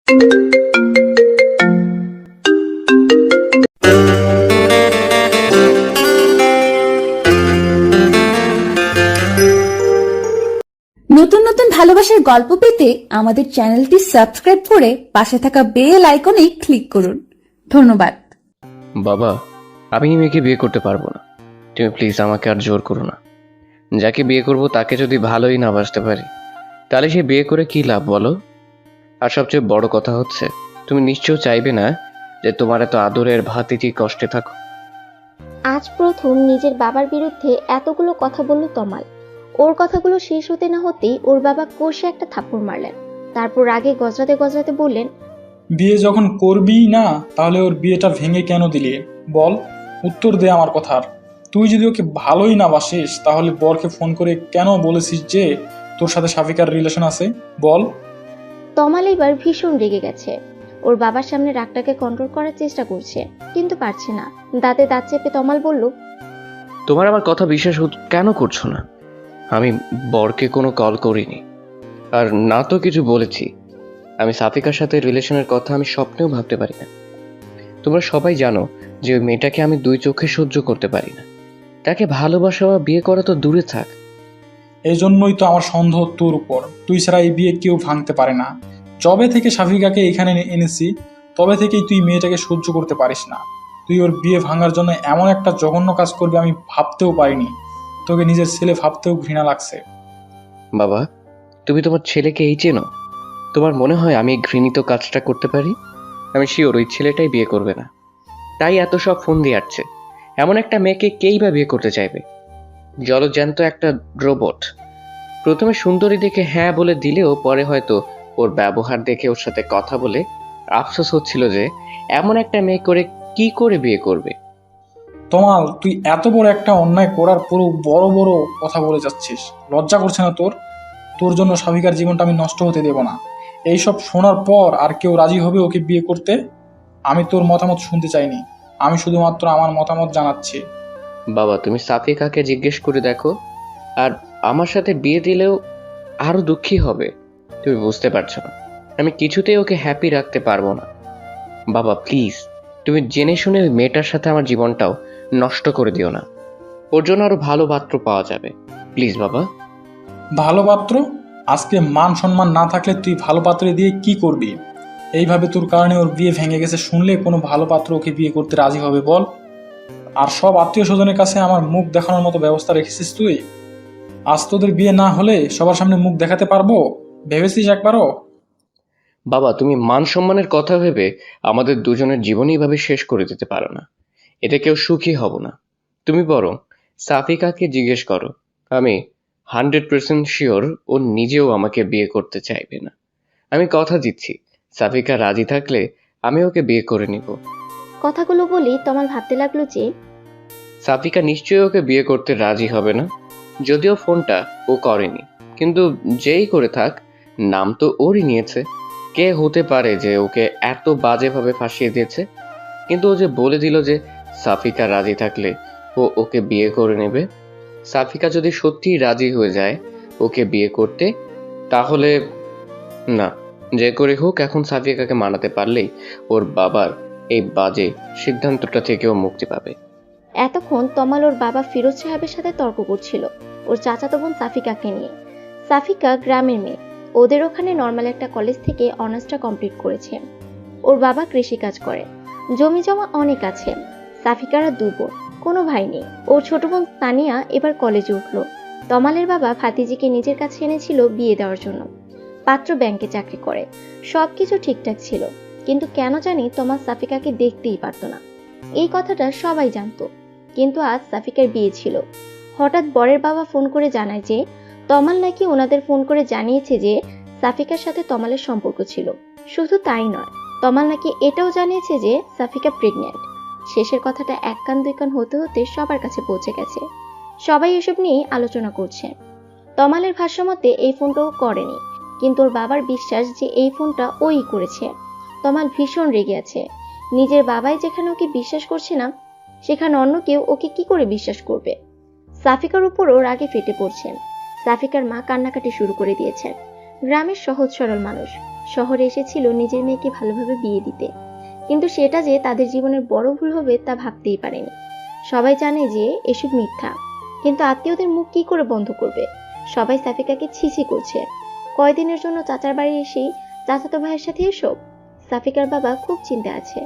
নতুন নতুন ভালোবাসার গল্প পেতে আমাদের চ্যানেলটি সাবস্ক্রাইব করে পাশে থাকা বেল আইকনে ক্লিক করুন। ধন্যবাদ। বাবা, আমি এই মেয়েকে বিয়ে করতে পারবো না। তুমি প্লিজ আমাকে আর জোর করো না। যাকে বিয়ে করব তাকে যদি ভালোই না বাসতে পারি, তাহলে সে বিয়ে করে কি লাভ বলো? আর সবচেয়ে বড় কথা হচ্ছে, তুমি নিশ্চয় চাইবে না যে তোমার এত আদরের ভাতিজি কষ্টে থাকো। আজ প্রথম নিজের বাবার বিরুদ্ধে এতগুলো কথা বলল তমাল। ওর কথাগুলো শেষ হতে না হতেই ওর বাবা কষে একটা থাপ্পড় মারলেন। তারপর রাগে গজরাতে গজরাতে বললেন, বিয়ে যখন করবিই না তাহলে ওর বিয়েটা ভেঙে কেন দিলি বল? উত্তর দে আমার কথার। তুই যদি ওকে ভালোই না বাসিস তাহলে বরকে ফোন করে কেন বলেছিস যে তোর সাথে সাফিকার রিলেশন আছে? বল। তমাল এবার ভীষণ রেগে গেছে। ওর বাবার সামনে রাগটাকে কন্ট্রোল করার চেষ্টা করছে, কিন্তু পারছে না। দাঁতে দাঁত চেপে তমাল বলল, তোমার আমার কথা বিশ্বাস কেন করছো না? আমি বরকে কোনো কল করিনি, আর না তো কিছু বলেছি। আমি সাফিকার সাথে রিলেশনের কথা আমি স্বপ্নেও ভাবতে পারি না। তোমরা সবাই জানো যে ওই মেয়েটাকে আমি দুই চোখে সহ্য করতে পারি না। তাকে ভালোবাসা বা বিয়ে করা তো দূরে থাক। এই জন্যই তো আমার সন্দেহ তোর উপর। তুই ছাড়া এই বিয়ে কেউ ভাঙতে পারে না। যবে থেকে সাফিকাকে এখানে এনেছি তবে থেকেই তুই মেয়েটাকে সহ্য করতে পারিস না। তুই ওর বিয়ে ভাঙার জন্য এমন একটা জঘন্য কাজ করবি আমি ভাবতেও পারিনি। তোকে নিজের ছেলে ভাবতেও ঘৃণা লাগছে। বাবা, তুমি তোমার ছেলেকে এই চেনো? তোমার মনে হয় আমি এই ঘৃণিত কাজটা করতে পারি? আমি শিওর ওই ছেলেটাই বিয়ে করবে না, তাই এত সব ফোন দিয়ে আসছে। এমন একটা মেয়েকে কেই বা বিয়ে করতে চাইবে? জলজ্যান্ত একটা রোবট। প্রথমে সুন্দরী দেখে হ্যাঁ বলে দিলেও পরে হয়তো ওর ব্যবহার দেখে ওর সাথে কথা বলে আফসোস হচ্ছিল যে এমন একটা মেয়ে করে কি করে বিয়ে করবে। তমাল, তুই এত বড় একটা অন্যায় করার পরও বড় বড় কথা বলে যাচ্ছিস। লজ্জা করছে না তোর? তোর জন্য সাফিকার জীবনটা আমি নষ্ট হতে দেব না। এইসব শোনার পর আর কেউ রাজি হবে ওকে বিয়ে করতে? আমি তোর মতামত শুনতে চাইনি। আমি শুধুমাত্র আমার মতামত জানাচ্ছি। বাবা, তুমি সাফিকাকে জিজ্ঞেস করে দেখো। আর আমার সাথে বিয়ে দিলেও আরো দুঃখী হবে। তুমি বুঝতে পারছো না, আমি কিছুতেই ওকে হ্যাপি রাখতে পারবো না। বাবা প্লিজ, তুমি জেনে শুনে ওই মেয়েটার সাথে আমার জীবনটাও নষ্ট করে দিও না। ওর জন্য আরো ভালো পাত্র পাওয়া যাবে। প্লিজ বাবা। ভালো পাত্র? আজকে মান সম্মান না থাকলে তুই ভালো পাত্রে দিয়ে কি করবি? এইভাবে তোর কারণে ওর বিয়ে ভেঙে গেছে শুনলে কোনো ভালো পাত্র ওকে বিয়ে করতে রাজি হবে বল? আর সব আত্মীয় স্বজনের কাছে আমার মুখ দেখানোর মতো ব্যবস্থা রেখেছিস তুই? আজ তোদের বিয়ে না হলে সবার সামনে মুখ দেখাতে পারবো ভেবেছিস একবারও? বাবা, তুমি মান সম্মানের কথা ভেবে আমাদের দুজনের জীবনই এভাবে শেষ করে দিতে পারো না। এতে কেউ সুখী হব না। তুমি বরং সাফিকাকে জিজ্ঞেস করো। আমি 100% শিওর ও নিজেও আমাকে বিয়ে করতে চাইবে না। আমি কথা দিচ্ছি, সাফিকা রাজি থাকলে আমি ওকে বিয়ে করে নিব। কথাগুলো বলেই তমাল ভাবতে লাগলো যে সাফিকা নিশ্চয়ই ওকে বিয়ে করতে রাজি হবে না। যদিও ফোনটা ও করেনি, কিন্তু যেই করে থাক, নাম তো ওরই নিয়েছে। কে হতে পারে যে ওকে এত বাজেভাবে ফাঁসিয়ে দিয়েছে? কিন্তু ও যে বলে দিল যে সাফিকা রাজি থাকলে ও ওকে বিয়ে করে নেবে। সাফিকা যদি সত্যিই রাজি হয়ে যায় ওকে বিয়ে করতে, তাহলে না, যে করে হোক এখন সাফিকাকে মানাতে পারলেই ওর বাবার এই বাজে সিদ্ধান্তটা থেকেও মুক্তি পাবে। এতক্ষণ তমাল ওর বাবা ফিরোজ সাহেবের সাথে তর্ক করছিল ওর চাচাতো বোন সাফিকাকে নিয়ে। সাফিকা গ্রামের মেয়ে, ওদের ওখানে নর্মাল একটা কলেজ থেকে অনার্সটা কমপ্লিট করেছে। ওর বাবা কৃষিকাজ করে, জমি জমা অনেক আছে। সাফিকার আর দু বোন, কোনো ভাই নেই। ওর ছোট বোন তানিয়া এবার কলেজে উঠলো। তমালের বাবা ভাতিজিকে নিজের কাছে এনেছিল বিয়ে দেওয়ার জন্য। পাত্র ব্যাংকে চাকরি করে, সবকিছু ঠিকঠাক ছিল, কিন্তু কেন জানি তমাল সাফিকাকে দেখতেই পারতো না। এই কথাটা সবাই জানতো, কিন্তু আজ সাফিকার বিয়ে ছিল। হঠাৎ বরের বাবা ফোন করে জানায় যে তমাল নাকি ওনাদের ফোন করে জানিয়েছে যে সাফিকার সাথে তমালের সম্পর্ক ছিল। শুধু তাই নয়, তমাল নাকি এটাও জানিয়েছে যে সাফিকা প্রেগন্যান্ট। শেষের কথাটা এক কান দুই কান হতে হতে সবার কাছে পৌঁছে গেছে। সবাই এসব নিয়ে আলোচনা করছে। তমালের ভাষ্যমতে এই ফোনটাও করেনি, কিন্তু ওর বাবার বিশ্বাস যে এই ফোনটা ওই করেছে। তমাল ভীষণ রেগে আছে। নিজের বাবাই যেখানে ওকে বিশ্বাস করছে না, সেখানে অন্য কেউ ওকে কি করে বিশ্বাস করবে? সাফিকার উপরও রাগে ফেটে পড়ছেন। সাফিকার মা কান্নাকাটি শুরু করে দিয়েছেন। গ্রামের সহজ সরল মানুষ, শহরে এসেছিল নিজের মেয়েকে ভালোভাবে বিয়ে দিতে, কিন্তু সেটা যে তাদের জীবনের বড় ভুল হবে তা ভাবতেই পারেনি। সবাই জানে যে এসব মিথ্যা, কিন্তু আত্মীয়দের মুখ কি করে বন্ধ করবে? সবাই সাফিকাকে ছিছি করছে। কয়দিনের জন্য চাচার বাড়ি এসেই চাচাতো ভাইয়ের সাথে এসব। সাফিকার বাবা খুব চিন্তা আছে।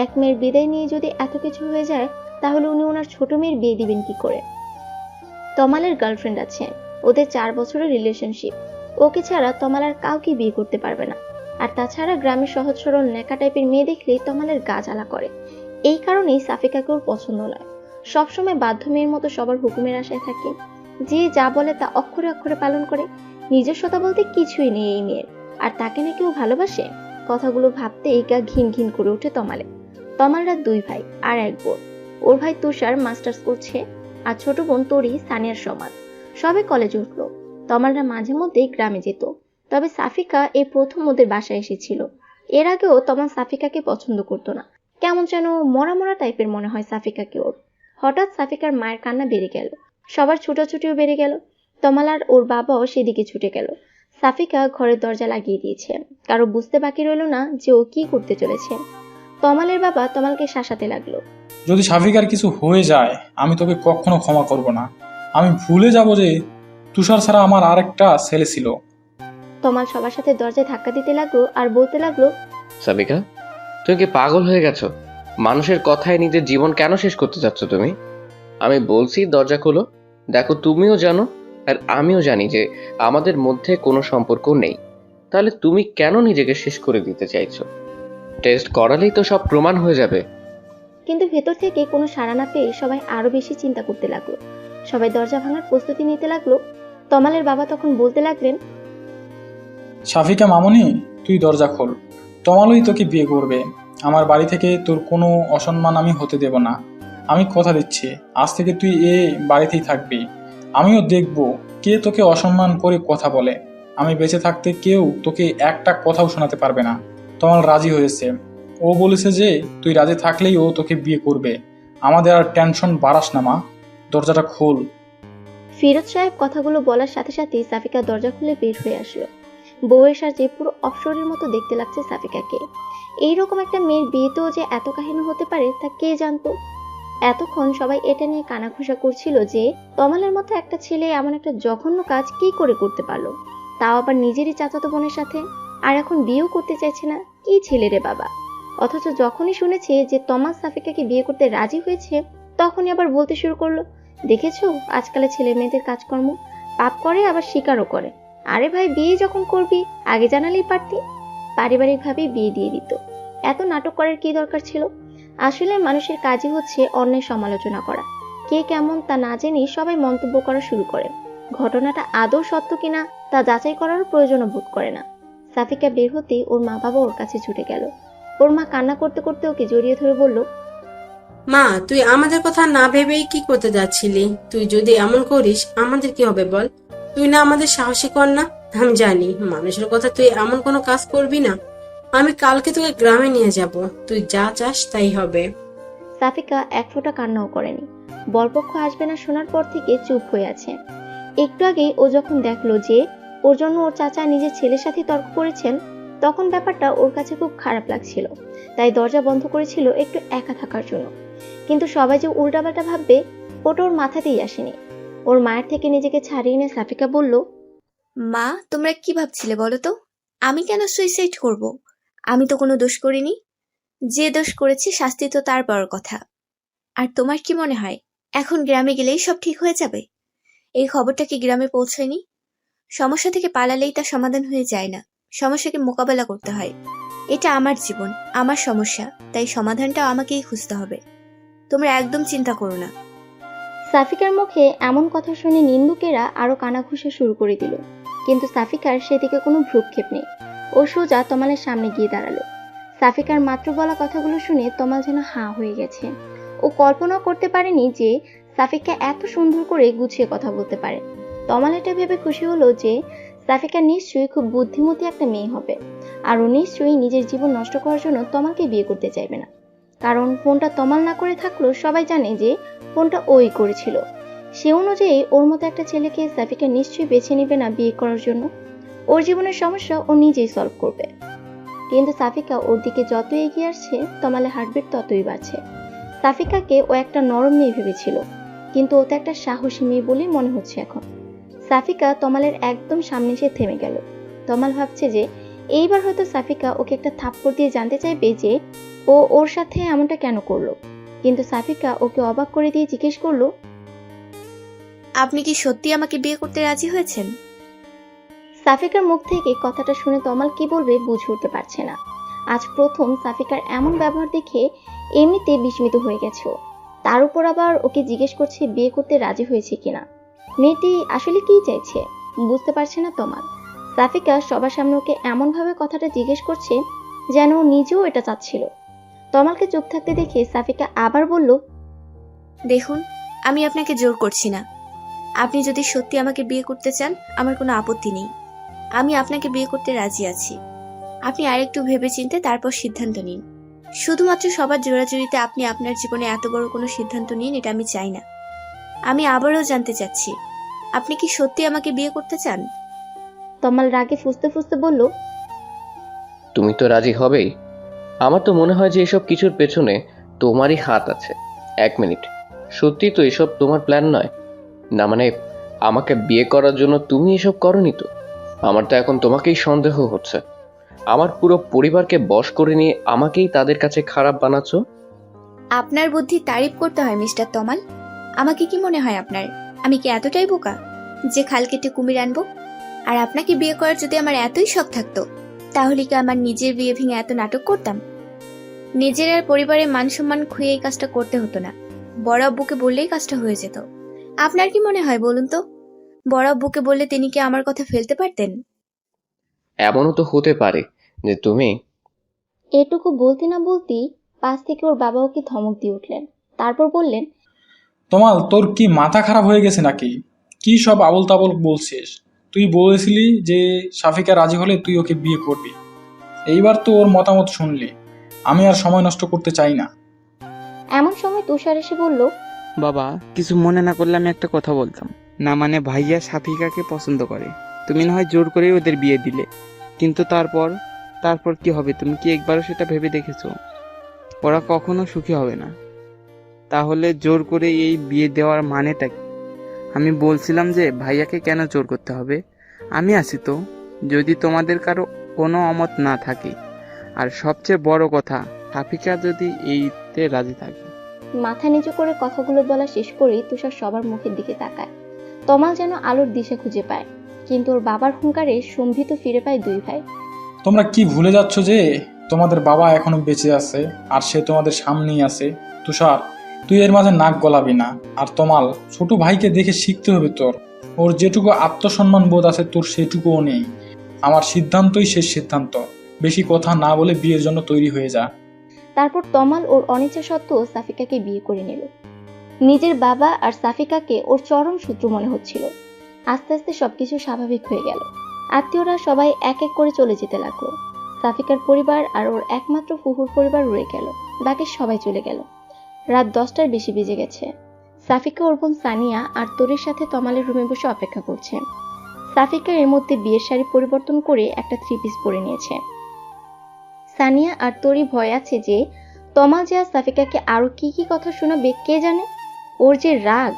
এক মেয়ের বিদায় নিয়ে যদি এত কিছু হয়ে যায়, তাহলে উনি ওনার ছোট মেয়ের বিয়ে দিবেন কি করে? তমালের গার্লফ্রেন্ড আছে, ওদের 4 বছরের রিলেশনশিপ। ওকে ছাড়া তমাল আর কাউকে বিয়ে করতে পারবে না। আর তাছাড়া গ্রামের সহজ সরল ন্যাকা টাইপের মেয়ে দেখলেই তমালের গা জ্বালা করে। এই কারণেই সাফিকাকে ওর পছন্দ নয়। সবসময় বাধ্য মেয়ের মতো সবার হুকুমের আশায় থাকে, যে যা বলে তা অক্ষরে অক্ষরে পালন করে। নিজস্বতা বলতে কিছুই নেই এই মেয়ের। আর তাকে নাকি ও ভালোবাসে। কথাগুলো ভাবতেই গা ঘিন ঘিন করে ওঠে তমালে। তমালরা 2 ভাই আর 1 বোন। ওর ভাই তুষার মাস্টার্স করছে, আর ছোট বোন তরি সানিয়ার সমান। সবে কলেজে উঠলো। তমালরা মাঝে মধ্যেই গ্রামে যেত। তবে সাফিকা এই প্রথম ওদের বাসায় এসেছিল। এর আগেও তমাল সাফিকাকে পছন্দ করতো না। কেমন যেন মরা মরা টাইপের মনে হয় সাফিকাকে ওর। হঠাৎ সাফিকার মায়ের কান্না বেড়ে গেল। সবার ছুটাছুটিও বেড়ে গেল। তমাল আর ওর বাবাও সেদিকে ছুটে গেল। সাফিকা ঘরের দরজা লাগিয়ে দিয়েছে। কারো বুঝতে বাকি রইল না যে ও কি করতে চলেছে। তমালের বাবা তমালকে শাসাতে লাগলো। যদি সাফিকার কিছু হয়ে যায়, আমি তোকে কখনো ক্ষমা করব না। আমি ভুলে যাব যে তুষার ছাড়া আমার আরেকটা ছেলে ছিল। তমাল সবার সাথে দরজায় ধাক্কা দিতে লাগলো আর বলতে লাগলো, সাবিকা, তুমি কি পাগল হয়ে গেছো? মানুষের কথায় নিজের জীবন কেন শেষ করতে চাচ্ছ তুমি? আমি বলছি দরজা খোলো। দেখো, তুমিও জানো আর আমিও জানি যে আমাদের মধ্যে কোনো সম্পর্ক নেই। তাহলে তুমি কেন নিজেকে শেষ করে দিতে চাইছো? টেস্ট করালেই তো সব প্রমাণ হয়ে যাবে। কিন্তু ভেতর থেকে কোনো সাড়া না পেয়ে সবাই আরো বেশি চিন্তা করতে লাগলো। সবাই দরজা ভাঙার প্রস্তুতি নিতে লাগলো। তমালের বাবা তখন বলতে লাগলেন, সাফিকা মামনি, তুই দরজা খোল। তমালই তোকে বিয়ে করবে। আমার বাড়ি থেকে তোর কোনো অসম্মান আমি হতে দেব না। আমি কথা দিচ্ছি, আজ থেকে তুই এ বাড়িতেই থাকবি। আমিও দেখব কে তোকে অসম্মান করে কথা বলে। আমি বেঁচে থাকতে কেউ তোকে একটা কথাও শোনাতে পারবে না। তমাল রাজি হয়েছে। ও বলেছে যে তুই রাজি থাকলেই ও তোকে বিয়ে করবে। আমাদের আর টেনশন বাড়াস না মা, দরজাটা খোল। ফিরোজ সাহেব কথাগুলো বলার সাথে সাথেই সাফিকা দরজা খুলে বের হয়ে আসলো। বউয়ের সাজে পুরো অপসরের মতো দেখতে লাগছে সাফিকাকে। এইরকম একটা মেয়ের বিয়েতেও যে এত কাহিনী হতে পারে তা কে জানতো। এতক্ষণ সবাই এটা নিয়ে কানাঘুষা করছিল যে তমালের মতো একটা ছেলে এমন একটা জঘন্য কাজ কি করে করতে পারলো, তাও আবার নিজেরই চাচাতো বোনের সাথে। আর এখন বিয়েও করতে চাইছে না। কি ছেলে রে বাবা! অথচ যখনই শুনেছে যে তমাল সাফিকাকে বিয়ে করতে রাজি হয়েছে, তখনই আবার বলতে শুরু করলো, দেখেছো আজকালের ছেলে মেয়েদের কাজকর্ম, পাপ করে আবার স্বীকারও করে। আরে ভাই, বিয়ে যখন করবি আগে জানালেই পারতি। পারিবারিক ভাবে বিয়ে দিয়ে দিত। এত নাটক করার কি দরকার ছিল? আসলে মানুষের কাজই হচ্ছে অন্যের সমালোচনা করা। কে কেমন তা না জেনেই সবাই মন্তব্য করা শুরু করে। ঘটনাটা আদৌ সত্য কিনা তা যাচাই করার প্রয়োজনও বোধ করে না। সাফিকা বের হতেই ওর মা বাবা ওর কাছে ছুটে গেল। ওর মা কান্না করতে করতে ওকে জড়িয়ে ধরে বলল, মা, তুই আমাদের কথা না ভেবেই কি করতে যাচ্ছিলি? তুই যদি এমন করিস আমাদের কি হবে বল? তুই না আমাদের সাহসী কর না? আমি জানি মানুষের কথা তুই এমন কোনো কাজ করবি না। আমি কালকে তোকে গ্রামে নিয়ে যাব, তুই যা চাস তাই হবে। সাফিকা এক ফোঁটা কান্নাও করেনি। বরপক্ষ আসবে না শোনার পর থেকে চুপ হয়ে আছে। একটু আগেই ও যখন দেখলো যে ওর জন্য ওর চাচা নিজের ছেলের সাথে তর্ক করেছেন, তখন ব্যাপারটা ওর কাছে খুব খারাপ লাগছিল। তাই দরজা বন্ধ করেছিল একটু একা থাকার জন্য। কিন্তু সবাই যে উল্টাপাল্টা ভাববে ওটা ওর মাথাতেই আসেনি। ওর মায়ের থেকে নিজেকে ছাড়িয়ে নিয়ে সাফিকা বলল, মা, তোমরা কি ভাবছিলে বলো তো? আমি কেন সুইসাইড করব? আমি তো কোনো দোষ করিনি। যে দোষ করেছি শাস্তি তো তার বড় কথা। আর তোমার কি মনে হয় এখন গ্রামে গেলেই সব ঠিক হয়ে যাবে? এই খবরটা কি গ্রামে পৌঁছায়নি? সমস্যা থেকে পালালেই তা সমাধান হয়ে যায় না, সমস্যাকে মোকাবেলা করতে হয়। এটা আমার জীবন, আমার সমস্যা, তাই সমাধানটাও আমাকেই খুঁজতে হবে। তোমরা একদম চিন্তা করো না। সাফিকার মুখে এমন কথা শুনে নিন্দুকেরা আরো কানাঘুষা শুরু করে দিল। কিন্তু সাফিকার সেদিকে কোনো ভ্রুক্ষেপ নেই। ও সোজা তমালের সামনে গিয়ে দাঁড়ালো। সাফিকার মাত্র বলা কথাগুলো শুনে তমাল যেন হাঁ হয়ে গেছে। ও কল্পনা করতে পারেনি যে সাফিকা এত সুন্দর করে গুছিয়ে কথা বলতে পারে। তমাল এটা ভেবে খুশি হলো যে সাফিকা নিশ্চয়ই খুব বুদ্ধিমতী একটা মেয়ে হবে। আর ও নিশ্চয়ই নিজের জীবন নষ্ট করার জন্য তমালকে বিয়ে করতে চাইবে না। কারণ ফোনটা তমাল না করে থাকলেও সবাই জানে যে ফোনটা ওই করেছিল। সে অনুযায়ী ওর মতো একটা ছেলেকে সাফিকা নিশ্চয়ই বেছে নেবে না বিয়ে করার জন্য। ওর জীবনের সমস্যা ও নিজেই সলভ করবে। কিন্তু সাফিকা ওর দিকে যত এগিয়ে আসছে তমালের হার্টবিট ততই বাড়ছে। সাফিকাকে ও একটা নরম মেয়ে ভেবেছিল, কিন্তু ও তো একটা সাহসী মেয়ে বলেই মনে হচ্ছে এখন। সাফিকা তমালের একদম সামনে এসে থেমে গেল। তমাল ভাবছে যে এইবার হয়তো সাফিকা ওকে একটা থাপ্পড় দিয়ে জানতে চাইবে যে ও ওর সাথে এমনটা কেন করলো। কিন্তু সাফিকা ওকে অবাক করে দিয়ে জিজ্ঞেস করলো, আপনি কি সত্যি আমাকে বিয়ে করতে রাজি হয়েছেন? সাফিকার মুখ থেকে কথাটা শুনে তমাল কি বলবে বুঝে উঠতে পারছে না। আজ প্রথম সাফিকার এমন ব্যবহার দেখে এমনিতে বিস্মিত হয়ে গেছে ও। তার উপর আবার ওকে জিজ্ঞেস করছে বিয়ে করতে রাজি হয়েছে কিনা। মেয়েটি আসলে কি চাইছে বুঝতে পারছে না তমাল। সাফিকা সবার সামনে ওকে এমন ভাবে কথাটা জিজ্ঞেস করছে যেন ও নিজেও এটা চাচ্ছিল। তমালকে চুপ থাকতে দেখে সাফিকা আবার বলল, দেখুন, আমি আপনাকে জোর করছি না। আপনি যদি সত্যি আমাকে বিয়ে করতে চান আমার কোনো আপত্তি নেই। আমি আপনাকে বিয়ে করতে রাজি আছি। আপনি আরেকটু ভেবেচিন্তে তারপর সিদ্ধান্ত নিন। শুধুমাত্র সবার জোরাজুরিতে আপনি আপনার জীবনে এত বড় কোনো সিদ্ধান্ত নিন, এটা আমি চাই না। আমি আবারও জানতে চাচ্ছি, আপনি কি সত্যি আমাকে বিয়ে করতে চান? তমাল রাগে ফুঁসতে ফুঁসতে বলল, তুমি তো রাজি হবেই। আমার তো মনে হয় যে এসব কিছুর পেছনে তোমারই হাত আছে। এক মিনিট, সত্যি তো এসব তোমার প্ল্যান নয়? না মানে আমাকে বিয়ে করার জন্য তুমি এসব করনি তো? আমার তো এখন তোমাকেই সন্দেহ হচ্ছে। আমার পুরো পরিবারকে বশ করে নিয়ে আমাকেই তাদের কাছে খারাপ বানাচ্ছ। আপনার বুদ্ধি তারিফ করতে হয় মিস্টার তমাল। আমাকে কি মনে হয় আপনার আমি কি এতটাই বোকা যে খাল কেটে কুমির আনবো? আর আপনাকে বিয়ে করার যদি আমার এতই শখ থাকতো তাহলে কি আমার নিজের বিয়ে ভেঙে এত নাটক করতাম? নিজের আর পরিবারের মান সম্মান খুঁয়ে এই কাজটা করতে হতো না। বড় আব্বুকে বললেই কাজটা হয়ে যেত। আপনার কি মনে হয় বলুন তো? বড় আব্বুকে বললে তিনি কি আমার কথা ফেলতে পারতেন? এমনও তো হতে পারে যে তুমি। এটুকু বলতে না বলতেই পাশ থেকে ওর বাবা ওকে ধমক দিয়ে উঠলেন। তারপর বললেন, তমাল, তোর কি মাথা খারাপ হয়ে গেছে নাকি? কি সব আবল তাবল বলছিস? তুই বলেছিলি যে সাফিকা রাজি হলে তুই ওকে বিয়ে করবি। এইবার তো ওর মতামত শুনলি। আমি আর সময় নষ্ট করতে চাই না। এমন সময় তুষার এসে বলল, বাবা, কিছু মনে না করলে আমি একটা কথা বলতাম। না মানে ভাইয়া সাফিকাকে পছন্দ করে, তুমি না হয় জোর করেই ওদের বিয়ে দিলে, কিন্তু তারপর তারপর কি হবে তুমি কি একবারও সেটা ভেবে দেখেছো? ওরা কখনো সুখী হবে না। তাহলে জোর করে এই বিয়ে দেওয়ার মানেটা কি? আমি বলছিলাম যে ভাইয়াকে কেন জোর করতে হবে? আমি আছি তো, যদি তোমাদের কারো কোনো অমত না থাকে। আর সবচেয়ে বড় কথা, সাফিকা যদি এইতে রাজি থাকে। মাথা নিচু করে কথাগুলো বলা শেষ করেই তুষার সবার মুখের দিকে তাকায়। তমাল যেন আলোর দিশা খুঁজে পায়, কিন্তু ওর বাবার হুঙ্কারে সম্ভিত ফিরে পায় দুই ভাই। তোমরা কি ভুলে যাচ্ছ যে তোমাদের বাবা এখনো বেঁচে আছে আর সে তোমাদের সামনেই আছে? তুষার, তুই এর মাঝে নাক গলাবি না। আর তমাল, ছোট ভাইকে দেখে শিখতে হবে তোর। ওর যেটুকু আত্মসম্মান বোধ আছে তোর সেটুকুও নেই। আমার সিদ্ধান্তই শেষ সিদ্ধান্ত। বেশি কথা না বলে বিয়ের জন্য তৈরি হয়ে যা। তারপর তমাল ওর অনিচ্ছা সত্ত্বেও সাফিকাকে বিয়ে করে নিল। নিজের বাবা আর সাফিকাকে ওর চরম শত্রু মনে হচ্ছিল। আস্তে আস্তে সবকিছু স্বাভাবিক হয়ে গেল। আত্মীয়রা সবাই এক এক করে চলে যেতে লাগলো। সাফিকার পরিবার আর ওর একমাত্র ফুহুর পরিবার রয়ে গেল, বাকি সবাই চলে গেল। রাত 10টার বেশি বেজে গেছে। সাফিকা ওর বোন সানিয়া আর তোরির সাথে তমালের রুমে বসে অপেক্ষা করছে। সাফিকা এর মধ্যে বিয়ের শাড়ি পরিবর্তন করে একটা 3 পিস পরে নিয়েছে। সানিয়া আর তোরি ভয় আছে যে তমাল যে আজ সাফিকাকে আরো কি কি কথা শোনাবে কে জানে। ওর যে রাগ,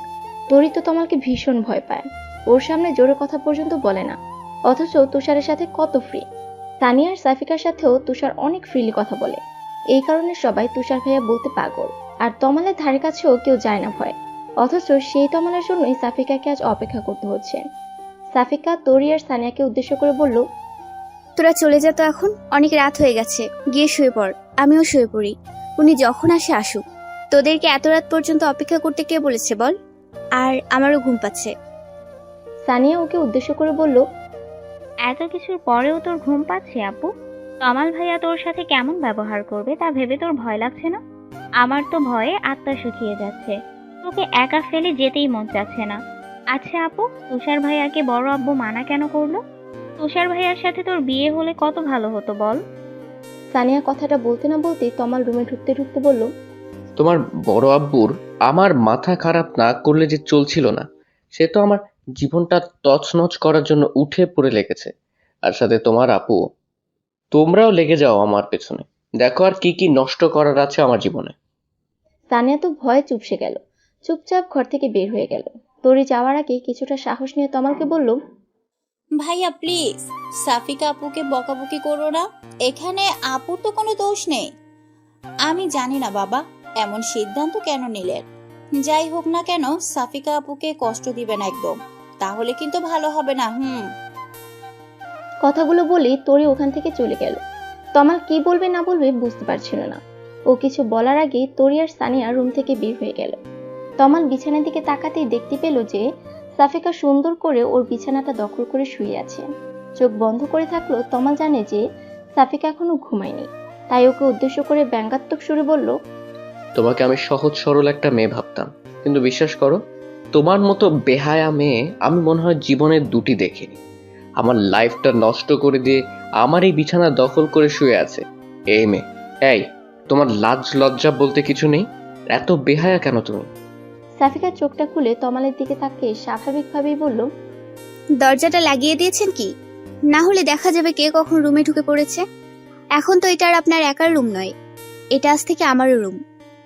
তোরি তো তমালকে ভীষণ ভয় পায়। ওর সামনে জোরে কথা পর্যন্ত বলে না, অথচ তুষারের সাথে কত ফ্রি। সানিয়া আর সাফিকার সাথেও তুষার অনেক ফ্রিলি কথা বলে। এই কারণে সবাই তুষার ভাইয়া বলতে পাগল। আর তমালের ধারে কাছেও কেউ যায় না ভয়, অথচ সেই তমালের জন্যই সাফিকাকে আজ অপেক্ষা করতে হচ্ছে। সাফিকা তোরি আর সানিয়াকে উদ্দেশ্য করে বলল, তোরা চলে যা তো, এখন অনেক রাত হয়ে গেছে, গিয়ে শুয়ে পড়। আমিও শুয়ে পড়ি, উনি যখন আসে আসুক। তোদেরকে এত রাত পর্যন্ত অপেক্ষা করতে কে বলেছে বল? আর আমারও ঘুম পাচ্ছে। সানিয়া ওকে উদ্দেশ্য করে বলল, এত কিছুর পরেও তোর ঘুম পাচ্ছে আপু? তমাল ভাইয়া তোর সাথে কেমন ব্যবহার করবে তা ভেবে তোর ভয় লাগছে না? আমার তো ভয়ে আত্মা শুকিয়ে যাচ্ছে। তোকে একা ফেলে যেতেই মন চাচ্ছে না। আচ্ছা আপু, তুষার ভাইয়াকে বড় আব্বু মানা কেন করলো? তুষার ভাইয়ার সাথে তোর বিয়ে হলে কত ভালো হতো বল। সানিয়া কথাটা বলতে না বলতে তমাল রুমে ঢুকতে ঢুকতে বলল, তোমার বড় আব্বুর আমার মাথা খারাপ না করলে যে চলছিল না। সে তো আমার জীবনটা তছনছ করার জন্য উঠে পড়ে লেগেছে। আর সাথে তোমার আপু। তোমরাও লেগে যাও আমার পেছনে, দেখো আর কি কি নষ্ট করার আছে আমার জীবনে। সানিয়া তো ভয়ে চুপসে গেল, চুপচাপ ঘর থেকে বের হয়ে গেল। তরি যাওয়ার আগে কিছুটা সাহস নিয়ে তমালকে বলল, ভাইয়া প্লিজ সাফিকা আপুকে বকাবকি করো না, এখানে আপুর তো কোনো দোষ নেই। আমি জানি না বাবা এমন সিদ্ধান্ত কেন নিলেন, যাই হোক না কেন সাফিকা আপুকে কষ্ট দিবেন একদম, তাহলে কিন্তু ভালো হবে না। কথাগুলো বলেই তরি ওখান থেকে চলে গেল। তমাল কি বলবে না বলবে বুঝতে পারছিল না। ও কিছু বলার আগেই তরি আর সানিয়া রুম থেকে বের হয়ে গেল। তমাল বিছানার দিকে তাকাতেই দেখতে পেল যে সাফিকা সুন্দর করে ওর বিছানাটা দখল করে শুয়ে আছে। চোখ বন্ধ করে থাকলো তমাল জানে যে সাফিকা এখনো ঘুমায়নি, তাই ওকে উদ্দেশ্য করে ব্যঙ্গাত্মক সুরে বলল, তোমাকে আমি সহজ সরল একটা মেয়ে ভাবতাম, কিন্তু বিশ্বাস করো, তোমার মতো বেহায়া মেয়ে আমি মনে হয় জীবনে দুটি দেখিনি। আমার লাইফটা নষ্ট করে দিয়ে আমার এই বিছানা দখল করে শুয়ে আছে এই মেয়ে। এই, তোমার লাজ লজ্জা বলতে কিছু নেই? এত বেহায়া কেন তুমি? সাফিকা চোখটা খুলে তমালের দিকে তাকিয়ে স্বাভাবিকভাবেই বলল, দরজাটা লাগিয়ে দিয়েছেন কি? না হলে দেখা যাবে কে কখন রুমে ঢুকে পড়েছে। এখন তো এটা আর আপনার একার রুম নয়, এটা আজ থেকে আমারও রুম।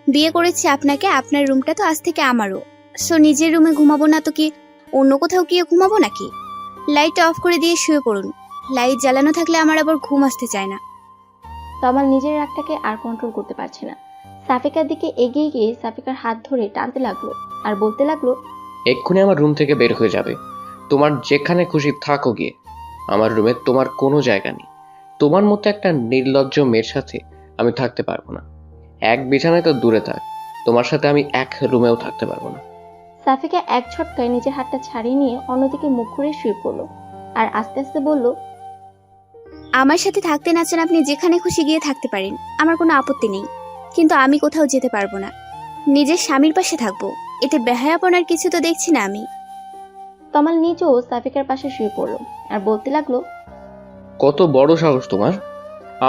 বিয়ে করেছি আপনাকে, আপনার রুমটা তো আজ থেকে আমারও। সো নিজের রুমে ঘুমাবো না তো কি অন্য কোথাও গিয়ে ঘুমাবো নাকি? লাইটটা অফ করে দিয়ে শুয়ে পড়ুন, লাইট জ্বালানো থাকলে আমার আবার ঘুম আসতে চায় না। তমাল নিজের রাগটাকে আর কন্ট্রোল করতে পারছে না। সাফিকার দিকে এগিয়ে গিয়ে সাফিকার হাত ধরে টানতে লাগলো আর বলতে লাগলো, এক্ষুনি আমার রুম থেকে বের হয়ে যাবে। তোমার যেখানে খুশি থাকো গিয়ে, আমার রুমে তোমার কোনো জায়গা নেই। তোমার মতো একটা নির্লজ্জ মেয়ের সাথে আমি থাকতে পারবো না। এক বিছানায় তো দূরে থাক, তোমার সাথে আমি এক রুমেও থাকতে পারবো না। সাফিকা এক ঝটকায় নিজের হাতটা ছাড়িয়ে নিয়ে অন্যদিকে মুখ ঘুরে শুয়ে পড়লো আর আস্তে আস্তে বলল, আমার সাথে থাকতে না চান আপনি যেখানে খুশি গিয়ে থাকতে পারেন, আমার কোনো আপত্তি নেই, কিন্তু আমি কোথাও যেতে পারবো না। নিজের স্বামীর পাশে থাকবো, এতে বেহায়াপনার কিছু তো দেখছি না আমি। তমাল নিজেও সাফিকার পাশে শুয়ে পড়লো আর বলতে লাগলো, কত বড় সাহস তোমার,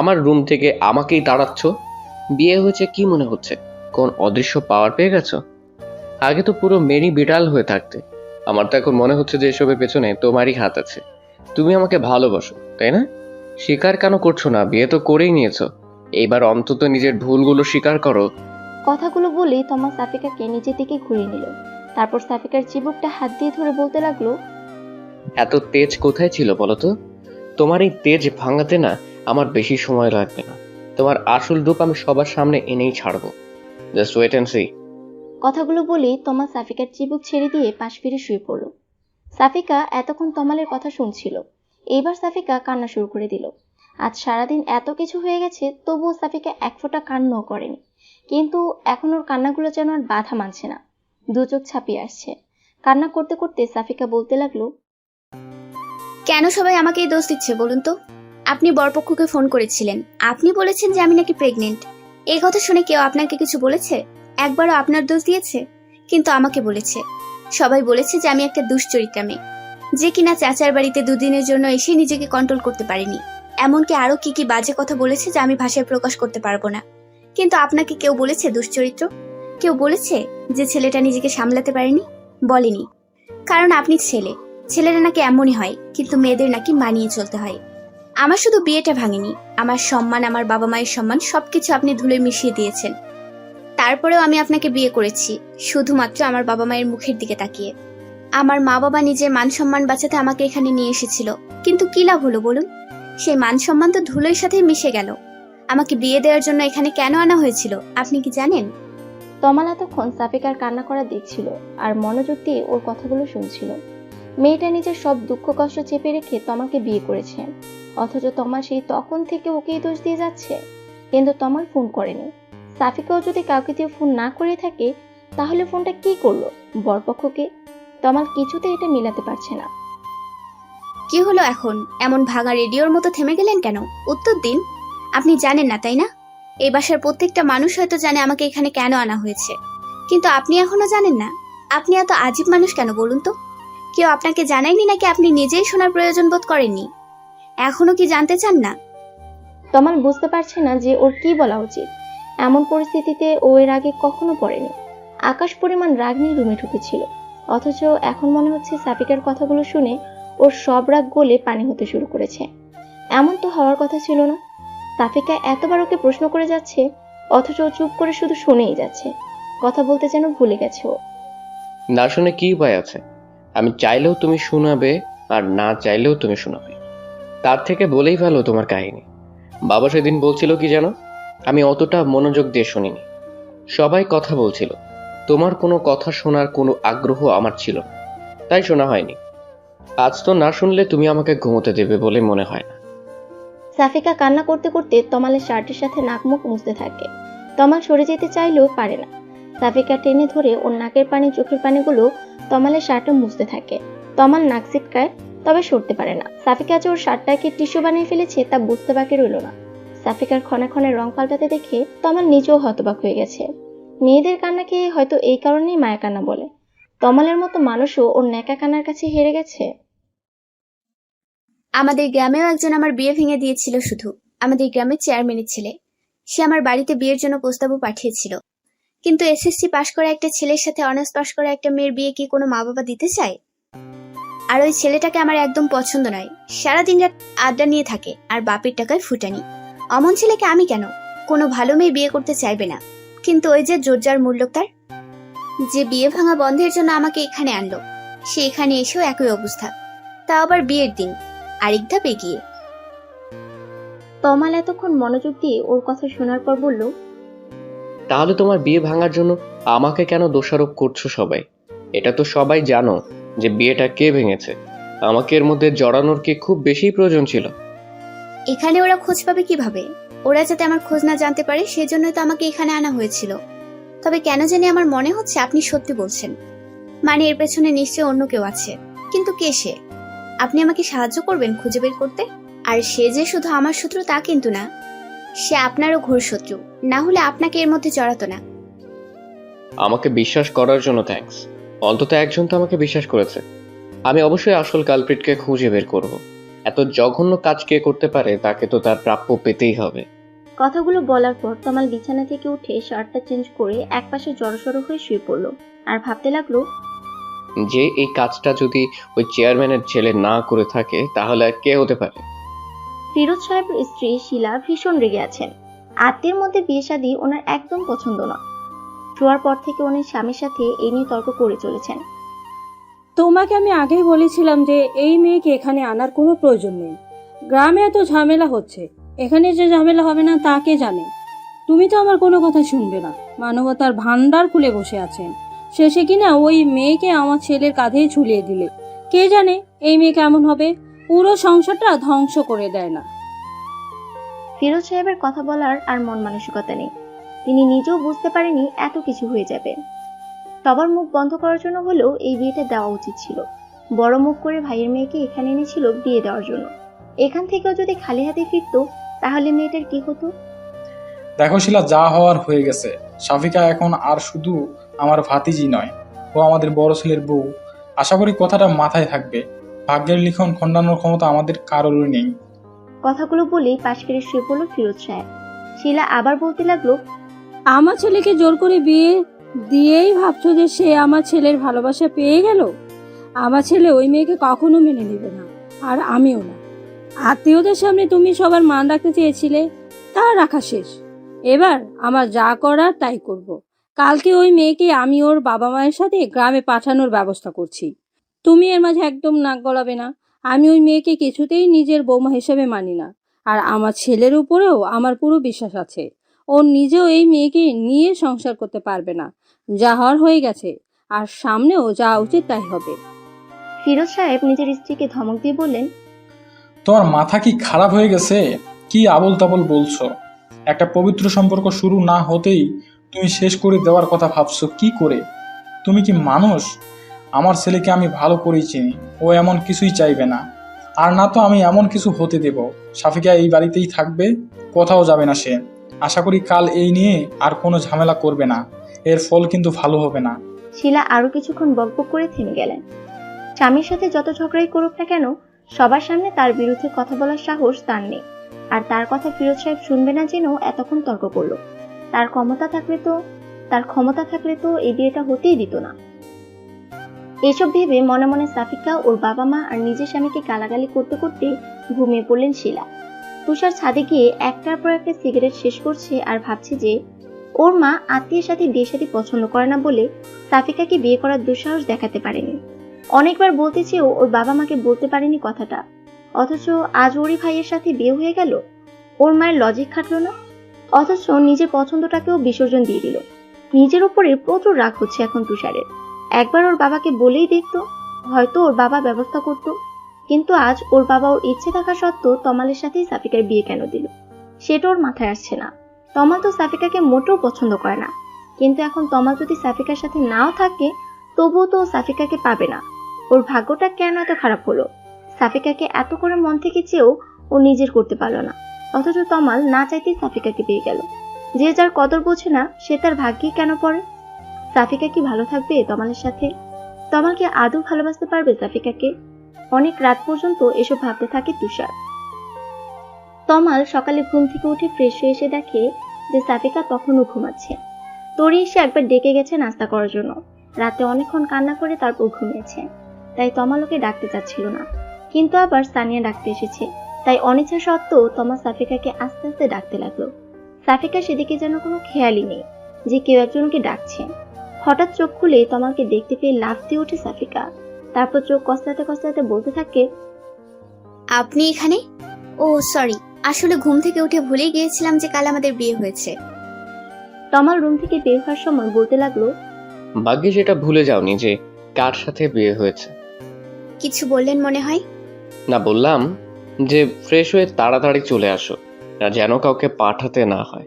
আমার রুম থেকে আমাকেই তাড়াচ্ছ? বিয়ে হয়েছে কি মনে হচ্ছে? কোন অদৃশ্য পাওয়ার পেয়ে গেছো? আগে তো পুরো মেরি বিড়াল হয়ে থাকতে, আমার তো এখন মনে হচ্ছে যে এসবের পেছনে তোমারই হাত আছে। তুমি আমাকে ভালোবাসো, তাই না? স্বীকার কেন করছো না? বিয়ে তো করেই নিয়েছো, এইবার অন্তত নিজের ভুলগুলো স্বীকার করো। কথাগুলো বলেই তমাল সাফিকাকে নিজের দিকে ঘুরিয়ে নিল। তারপর সাফিকার চিবুকটা হাত দিয়ে ধরে বলতে লাগলো, এত তেজ কোথায় ছিল বলো তো? তোমার এই তেজ ভাঙাতে না আমার বেশি সময় লাগবে না। তোমার আসল রূপ আমি সবার সামনে এনেই ছাড়বো। Just wait and see. কথাগুলো বলেই তমাল সাফিকার চিবুক ছেড়ে দিয়ে পাশ ফিরে শুয়ে পড়ল। সাফিকা এতক্ষণ তমালের কথা শুনছিল, এইবার সাফিকা কান্না শুরু করে দিল। আজ সারাদিন এত কিছু হয়ে গেছে, তবুও সাফিকা এক ফোঁটা কান্নাও করেনি। কিন্তু এখন ওর কান্নাগুলো যেন আর বাধা মানছে না, দু চোখ ছাপিয়ে আসছে। কান্না করতে করতে সাফিকা বলতে লাগলো, কেন সবাই আমাকে এই দোষ দিচ্ছে বলুন তো? আপনি বরপক্ষকে ফোন করেছিলেন, আপনি বলেছেন যে আমি নাকি প্রেগনেন্ট। এই কথা শুনে কেউ আপনাকে কিছু বলেছে? একবারও আপনার দোষ দিয়েছে? কিন্তু আমাকে বলেছে, সবাই বলেছে যে আমি একটা দুশ্চরিত্রা মেয়ে, যে কিনা চাচার বাড়িতে দুদিনের জন্য এসে নিজেকে কন্ট্রোল করতে পারেনি। এমনকি আরো কি কি বাজে কথা বলেছে যা আমি ভাষায় প্রকাশ করতে পারবো না। কিন্তু আপনাকে কেউ বলেছে দুশ্চরিত্র? কেউ বলেছে যে ছেলেটা নিজেকে সামলাতে পারেনি? বলেনি, কারণ আপনি ছেলে। ছেলেরা নাকি এমনই হয়, কিন্তু মেয়েদের নাকি মানিয়ে চলতে হয়। আমার শুধু বিয়েটা ভাঙেনি, আমার সম্মান, আমার বাবা মায়ের সম্মান সবকিছু আপনি ধুলে মিশিয়ে দিয়েছেন। তারপরেও আমি আপনাকে বিয়ে করেছি শুধুমাত্র আমার বাবা মায়ের মুখের দিকে তাকিয়ে। আমার মা বাবা নিজের মান সম্মান বাঁচাতে আমাকে এখানে নিয়ে এসেছিল, কিন্তু কি লাভ হলো বলুন? সেই মান সম্মান তো ধুলোর সাথে মিশে গেল। আমাকে বিয়ে দেওয়ার জন্য এখানে কেন আনা হয়েছিল আপনি কি জানেন? তমাল এতক্ষণ সাফিকার কান্না করা দেখছিল আর মনোযোগ দিয়ে ওর কথাগুলো শুনছিল। মেয়েটা নিজের সব দুঃখ কষ্ট চেপে রেখে তমালকে বিয়ে করেছে, অথচ তমাল সেই তখন থেকে ওকেই দোষ দিয়ে যাচ্ছে। কিন্তু তমাল ফোন করেনি। সাফিকাও যদি কাউকে দিয়ে ফোন না করে থাকে, তাহলে ফোনটা কি করলো? বরপক্ষকে। তমাল কিছুতে এটা মিলাতে পারছে না। কি হলো এখন? এমন ভাঙা রেডিওর মতো থেমে গেলেন কেন? উত্তর দিন। আপনি জানেন না তাই না? এই বাসার প্রত্যেকটা মানুষ হয়তো জানে আমাকে এখানে কেন আনা হয়েছে, কিন্তু আপনি এখনো জানেন না। আপনি এত আজীব মানুষ কেন বলুন তো? কেউ আপনাকে জানায়নি নাকি আপনি নিজেই শোনার প্রয়োজন বোধ করেননি? এখনো কি জানতে চান না? তমাল বুঝতে পারছে না যে ওর কি বলা উচিত। এমন পরিস্থিতিতে ও এর আগে কখনো পড়েনি। আকাশ পরিমাণ রাগ নিয়ে রুমে ঢুকেছিল, অথচ এখন মনে হচ্ছে সাফিকার কথাগুলো শুনে ওর সব রাগ গলে পানি হতে শুরু করেছে। এমন তো হওয়ার কথা ছিল না। সাফিকা এতবার ওকে প্রশ্ন করে যাচ্ছে, অথচ ও চুপ করে শুধু শুনেই যাচ্ছে। কথা বলতে যেন ভুলে গেছে ও। না শুনে কি উপায় আছে? আমি চাইলেও তুমি শোনাবে, আর না চাইলেও তুমি শোনাবে। তার থেকে বলেই ভালো তোমার কাহিনী। বাবা সেদিন বলছিল কি জানো, আমি অতটা মনোযোগ দিয়ে শুনিনি। সবাই কথা বলছিল, তোমার কোনো কথা শোনার কোনো আগ্রহ আমার ছিল না, তাই শোনা হয়নি। আজ তো না শুনলে তুমি আমাকে ঘুমোতে দেবে বলে মনে হয় না। সাফিকা কান্না করতে করতে তমালের শার্টের সাথে নাক মুখ মুছতে থাকে। তমাল সরে যেতে চাইলেও পারে না। সাফিকা টেনে ধরে ওর নাকের পানি চোখের পানিগুলো তমালের শার্টে মুছতে থাকে। তমাল নাক ছিটকায়, তবে সরতে পারে না। সাফিকা যে ওর শার্টটাকে টিস্যু বানিয়ে ফেলেছে তা বুঝতে বাকি রইল না। সাফিকার ক্ষণে ক্ষণে রং পাল্টাতে দেখে তমাল নিজেও হতবাক হয়ে গেছে। মেয়েদের কান্নাকে হয়তো এই কারণেই মায়া কান্না বলে। তমালের মতো মানুষও ওর ন্যাকা কান্নার কাছে হেরে গেছে। আমাদের গ্রামেও একজন আমার বিয়ে ভেঙে দিয়েছিল। শুধু আমাদের গ্রামের চেয়ারম্যানের ছেলে। সে আমার বাড়িতে বিয়ের জন্য প্রস্তাবও পাঠিয়েছিল। কিন্তু এসএসসি পাশ করা একটা ছেলের সাথে অনার্স পাশ করা একটা মেয়ের বিয়ে কি কোনো মা বাবা দিতে চায়? আর ওই ছেলেটাকে আমার একদম পছন্দ নয়। সারাদিন রাত আড্ডা নিয়ে থাকে আর বাপের টাকায় ফুটানি। অমন ছেলেকে আমি কেন? কোনো ভালো মেয়ে বিয়ে করতে চাইবে না। কিন্তু ওই যে জোরজার মূল্য তার, যে বিয়ে ভাঙা বন্ধের জন্য আমাকে এখানে আনলো, সে এখানে এসেও একই অবস্থা। তা আবার বিয়ের দিন আরেক ধাপ এগিয়ে। তমাল এতক্ষণ মনোযোগ দিয়ে ওর কথা শোনার পর বলল, তাহলে তোমার বিয়ে ভাঙার জন্য আমাকে কেন দোষারোপ করছো সবাই? এটা তো সবাই জানো যে বিয়েটা কে ভেঙেছে। আমাকে এর মধ্যে জড়ানোর কি খুব বেশি প্রয়োজন ছিল? এখানে ওরা খোঁজ পাবে কিভাবে? ওরা যাতে আমার খোঁজ না জানতে পারে সেজন্যই তো আমাকে এখানে আনা হয়েছিল। তবে কেন জানি আমার মনে হচ্ছে আপনি সত্যি বলছেন। মানে এর পেছনে নিশ্চয়ই অন্য কেউ আছে। কিন্তু কে সে? আপনি আমাকে সাহায্য করবেন খুঁজে বের করতে? আর সে যে শুধু আমার শত্রু তা কিন্তু না, সে আপনারও ঘোর শত্রু। না হলে আপনাকে এর মধ্যে জড়াতো না। আমাকে বিশ্বাস করার জন্য থ্যাঙ্কস। অন্তত একজন তো আমাকে বিশ্বাস করেছে। আমি অবশ্যই আসল কালপ্রিটকে খুঁজে বের করব। এত জঘন্য কাজ কে করতে পারে তাকে তো তার প্রাপ্য পেতেই হবে। কথাগুলো বলার পর তমাল বিছানা থেকে উঠে শার্টটা চেঞ্জ করে একপাশে জড়সড় হয়ে শুয়ে পড়ল আর ভাবতে লাগলো, যে এই কাজটা যদি ওই চেয়ারম্যানের ছেলে না করে থাকে তাহলে আর কে হতে পারে? ফিরোজ সাহেবের স্ত্রী শিলা ভীষণ রেগে আছেন। আত্মীয়ের মধ্যে বিয়ে শাদী ওনার একদম পছন্দ না। শোয়ার পর থেকে উনি স্বামীর সাথে এই নিয়ে তর্ক করে চলেছেন। তোমাকে আমি আগেই বলেছিলাম যে এই মেয়েকে এখানে আনার কোনো প্রয়োজন নেই। গ্রামে এত ঝামেলা হচ্ছে, এখানে যে ঝামেলা হবে না তা কে জানে। তুমি তো আমার কোনো কথা শুনবে না। মানবতার ভান্ডার খুলে বসে আছেন, শেষে কিনা ওই মেয়েকে আমার ছেলের কাঁধেই ঝুলিয়ে দিলে। কে জানে এই মেয়ে কেমন হবে, পুরো সংসারটা ধ্বংস করে দেয় না। ফিরোজ সাহেবের কথা বলার আর মন মানসিকতা নেই। তিনি নিজেও বুঝতে পারেনি এত কিছু হয়ে যাবে। সবার মুখ বন্ধ করার জন্য হলেও এই বিয়েটা দেওয়া উচিত ছিল। বড় মুখ করে ভাইয়ের মেয়েকে এখানে এনেছিল বিয়ে দেওয়ার জন্য। এখান থেকেও যদি খালি হাতে ফিরতো তাহলে মেয়েটার কি হতো? দেখো শিলা, যা হওয়ার হয়ে গেছে। সাফিকা এখন আর শুধু আমার ভাতিজি নয়, ও আমাদের বড় ছেলের বউ। আশা করি কথাটা মাথায় থাকবে। ভাগ্যের লিখন খণ্ডানোর ক্ষমতা আমাদের কারোরই নেই। কথাগুলো বলেই পাশ ফিরে শুয়ে পড়ল ফিরোজ সাহেব। শিলা আবার বলতে লাগলো, আমার ছেলেকে জোর করে বিয়ে দিয়েই ভাবছো যে সে আমার ছেলের ভালোবাসা পেয়ে গেল? আমার ছেলে ওই মেয়েকে কখনো মেনে নেবে না, আর আমিও না। আত্মীয়দের সামনে তুমি সবার মান রাখতে চেয়েছিলে, তা রাখা শেষ। এবার আমার যা করার তাই করব। কালকে ওই মেয়েকে আমি ওর বাবা মায়ের সাথে গ্রামে পাঠানোর ব্যবস্থা করছি। তুমি এর মাঝে একদম নাক গলাবে না। আমি ওই মেয়েকে কিছুতেই নিজের বৌমা হিসেবে মানি না। আর আমার ছেলের উপরেও আমার পুরো বিশ্বাস আছে, ও নিজেও এই মেয়েকে নিয়ে সংসার করতে পারবে না। যা হওয়ার হয়ে গেছে, আর সামনেও যা উচিত তাই হবে। ফিরোজ সাহেব নিজের স্ত্রীকে ধমক দিয়ে বললেন, তোমার মাথা কি খারাপ হয়ে গেছে? কি আবল তাবল বলছো? একটা পবিত্র সম্পর্ক শুরু না হতেই তুমি শেষ করে দেওয়ার কথা ভাবছো কি করে? তুমি কি মানুষ? আমার ছেলেকে আমি ভালো করেই চিনি, ও এমন কিছুই চাইবে না। আর না তো আমি এমন কিছু হতে দেব। সাফিকা এই বাড়িতেই থাকবে, কোথাও যাবে না সে। আশা করি কাল এই নিয়ে আর কোনো ঝামেলা করবে না। এর ফল কিন্তু ভালো হবে না। শিলা আরো কিছুক্ষণ বকবক করে থেমে গেলেন। স্বামীর সাথে যত ঝগড়াই করুক না কেন, সবার সামনে তার বিরুদ্ধে কথা বলার সাহস তার নেই। আর তার কথা ফিরোজ সাহেব শুনবে না জেনেও এতক্ষণ তর্ক করলো। তার ক্ষমতা থাকলে তো এই বিয়েটা হতেই দিত না। এসব ভেবে মনে মনে সাফিকা ওর বাবা মা আর নিজের স্বামীকে গালাগালি করতে করতে ঘুমিয়ে পড়লেন শিলা। তুষার ছাদে গিয়ে একটার পর একটা সিগারেট শেষ করছে আর ভাবছে যে ওর মা আত্মীয়ের সাথে বিয়ে শাদী পছন্দ করে না বলে সাফিকাকে বিয়ে করার দুঃসাহস দেখাতে পারেনি। অনেকবার বলতে চেয়েও ওর বাবা মাকে বলতে পারেনি কথাটা, অথচ আজ ওরই ভাইয়ের সাথে বিয়ে হয়ে গেল। ওর মায়ের লজিক খাটলো না, অথচ নিজের পছন্দটাকেও বিসর্জন দিয়ে দিল। নিজের উপরে প্রচুর রাগ হচ্ছে এখন তুষারের। একবার ওর বাবাকে বলেই দেখতো, হয়তো ওর বাবা ব্যবস্থা করতো, কিন্তু আজ ওর বাবা ওর ইচ্ছে থাকা সত্ত্বেও তমালের সাথেই সাফিকার বিয়ে কেন দিল সেটা ওর মাথায় আসছে না। তমাল তো সাফিকাকে মোটেও পছন্দ করে না, কিন্তু এখন তমাল যদি সাফিকার সাথে নাও থাকে তবুও তো ও সাফিকাকে পাবে না। ওর ভাগ্যটা কেন এত খারাপ হলো? সাফিকাকে এত করে মন থেকে চেয়েও ও নিজের করতে পারলো না, অথচ তমাল না চাইতেই সাফিকাকে পেয়ে গেল। যে যার কদর বোঝে না সে তার ভাগ্যে কেন পড়ে? সাফিকা কি ভালো থাকবে তমালের সাথে? তমাল কি আদৌ ভালোবাসতে পারবে সাফিকাকে? অনেক রাত পর্যন্ত এসব ভাবতে থাকে তুষার। তমাল সকালে ঘুম থেকে উঠে ফ্রেশ হয়ে এসে দেখে যে সাফিকা তখনও ঘুমাচ্ছে। তরি এসে একবার ডেকে গেছে নাস্তা করার জন্য। রাতে অনেকক্ষণ কান্না করে তারপর ঘুমিয়েছে, তাই তমাল ওকে ডাকতে চাচ্ছিল না, কিন্তু আবার সানিয়া ডাকতে এসেছে, তাই অনিচ্ছা সত্ত্বেও তমাল সাফিকাকে আস্তে আস্তে ডাকতে লাগলো। সাফিকা সেদিকে যেন কোনো খেয়ালই নেই যে কেউ একজনকে ডাকছে। হঠাৎ চোখ খুলে তমালকে দেখতে পেয়ে লাফ দিয়ে ওঠে সাফিকা, তারপর চোখ কসলাতে কসলাতে বলতে থাকে, আপনি এখানে? ও সরি, আসলে ঘুম থেকে উঠে ভুলেই গিয়েছিলাম যে কাল আমাদের বিয়ে হয়েছে। তমাল রুম থেকে বের হওয়ার সময় বলতে লাগলো, ভাগ্যে সেটা ভুলে যাওনি যে কার সাথে বিয়ে হয়েছে। কিছু বললেন মনে হয়। না, বললাম যে ফ্রেশ হয়ে তাড়াতাড়ি চলে আসো, আর যেন কাউকে পাঠাতে না হয়।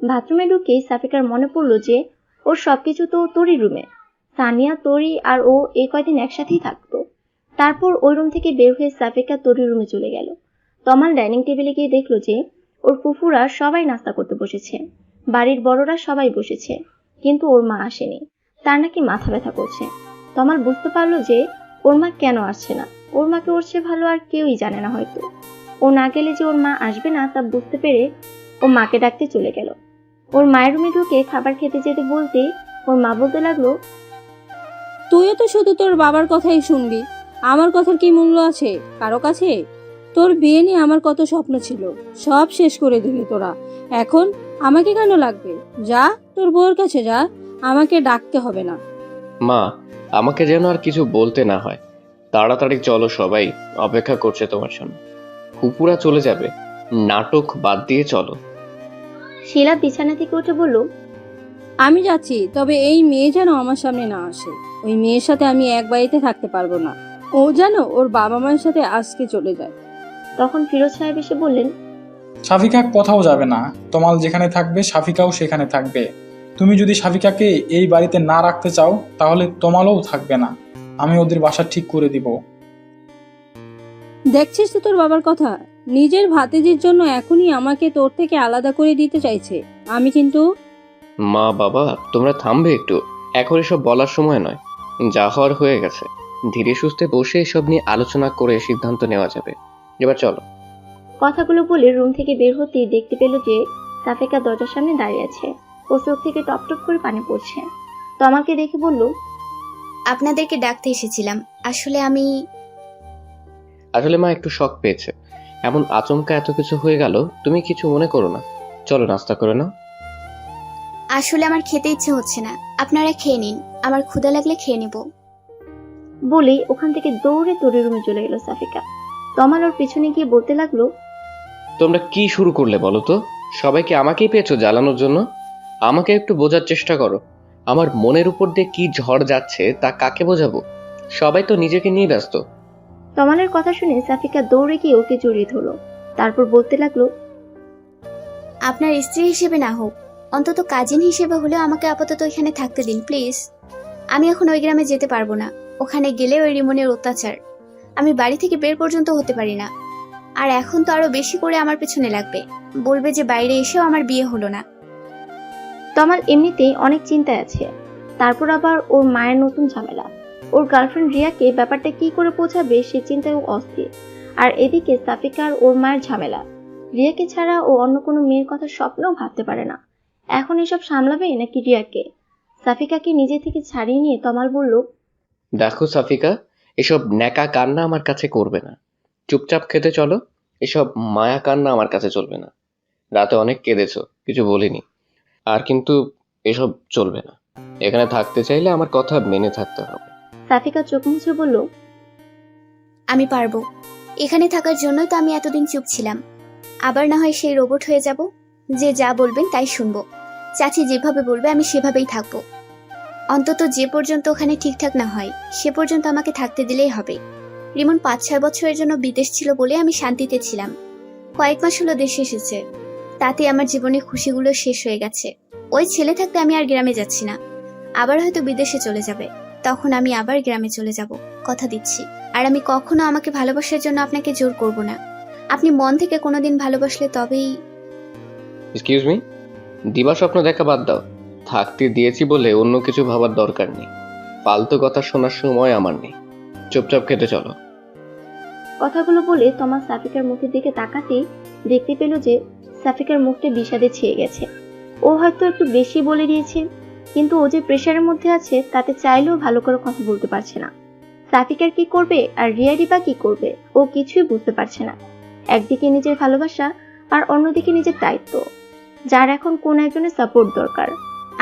বাথরুমে ঢুকেই সাফিকার মনে পড়লো যে ওর সবকিছু তো তরির রুমে। সানিয়া, তরি আর ও এই কয়দিন একসাথেই থাকতো। তারপর ওই রুম থেকে বের হয়ে সাফিকা তরির রুমে চলে গেল। তমাল ডাইনিং টেবিলে গিয়ে দেখলো যে ওর ফুফুরা সবাই নাস্তা করতে বসেছে, বাড়ির বড়রা সবাই বসেছে, কিন্তু ওর মা আসেনি। তার নাকি মাথা ব্যথা করছে। তমাল বুঝতে পারলো যে ওর মা কেন আসছে না। ওর মাকে ওর চেয়ে ভালো আর কেউই জানে না হয়তো। ও না গেলে যে ওর মা আসবে না তা বুঝতে পেরে ও মাকে ডাকতে চলে গেল। ওর মায়ের রুমে ঢুকে খাবার খেতে যেতে বলতে ওর মা বলতে লাগলো, তুইও তো শুধু তোর বাবার কথাই শুনবি, আমার কথার কি মূল্য আছে কারো কাছে? তোর বিয়ে নিয়ে আমার কত স্বপ্ন ছিল, সব শেষ করে দিলি তোরা। এখন আমাকে কেন লাগবে? যা তোর বউয়ের কাছে যা, আমাকে ডাকতে হবে না। মা, আমাকে যেন আর কিছু বলতে না হয়। তাড়াতাড়ি চলো, সবাই অপেক্ষা করছে তোমার জন্য। ফুপুরা চলে যাবে, নাটক বাদ দিয়ে চলো। শিলা বিছানা থেকে উঠে বলল, আমি যাচ্ছি, তবে এই মেয়ে যেন আমার সামনে না আসে। ওই মেয়ের সাথে আমি এক বাড়িতে থাকতে পারবো না। ও যেন ওর বাবা মায়ের সাথে আজকে চলে যায়। তখন ফিরোজ সাহেব এসে বললেন, সাফিকা কোথাও যাবে না, তমাল যেখানে থাকবে সাফিকাও সেখানে থাকবে। তুমি যদি সাফিকাকে এই বাড়িতে না রাখতে চাও তাহলে তমালও থাকবে না, আমি ওদের বাসা ঠিক করে দিব। দেখছিস তো তোর বাবার কথা, নিজের ভাতিজির জন্য এখনই আমাকে তোর থেকে আলাদা করে দিতে চাইছে। আমি কিন্তু মা বাবা, তোমরা থামবে একটু, এখন এসব বলার সময় নয়। যা হওয়ার হয়ে গেছে, ধীরে সুস্থে বসে এসব নিয়ে আলোচনা করে সিদ্ধান্ত নেওয়া যাবে। এবার চলো। কথাগুলো বলে রুম থেকে বের হতেই দেখতে পেল যে সাফিকা দরজার সামনে দাঁড়িয়ে আছে। ওর চোখ থেকে টপ টপ করে পানি পড়ছে। তমালকে দেখে বলল, আপনাদেরকে ডাকতে এসেছিলাম। আসলে মা একটু শক পেয়েছে, এমন আচমকা এত কিছু হয়ে গেল। তুমি কিছু মনে করো না, চলো নাস্তা করে নাও। আসলে আমার খেতে ইচ্ছে হচ্ছে না, আপনারা খেয়ে নিন, আমার ক্ষুধা লাগলে খেয়ে নিব। বলেই ওখান থেকে দৌড়ে তরির রুমে চলে গেল সাফিকা। তমাল ওর পিছনে গিয়ে বলতে লাগলো, তোমরা কি শুরু করলে বলো তো? সবাইকে আমাকেই পেয়েছো জ্বালানোর জন্য? আমাকে একটু বোঝার চেষ্টা করো। আমার মনের উপর দিয়ে কি ঝড় যাচ্ছে তা কাকে বোঝাবো? সবাই তো নিজেকে নিয়ে ব্যস্ত। তমালের কথা শুনে সাফিকা দৌড়ে গিয়ে ওকে জড়িয়ে ধরলো। তারপর বলতে লাগলো, আপনার স্ত্রী হিসেবে না হোক, অন্তত কাজিন হিসেবে হলেও আমাকে আপাতত এখানে থাকতে দিন প্লিজ। আমি এখন ওই গ্রামে যেতে পারবো না, ওখানে গেলে ওই রিমনের অত্যাচার, আমি বাড়ি থেকে বের পর্যন্ত হতে পারি না। আর এখন তো আরো বেশি করে আমার পেছনে লাগবে, বলবে যে বাইরে এসেও আমার বিয়ে হলো না। তমাল এমনিতেই অনেক চিন্তায় আছে, তারপর আবার ওর মায়ের নতুন ঝামেলা। ওর গার্লফ্রেন্ড রিয়াকে ব্যাপারটা কি করে পৌঁছাবে সে চিন্তায় ও অস্থির। আর এদিকে সাফিকার ওর মায়ের ঝামেলা। রিয়াকে ছাড়া ও অন্য কোনো মেয়ের কথা স্বপ্নেও ভাবতে পারে না। এখন এসব সামলাবে নাকি রিয়াকে? সাফিকাকে নিজে থেকে ছাড়িয়ে নিয়ে তমাল বলল, দেখো সাফিকা, এসব ন্যাকা কান্না আমার কাছে করবে না। চুপচাপ খেতে চলো। এসব মায়া কান্না আমার কাছে চলবে না। রাতে অনেক কেঁদেছো, কিছু বলিনি। আর কিন্তু এসব চলবে না। এখানে থাকতে চাইলে আমার কথা মেনে থাকতে হবে। সাফিকা চোখ মুছে বলল, আমি পারবো। এখানে থাকার জন্যই তো আমি এতদিন চুপ ছিলাম। আবার না হয় সেই রোবট হয়ে যাব, যে যা বলবেন তাই শুনবো। চাচি যেভাবে বলবে আমি সেভাবেই থাকবো। অন্তত যে পর্যন্ত ওখানে ঠিকঠাক না হয় সে পর্যন্ত আমাকে থাকতে দিলেই হবে। রিমন 5-6 বছরের জন্য বিদেশ ছিল বলে আমি শান্তিতে ছিলাম। কয়েক মাস হলো দেশে এসেছে, তাতে আমার জীবনের খুশিগুলো শেষ হয়ে গেছে। ওই ছেলে থাকতে আমি আর গ্রামে যাচ্ছি না। আবার হয়তো বিদেশে চলে যাবে, তখন আমি আবার গ্রামে চলে যাব, কথা দিচ্ছি। আর আমি কখনো আমাকে ভালোবাসার জন্য আপনাকে জোর করব না। আপনি মন থেকে কোনোদিন ভালোবাসলে তবেই। এক্সকিউজ মি, দিবা স্বপ্ন দেখা বাদ দাও। থাকতে দিয়েছি বলে অন্য কিছু ভাবার দরকার নেই। ফালতু কথা শোনার সময় আমার নেই। চুপচাপ খেতে চলো। কথাগুলো বলে তমা সাফিকার মুখের দিকে তাকাতেই দেখতে পেল যে সাফিকার মুখটা বিষাদে ছেয়ে গেছে। ও হয়তো একটু বেশি বলে দিয়েছে, কিন্তু ও যে প্রেশারের মধ্যে আছে তাতে চাইলেও ভালো করে কথা বলতে পারছে না। সাফিকার কি করবে আর রিয়ারি বা কি করবে ও কিছুই বুঝতে পারছে না। একদিকে নিজের ভালোবাসা আর অন্যদিকে নিজের দায়িত্ব, যার এখন কোন একজনের সাপোর্ট দরকার।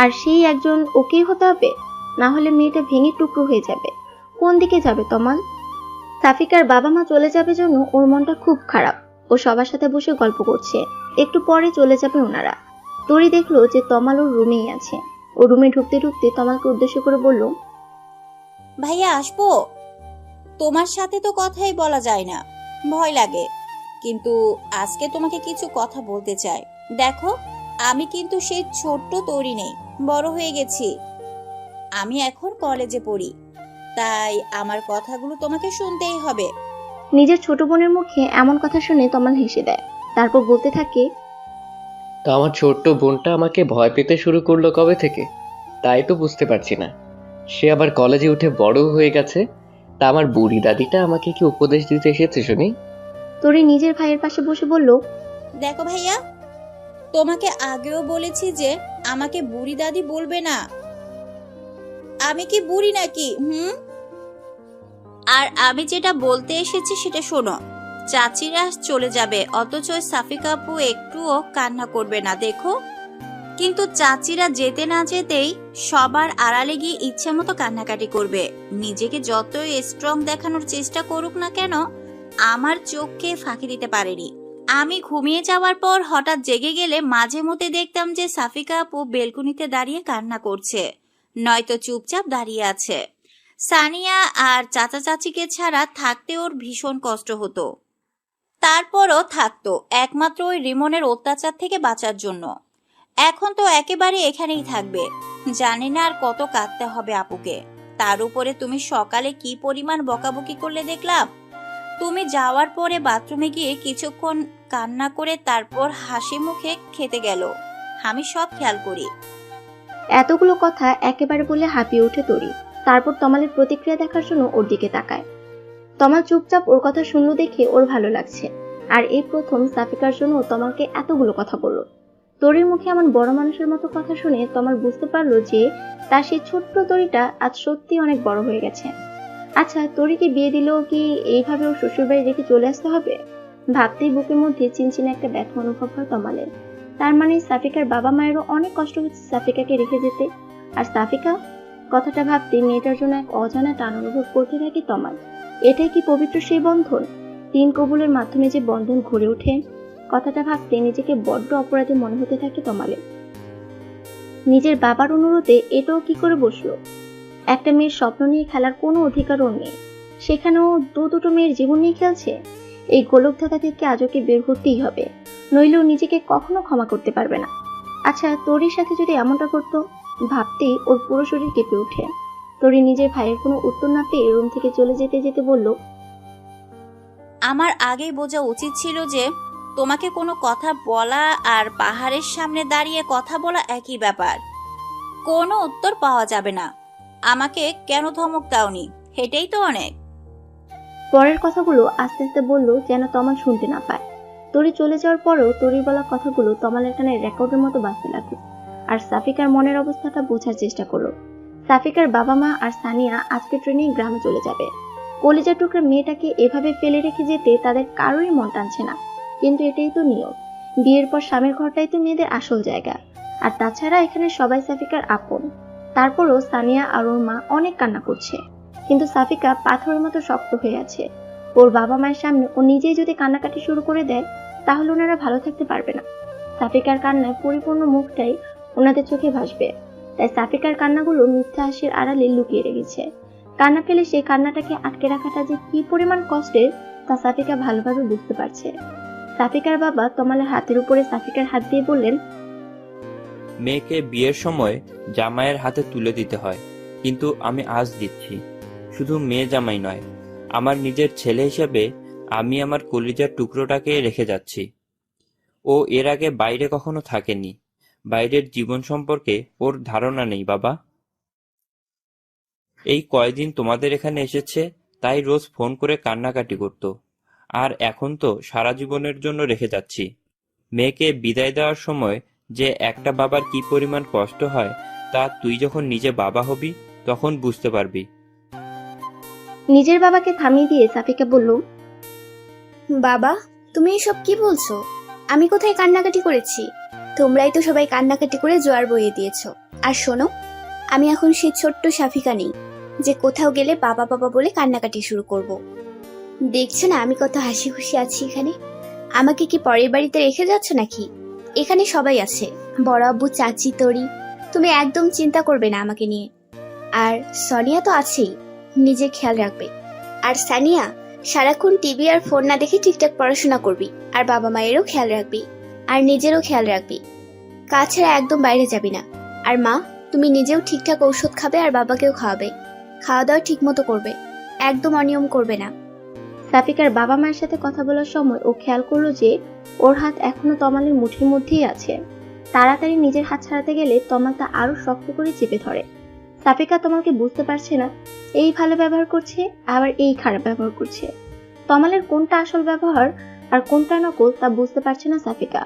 আর সেই একজন ওকেই হতে হবে, না হলে মেয়েটা ভেঙে টুকরো হয়ে যাবে। কোন দিকে যাবে তমাল? সাফিকার বাবা মা চলে যাবে জন্য ওর মনটা খুব খারাপ। ও সবার সাথে বসে গল্প করছে, একটু পরে চলে যাবে ওনারা। তরি দেখলো যে তমাল ওর রুমেই আছে। ও রুমে ঢুকতে ঢুকতে তমালকে উদ্দেশ্য করে বলল, ভাইয়া আসবো? তোমার সাথে তো কথাই বলা যায় না, ভয় লাগে। কিন্তু আজকে তোমাকে কিছু কথা বলতে চাই। দেখো, আমি কিন্তু সেই ছোট্ট তরি নেই, বড় হয়ে গেছি। আমি এখন কলেজে পড়ি, তাই আমার কথাগুলো তোমাকে শুনতেই হবে। নিজের ছোট বোনের মুখে এমন কথা শুনে তমাল হেসে দেয়। তারপর বলতে থাকে, তা আমার ছোট্ট বোনটা আমাকে ভয় পেতে শুরু করলো কবে থেকে? তাই তো বুঝতে পারছি না। সে আবার কলেজে উঠে বড় হয়ে গেছে। তা আমার বুড়ি দাদিটা আমাকে কি উপদেশ দিতে এসেছে শুনি? তরি নিজের ভাইয়ের পাশে বসে বলল, দেখো ভাইয়া, তোমাকে আগেও বলেছি যে আমাকে বুড়ি দাদি বলবে না। আমি কি বুড়ি নাকি? আর আমি যেটা বলতে এসেছি সেটা শোনো। চাচিরা চলে যাবে, অথচ সাফিকা আপু একটুও কান্না করবে না, দেখো। কিন্তু চাচিরা যেতে না যেতেই সবার আড়ালে গিয়ে ইচ্ছে মতো কান্নাকাটি করবে। নিজেকে যতই স্ট্রং দেখানোর চেষ্টা করুক না কেন, আমার চোখকে ফাঁকি দিতে পারেনি। আমি ঘুমিয়ে যাওয়ার পর হঠাৎ জেগে গেলে মাঝে মধ্যে দেখতাম যে সাফিকা আপু বেলকুনিতে দাঁড়িয়ে কান্না করছে, নয়তো চুপচাপ দাঁড়িয়ে আছে। সানিয়া আর চাচা চাচিকে ছাড়া থাকতে ওর ভীষণ কষ্ট হতো। তারপরও থাকতো একমাত্র ওই রিমনের অত্যাচার থেকে বাঁচার জন্য। এখন তো একেবারে এখানেই থাকবে। জানি না আর কত কাঁদতে হবে আপুকে। তার উপরে তুমি সকালে কি পরিমাণ বকাবকি করলে দেখলাম। তুমি যাওয়ার পরে বাথরুমে গিয়ে কিছুক্ষণ কান্না করে তারপর হাসি মুখে খেতে গেল। আমি সব খেয়াল করি। এতগুলো কথা একেবারে বলে হাঁপিয়ে ওঠে তরি। তারপর তমালের প্রতিক্রিয়া দেখার জন্য ওর দিকে তাকায়। তমাল চুপচাপ ওর কথা শুনলো দেখে ওর ভালো লাগছে। আর এই প্রথম সাফিকার জন্য তমালকে এতগুলো কথা বলল। তরির মুখে এমন বড় মানুষের মতো কথা শুনে তমাল বুঝতে পারলো যে তার সেই ছোট্ট তরিটা আজ সত্যি অনেক বড় হয়ে গেছে। আচ্ছা, তরিকে বিয়ে দিলেও কি এইভাবে ওর শ্বশুর বাড়ি রেখে চলে আসতে হবে? ভাবতেই বুকের মধ্যে চিনচিনে একটা ব্যথা অনুভব হয় তমালের। তার মানে সাফিকার বাবা মায়েরও অনেক কষ্ট হচ্ছে সাফিকাকে রেখে যেতে। আর সাফিকা কথাটা ভাবতে মেয়েটার জন্য এক অজানা টান অনুভব করতে থাকে তমাল। এটাই কি পবিত্র সেই বন্ধন? 3 কবুলের মাধ্যমে যে বন্ধন ঘুরে ওঠে। কথাটা ভাবতে নিজেকে বড্ড অপরাধী মনে হতে থাকে তমালের। নিজের বাবার অনুরোধে এটাও কি করে বসলো? একটা মেয়ের স্বপ্ন নিয়ে খেলার কোনো অধিকারও নেই, সেখানেও দুটো মেয়ের জীবন নিয়ে খেলছে। এই গোলক ধাঁধা থেকে আজ ওকে বের হতেই হবে, নইলেও নিজেকে কখনো ক্ষমা করতে পারবে না। আচ্ছা, তরির সাথে যদি এমনটা করতো, ভাবতেই ওর পুরো শরীর কেঁপে ওঠে। তরি নিজের ভাইয়ের কোনো উত্তর না পেয়ে রুম থেকে চলে যেতে যেতে বলল, আমার আগেই বোঝা উচিত ছিল যে তোমাকে কোনো কথা বলা আর পাহাড়ের সামনে দাঁড়িয়ে কথা বলা একই ব্যাপার। কোনো উত্তর পাওয়া যাবে না। আমাকে কেন ধমক দাওনি, এটাই তো অনেক। পরের কথাগুলো আস্তে আস্তে বলল যেন তমাল শুনতে না পায়। তরি চলে যাওয়ার পরেও তরির বলা কথাগুলো তমালের কানে রেকর্ডের মতো বাজতে লাগলো। আর সাফিকার মনের অবস্থাটা বোঝার চেষ্টা করলো। সাফিকার বাবা মা আর সানিয়া আজকে ট্রেনে গ্রামে চলে যাবে। কলিজা টুকরা মেয়েটাকে এভাবে ফেলে রেখে যেতে তাদের কারোরই মন টানছে না, কিন্তু এটাই তো নিয়ম। বিয়ের পর স্বামীর ঘরটাই তো মেয়েদের আসল জায়গা। আর তাছাড়া এখানে সবাই সাফিকার আপন। তারপরও সানিয়া আর ওর মা অনেক কান্না করছে, কিন্তু সাফিকা পাথরের মতো শক্ত হয়ে আছে। ওর বাবা মায়ের সামনে ও নিজেই যদি কান্নাকাটি শুরু করে দেয় তাহলে ওনারা ভালো থাকতে পারবে না। সাফিকার কান্নায় পরিপূর্ণ মুখটাই ওনাদের চোখে ভাসবে। তাই সাফিকার কান্নাগুলো মিথ্যা হাসির আড়ালে লুকিয়ে রেখেছে। কান্না পেলে সেই কান্নাটাকে আটকে রাখাটা যে কি পরিমাণ কষ্টের তা সাফিকা ভালোভাবে বুঝতে পারছে। সাফিকার বাবা তমালের হাতের উপরে সাফিকার হাত দিয়ে বললেন, মেয়েকে বিয়ের সময় জামাইয়ের হাতে তুলে দিতে হয়, কিন্তু আমি আজ দিচ্ছি। শুধু মেয়ে জামাই নয়, আমার নিজের ছেলে হিসেবে আমি আমার কলিজার টুকরোটাকে রেখে যাচ্ছি। ও এর আগে বাইরে কখনো থাকেনি, বাইরের জীবন সম্পর্কে ওর ধারণা নেই বাবা। এই কয়দিন তোমাদের এখানে এসেছে তাই রোজ ফোন করে কান্নাকাটি করতো, আর এখন তো সারা জীবনের জন্য রেখে যাচ্ছি। মেয়েকে বিদায় দেওয়ার সময় যে একটা বাবার কি পরিমাণ কষ্ট হয় তা তুই যখন নিজে বাবা হবি তখন বুঝতে পারবি। নিজের বাবাকে থামিয়ে দিয়ে সাফিকা বলল, বাবা, তুমি এসব কি বলছো? আমি কোথায় কান্নাকাটি করেছি? তোমরাই তো সবাই কান্নাকাটি করে জোয়ার বইয়ে দিয়েছো। আর শোনো, আমি এখন সেই ছোট্ট সাফিকা নেই যে কোথাও গেলে বাবা বাবা বলে কান্নাকাটি শুরু করব। দেখছো না আমি কত হাসি খুশি আছি এখানে? আমাকে কি পরের বাড়িতে রেখে যাচ্ছ নাকি? এখানে সবাই আছে, বড় আব্বু, চাচি, তরি। তুমি একদম চিন্তা করবে না আমাকে নিয়ে। আর সোনিয়া তো আছেই, নিজের খেয়াল রাখবে। আর সানিয়া, সারাক্ষণ টিভি আর ফোন না দেখে ঠিকঠাক পড়াশোনা করবি, আর বাবা মায়েরও খেয়াল রাখবি, আর নিজেরও খেয়াল রাখবি। কাজ ছাড়া একদম বাইরে যাবি না। আর মা, তুমি নিজেও ঠিকঠাক ঔষধ খাবে আর বাবাকেও খাওয়াবে। খাওয়া দাওয়া ঠিক মতো করবে, একদম অনিয়ম করবে না। সাফিকার বাবা মায়ের সাথে কথা বলার সময় ও খেয়াল করলো যে ওর হাত এখনো তমালের মুঠির মধ্যেই আছে। তাড়াতাড়ি নিজের হাত ছাড়াতে গেলে তমাল তা আরো শক্ত করে চেপে ধরে। সাফিকা তমালকে বুঝতে পারছে না, এই ভালো ব্যবহার করছে আবার এই খারাপ ব্যবহার করছে। তমালের কোনটা আসল ব্যবহার আর কোনটা নকল তা বুঝতে পারছে না সাফিকা।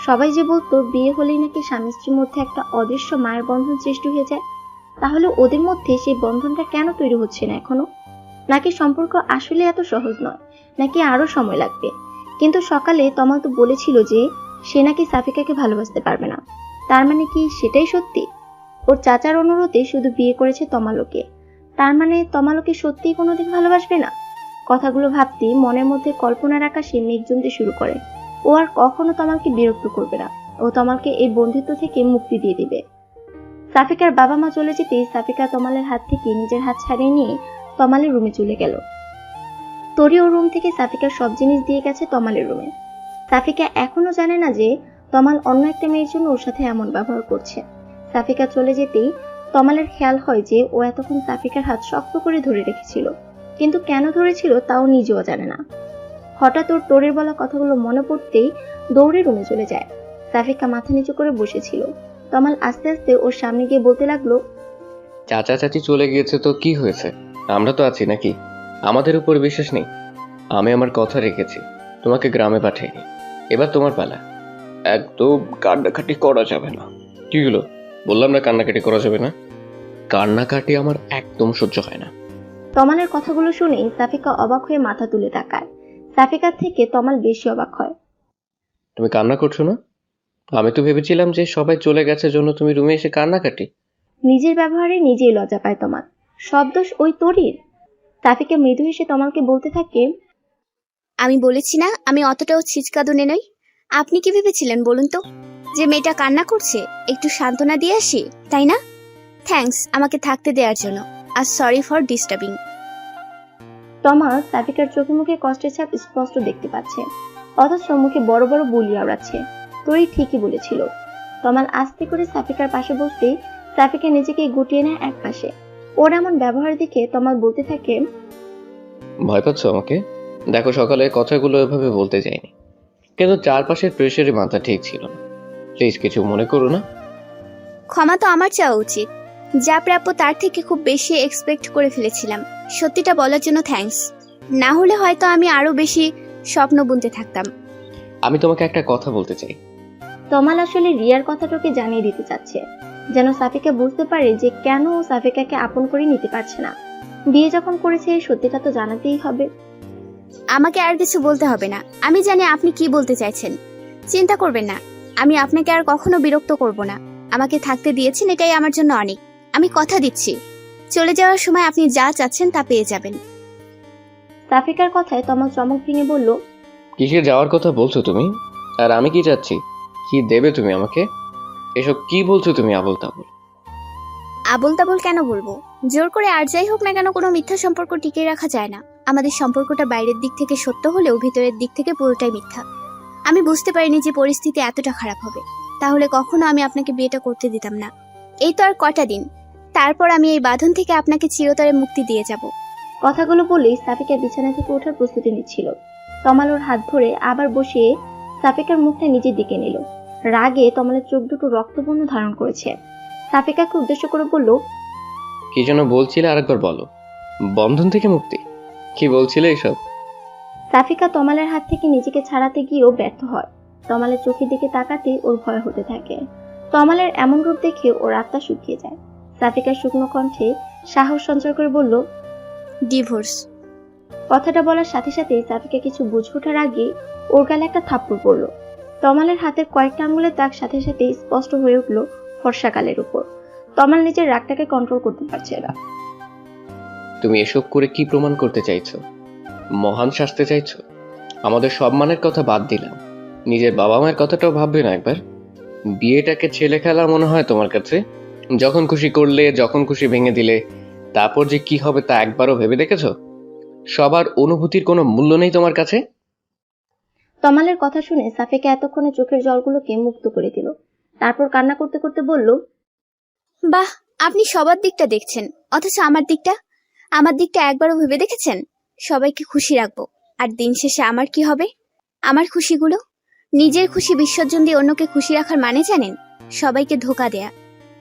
সবাই যে বলতো বিয়ে হলেই নাকি স্বামী স্ত্রীর মধ্যে একটা অদৃশ্য মায়ের বন্ধন সৃষ্টি হয়ে যায়, তাহলে ওদের মধ্যে সেই বন্ধনটা কেন তৈরি হচ্ছে না এখনো? নাকি সম্পর্ক আসলে এত সহজ নয়, নাকি আরো সময় লাগবে? কিন্তু সকালে তমাল তো বলেছিল যে সে নাকি সাফিকাকে ভালোবাসতে পারবে না। তার মানে কি সেটাই সত্যি? ওর চাচার অনুরোধে শুধু বিয়ে করেছে তমালকে, তার মানে তমালকে সত্যিই কোনোদিন ভালোবাসবে না? কথাগুলো ভাবতেই মনের মধ্যে কল্পনার আকাশে মেঘ জমতে শুরু করে। ও আর কখনো তমালকে বিরক্ত করবে না, ও তমালকে এই বন্ধিত্ব থেকে মুক্তি দিয়ে দিবে। সাফিকার বাবা মা চলে যেতেই সাফিকা তমালের হাত থেকে নিজের হাত ছাড়িয়ে নিয়ে তমালের রুমে চলে গেল। তরি ওর রুম থেকে সাফিকার সব জিনিস দিয়ে গেছে তমালের রুমে। সাফিকা এখনো জানে না যে তমাল অন্য একটা মেয়ের জন্য ওর সাথে এমন ব্যবহার করছে। সাফিকা চলে যেতেই তমালের খেয়াল হয় যে ও এতক্ষণ সাফিকার হাত শক্ত করে ধরে রেখেছিল, কিন্তু কেন ধরেছিল তাও নিজেও জানে না। হঠাৎ ওর তরির বলা কথাগুলো মনে পড়তেই দৌড়ে রুমে চলে যায়। সাফিকা মাথা নিচু করে বসেছিল। তমাল আস্তে আস্তে ওর সামনে গিয়ে বলতে লাগলো, চাচা চাচি চলে গিয়েছে তো কি হয়েছে, আমরা তো আছি নাকি? আমাদের উপর বিশ্বাস নেই? আমি আমার কথা রেখেছি, তোমাকে গ্রামে পাঠাইনি, এবার তোমার পালা। একদম কান্নাকাটি করা যাবে না। কি হলো? বললাম না কান্নাকাটি করা যাবে না। কান্নাকাটি আমার একদম সহ্য হয় না। তমালের কথাগুলো শুনে সাফিকা অবাক হয়ে মাথা তুলে তাকায়। সাফিকার থেকে তমাল বেশি অবাক হয়। তুমি কান্না করছো না? আমি তো ভেবেছিলাম যে সবাই চলে গেছে জন্য তুমি রুমে এসে কান্নাকাটি। নিজের ব্যবহারে নিজেই লজ্জা পায় তমাল। সব দোষ ওই তরির। সাফিকা মৃদু হেসে তমালকে বলতে থাকে, আমি বলেছি না আমি অতটাও ছিচকাদুনে নই। আপনি কি ভেবেছিলেন বলুন তো, যে মেয়েটা কান্না করছে একটু সান্ত্বনা দিয়ে আসি, তাই না? থ্যাঙ্কস আমাকে থাকতে দেওয়ার জন্য, আর সরি ফর ডিস্টার্বিং। তমাল সাফিকার চোখে মুখে কষ্টের ছাপ স্পষ্ট দেখতে পাচ্ছে, অথচ মুখে বড় বড় বুলি আওড়াচ্ছে। তরি ঠিকই বলেছিল। তমাল আস্তে করে সাফিকার পাশে বসতেই সাফিকা নিজেকে গুটিয়ে নেয় এক পাশে। ওর এমন ব্যবহার দেখে তমাল বলতে থাকে, ভয় পাচ্ছ আমাকে? দেখো সকালে কথাগুলো এভাবে বলতে যাইনি, কিন্তু চারপাশের প্রেশারে মাথা ঠিক ছিল না। প্লিজ কিছু মনে করো না। ক্ষমা তো আমার চাওয়া উচিত। যা প্রাপ্য তার থেকে খুব বেশি এক্সপেক্ট করে ফেলেছিলাম। সত্যিটা বলার জন্য থ্যাঙ্কস। না হলে হয়তো আমি আরো বেশি স্বপ্ন বুনতে থাকতাম। আমি তোমাকে একটা কথা বলতে চাই। তমাল আসলে রিয়ার কথাটাকে জানিয়ে দিতে চাচ্ছে, যেন সাফিকা বুঝতে পারে যে কেন ও সাফিকাকে আপন করে নিতে পারছে না। বিয়ে যখন করেছে এই সত্যিটা তো জানাতেই হবে। আমাকে আর কিছু বলতে হবে না, আমি জানি আপনি কি বলতে চাইছেন। চিন্তা করবেন না, আমি আপনাকে আর কখনো বিরক্ত করব না। আমাকে থাকতে দিয়েছেন, এটাই আমার জন্য অনেক। আমি কথা দিচ্ছি, চলে যাওয়ার সময় আপনি যা চাচ্ছেন তা পেয়ে যাবেন। সাফিকার কথায় তমাল চমক ভেঙে বলল, কিসে যাওয়ার কথা বলছো তুমি? আর আমি কি চাচ্ছি? কি দেবে তুমি আমাকে? এসব কি বলছো তুমি আবল তাবল? আবল তাবল কেন বলবো? জোর করে আর যাই হোক না কেন, কোনো মিথ্যা সম্পর্ক টিকিয়ে রাখা যায় না। আমাদের সম্পর্কটা বাইরের দিক থেকে সত্য হলেও ভিতরের দিক থেকে পুরোটাই মিথ্যা। আমি বুঝতে পারিনি যে পরিস্থিতি এতটা খারাপ হবে, তাহলে কখনো আমি আপনাকে বিয়েটা করতে দিতাম না। এই তো আর কটা দিন, তারপর আমি এই বাঁধন থেকে আপনাকে চিরতরে মুক্তি দিয়ে যাব। কথাগুলো বলেই সাফিকা বিছানা থেকে ওঠার প্রস্তুতি নিচ্ছিল। তমাল ওর হাত ধরে আবার বসিয়ে সাফিকার মুখটা নিজের দিকে নিল। রাগে তমালের চোখ দুটো রক্তবর্ণ ধারণ করেছে। সাফিকাকে উদ্দেশ্য করে বলল, কি যেন বলছিলে আরেকবার বলো। বন্ধন থেকে মুক্তি? কি বলছিলে এসব? সাফিকা তমালের হাত থেকে নিজেকে ছাড়াতে গিয়েও ব্যর্থ হয়। তমালের চোখের দিকে তাকাতে ওর ভয় হতে থাকে। তমালের এমন রূপ দেখে ওর আত্মা শুকিয়ে যায়। সাফিকার শুকনো কণ্ঠে সাহস সঞ্চার করে বলল, ডিভোর্স। কথাটা বলার সাথে সাথে সাফিকা কিছু বুঝে ওঠার আগে ওর গালে একটা থাপ্পড় পড়ল। তমালের হাতের কয়েকটা আঙ্গুলের দাগ সাথে সাথে স্পষ্ট হয়ে উঠল ফর্সা গালের উপর। তমাল নিজের রাগটাকে কন্ট্রোল করতে পারছে না। তুমি এসব করে কি প্রমাণ করতে চাইছো? মহান সাজতে চাইছো? আমাদের সম্মানের কথা বাদ দিলাম, নিজের বাবা মায়ের কথাটাও ভাববে না একবার? বিয়েটাকে ছেলে খেলা মনে হয় তোমার কাছে? যখন খুশি করলে, যখন খুশি ভেঙে দিলে, তারপর যে কি হবে তা একবারও ভেবে দেখেছো? সবার অনুভূতির কোনো মূল্য নেই তোমার কাছে? তমালের কথা শুনে সাফিকা এতক্ষণে চোখের জলগুলোকে মুক্ত করে দিল। তারপর কান্না করতে করতে বলল, বাহ, আপনি সবার দিকটা দেখছেন, অথচ আমার দিকটা একবারও ভেবে দেখেছেন? সবাইকে খুশি রাখবো, আর দিন শেষে আমার কি হবে? আমার খুশিগুলো, নিজের খুশি বিসর্জন দিয়ে অন্যকে খুশি রাখার মানে জানেন? সবাইকে ধোঁকা দেয়া।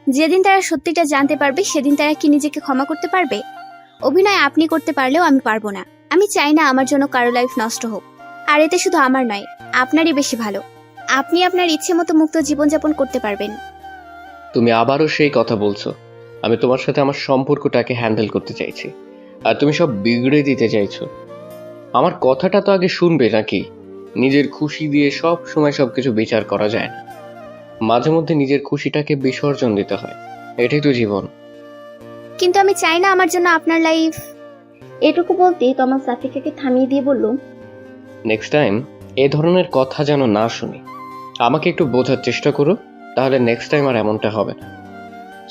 যেদিন তারা সত্যিটা জানতে পারবে সেদিন তারা কি নিজেকে ক্ষমা করতে পারবে? অভিনয় আপনি করতে পারলেও আমি পারবো না। আমি চাই না আমার জন্য কারো লাইফ নষ্ট হোক। আর এতে শুধু আমার নয়, আপনারই বেশি ভালো। আপনি আপনার ইচ্ছে মতো মুক্ত জীবনযাপন করতে পারবেন। তুমি আবারও সেই কথা বলছো। আমি তোমার সাথে আমার সম্পর্কটাকে হ্যান্ডেল করতে চাইছি, আর তুমি সব বিগড়ে দিতে চাইছো। আমার কথাটা তো আগে শুনবে নাকি? নিজের খুশি দিয়ে সব সময় সবকিছু বিচার করা যায় না। মাঝে মধ্যে নিজের খুশিটাকে বিসর্জন দিতে হয়, এটাই তো জীবন। কিন্তু আমি চাই না আমার জন্য আপনার লাইফ। এটুকু বলতেই তমাল সাফিকাকে থামিয়ে দিয়ে বলল, নেক্সট টাইম এ ধরনের কথা যেন না শুনি। আমাকে একটু বোঝার চেষ্টা করো, তাহলে নেক্সট টাইম আর এমনটা হবে না।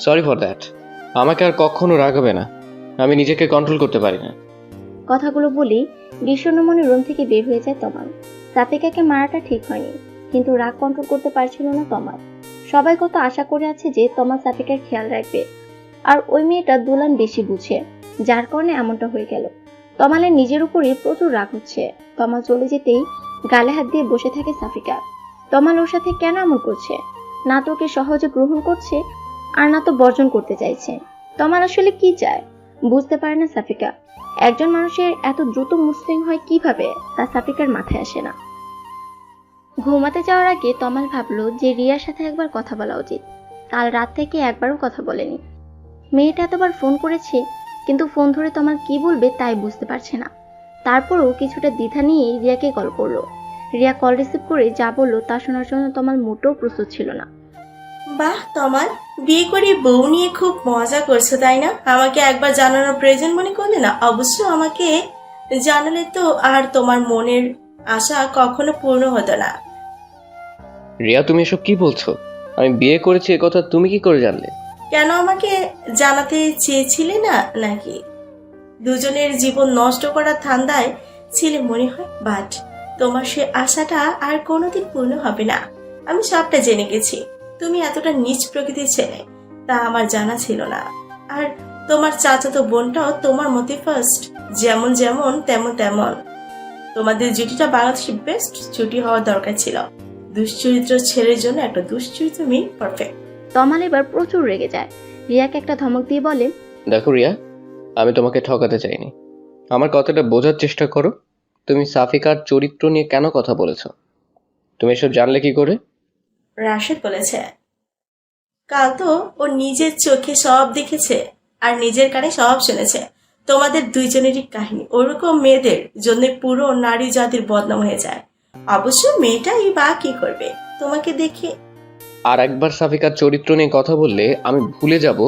Sorry for that. আমাকে আর কখনো রাগাবে না, আমি নিজেকে কন্ট্রোল করতে পারি না। কথাগুলো বলেই বিষণ্ণ মনে রুম থেকে বের হয়ে যায় তমাল। সাফিকাকে মারাটা ঠিক হয়নি, কিন্তু রাগ কন্ট্রোল করতে পারছিল না তমাল। সবাই কত আশা করে আছে যে তমাল সাফিকার খেয়াল রাখবে, আর ওই মেয়েটা দুলান বেশি বুঝে, যার কারণে এমনটা হয়ে গেল। তমালের নিজের উপরই প্রচুর রাগ হচ্ছে। তমাল চলে যেতেই গালে হাত দিয়ে বসে থাকে সাফিকা। তমাল ওর সাথে কেন এমন করছে? না তো ওকে সহজে গ্রহণ করছে, আর না তো বর্জন করতে চাইছে। তমাল আসলে কি চায় বুঝতে পারে না সাফিকা। একজন মানুষের এত দ্রুত মুসলিম হয় কিভাবে, তা সাফিকার মাথায় আসে না। ঘুমাতে যাওয়ার আগে তমাল ভাবলো যে রিয়ার সাথে একবার কথা বলা উচিত। কাল রাত থেকে একবারও কথা বলেনি। মেয়েটা এতবার ফোন করেছে, কিন্তু ফোন ধরে তমাল কি বলবে তাই বুঝতে পারছে না। তারপরও কিছুটা দ্বিধা নিয়ে রিয়াকে কল করলো। রিয়া কল রিসিভ করে যা বললো তা শোনার জন্য তমাল মোটেও প্রস্তুত ছিল না। বাহ তমাল, বিয়ে করে বউ নিয়ে খুব মজা করছো তাই না? আমাকে একবার জানানোর প্রয়োজন মনে করলে না? অবশ্য আমাকে জানালে তো আর তোমার মনের আশা কখনো পূর্ণ হতো না। রিয়া, তুমি এসব কি বলছো? আমি বিয়ে করেছি এ কথা তুমি কি করে জানলে? কেন আমাকে জানাতে চেয়েছিলে না নাকি? দুজনের জীবন নষ্ট করার ধান্দায় ছিলে মনে হয়, বাট তোমার সে আশাটা আর কোনোদিন পূর্ণ হবে না। আমি সবটা জেনে গেছি। তুমি এতটা নীচ প্রকৃতির ছেলে তা আমার জানা ছিল না। আর তোমার চাচাতো বোনটাও তোমার মতে ফার্স্ট, যেমন যেমন তেমন তেমন। তোমাদের জুটিটা বাংলাদেশের বেস্ট জুটি হওয়া দরকার ছিল। দুশ্চরিত্র ছেলের জন্য একটা দুশ্চরিত্র মেয়ে পারফেক্ট। তমাল এবার প্রচুর রেগে যায়। রিয়াকে একটা ধমক দিয়ে বলে, দেখো রিয়া, আমি তোমাকে ঠকাতে চাইনি। আমার কথাটা বোঝার চেষ্টা করো। তুমি সাফিকার চরিত্র নিয়ে কেন কথা বলেছ? তুমি এসব জানলে কি করে? রাশেদ বলেছে। কাল তো ও নিজের চোখে সব দেখেছে আর নিজের কানে সব শুনেছে। তোমাদের দুইজনেরই কাহিনী। ওরকম মেয়েদের জন্য পুরো নারী জাতির বদনাম হয়ে যায়। অবশ্য মেয়েটাই বা কি করবে তোমাকে দেখে। আর একবার সাফিকার চরিত্র নিয়ে কথা বললে আমি ভুলে যাব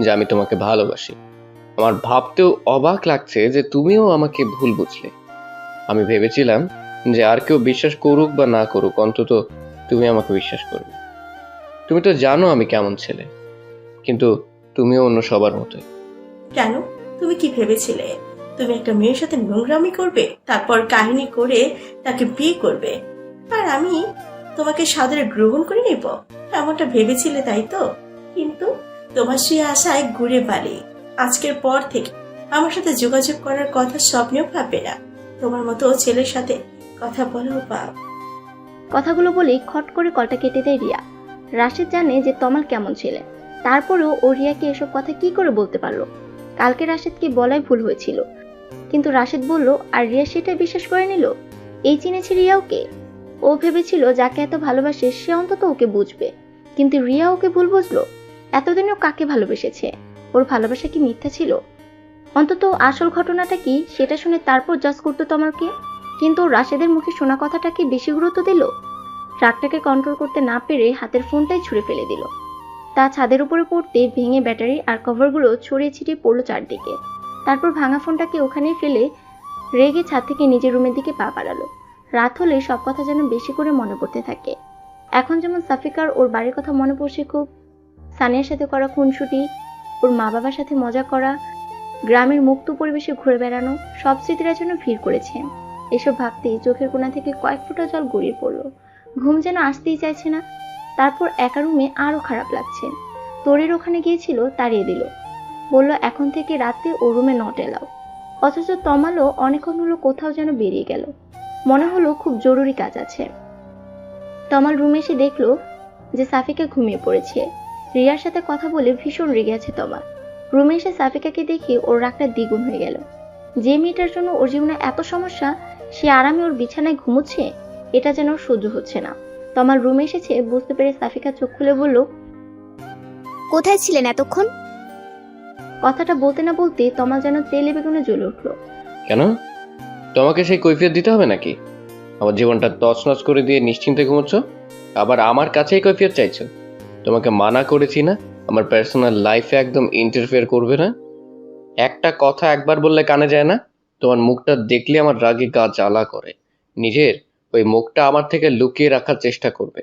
যে আমি তোমাকে ভালোবাসি। আমার ভাবতেও অবাক লাগছে যে তুমিও আমাকে ভুল বুঝলে। আমি ভেবেছিলাম যে আর কেউ বিশ্বাস করুক বা না করুক, অন্তত তুমি আমাকে বিশ্বাস করবে। তুমি তো জানো আমি কেমন ছেলে, কিন্তু তুমিও অন্য সবার মতোই। কেন? তুমি কি ভেবেছিলে তুমি একটা মেয়ের সাথে নোংরামি করবে, তারপর কাহিনী করে তাকে বিয়ে করবে, আর আমি তোমাকে সাদরে গ্রহণ করে নেব? এমনটা ভেবেছিলে তাই তো? কিন্তু তোমার সেই আশায় ঘুরে বালি। আজকের পর থেকে আমার সাথে যোগাযোগ করার কথা স্বপ্নেও ভাববে না। তোমার মতো ছেলের সাথে কথা বলো বাপ। কথাগুলো বলেই খট করে কলটা কেটে দেয় রিয়া। রাশেদ জানে যে তমাল কেমন ছেলে, তারপরেও ও রিয়াকে এসব কথা কি করে বলতে পারলো? কালকে রাশেদকে বলাই ভুল হয়েছিল, কিন্তু রাশেদ বলল আর রিয়া সেটাই বিশ্বাস করে নিল। এই চিনেছে রিয়া ওকে। ও ভেবেছিল যাকে এত ভালোবাসে সে অন্তত ওকে বুঝবে, কিন্তু রিয়া ওকে ভুল বুঝলো। এতদিনেও কাকে ভালোবেসেছে? ওর ভালোবাসা কি মিথ্যা ছিল? অন্তত আসল ঘটনাটা কি সেটা শুনে তারপর জাজ করতো তমালকে। কিন্তু রাশেদের মুখে শোনা কথাটাকে বেশি গুরুত্ব দিল। রাগটাকে কন্ট্রোল করতে না পেরে হাতের ফোনটাই ছুঁড়ে ফেলে দিল। তা ছাদের উপরে পড়তে ভেঙে ব্যাটারি আর কভারগুলো ছড়িয়ে ছিটিয়ে পড়লো চারদিকে। তারপর ভাঙা ফোনটাকে ওখানেই ফেলে রেগে ছাদ থেকে নিজের রুমের দিকে পা বাড়ালো। রাত হলে সব কথা যেন বেশি করে মনে পড়তে থাকে। এখন যেমন সাফিকার ওর বাড়ির কথা মনে পড়ছে খুব, সানিয়ার সাথে করা খুনসুটি, ওর মা বাবার সাথে মজা করা, গ্রামের মুক্ত পরিবেশে ঘুরে বেড়ানো, সব স্মৃতিরা যেন ভিড় করেছে। এসব ভাবতেই চোখের কোণা থেকে কয়েক ফোঁটা জল গড়িয়ে পড়লো। ঘুম যেন আসতেই চাইছে না। তারপর একা রুমে আরো খারাপ লাগছে। তোরের ওখানে গিয়েছিল, তাড়িয়ে দিল, বলল এখন থেকে রাতে ও রুমে নট এলাও। অথচ তমালও অনেকক্ষণ হলো কোথাও যেন বেরিয়ে গেল। মনে হলো খুব জরুরি কাজ আছে। তমাল রুমে এসে দেখলো যে সাফিকা ঘুমিয়ে পড়েছে। রিয়ার সাথে কথা বলে ভীষণ রেগে আছে তমাল। রুমে এসে সাফিকাকে দেখে ওর রাগটা দ্বিগুণ হয়ে গেল। যে মেয়েটার জন্য ওর জীবনে এত সমস্যা, সে আরামে ওর বিছানায় ঘুমোচ্ছে, এটা যেন সহ্য হচ্ছে না। তমাল রুমে এসেছে বুঝতে পেরে সাফিকা চোখ খুলে বলল, কোথায় ছিলেন এতক্ষণ? কথাটা বলতে না বলতে তমাল যেন তেলে বেগুনে জ্বলে উঠলো। কেন? তোমাকে সেই কৈফিয়ত দিতে হবে নাকি? আমার জীবনটা তছনছ করে দিয়ে নিশ্চিন্তে ঘুমোচ্ছ, আবার আমার কাছেই কৈফিয়ত চাইছো? তোমাকে মানা করেছি না আমার পার্সোনাল লাইফে একদম ইন্টারফেয়ার করবে না? একটা কথা একবার বললে কানে যায় না? তোমার মুখটা দেখলে আমার রাগে গা জ্বালা করে। নিজের ওই মুখটা আমার থেকে লুকিয়ে রাখার চেষ্টা করবে।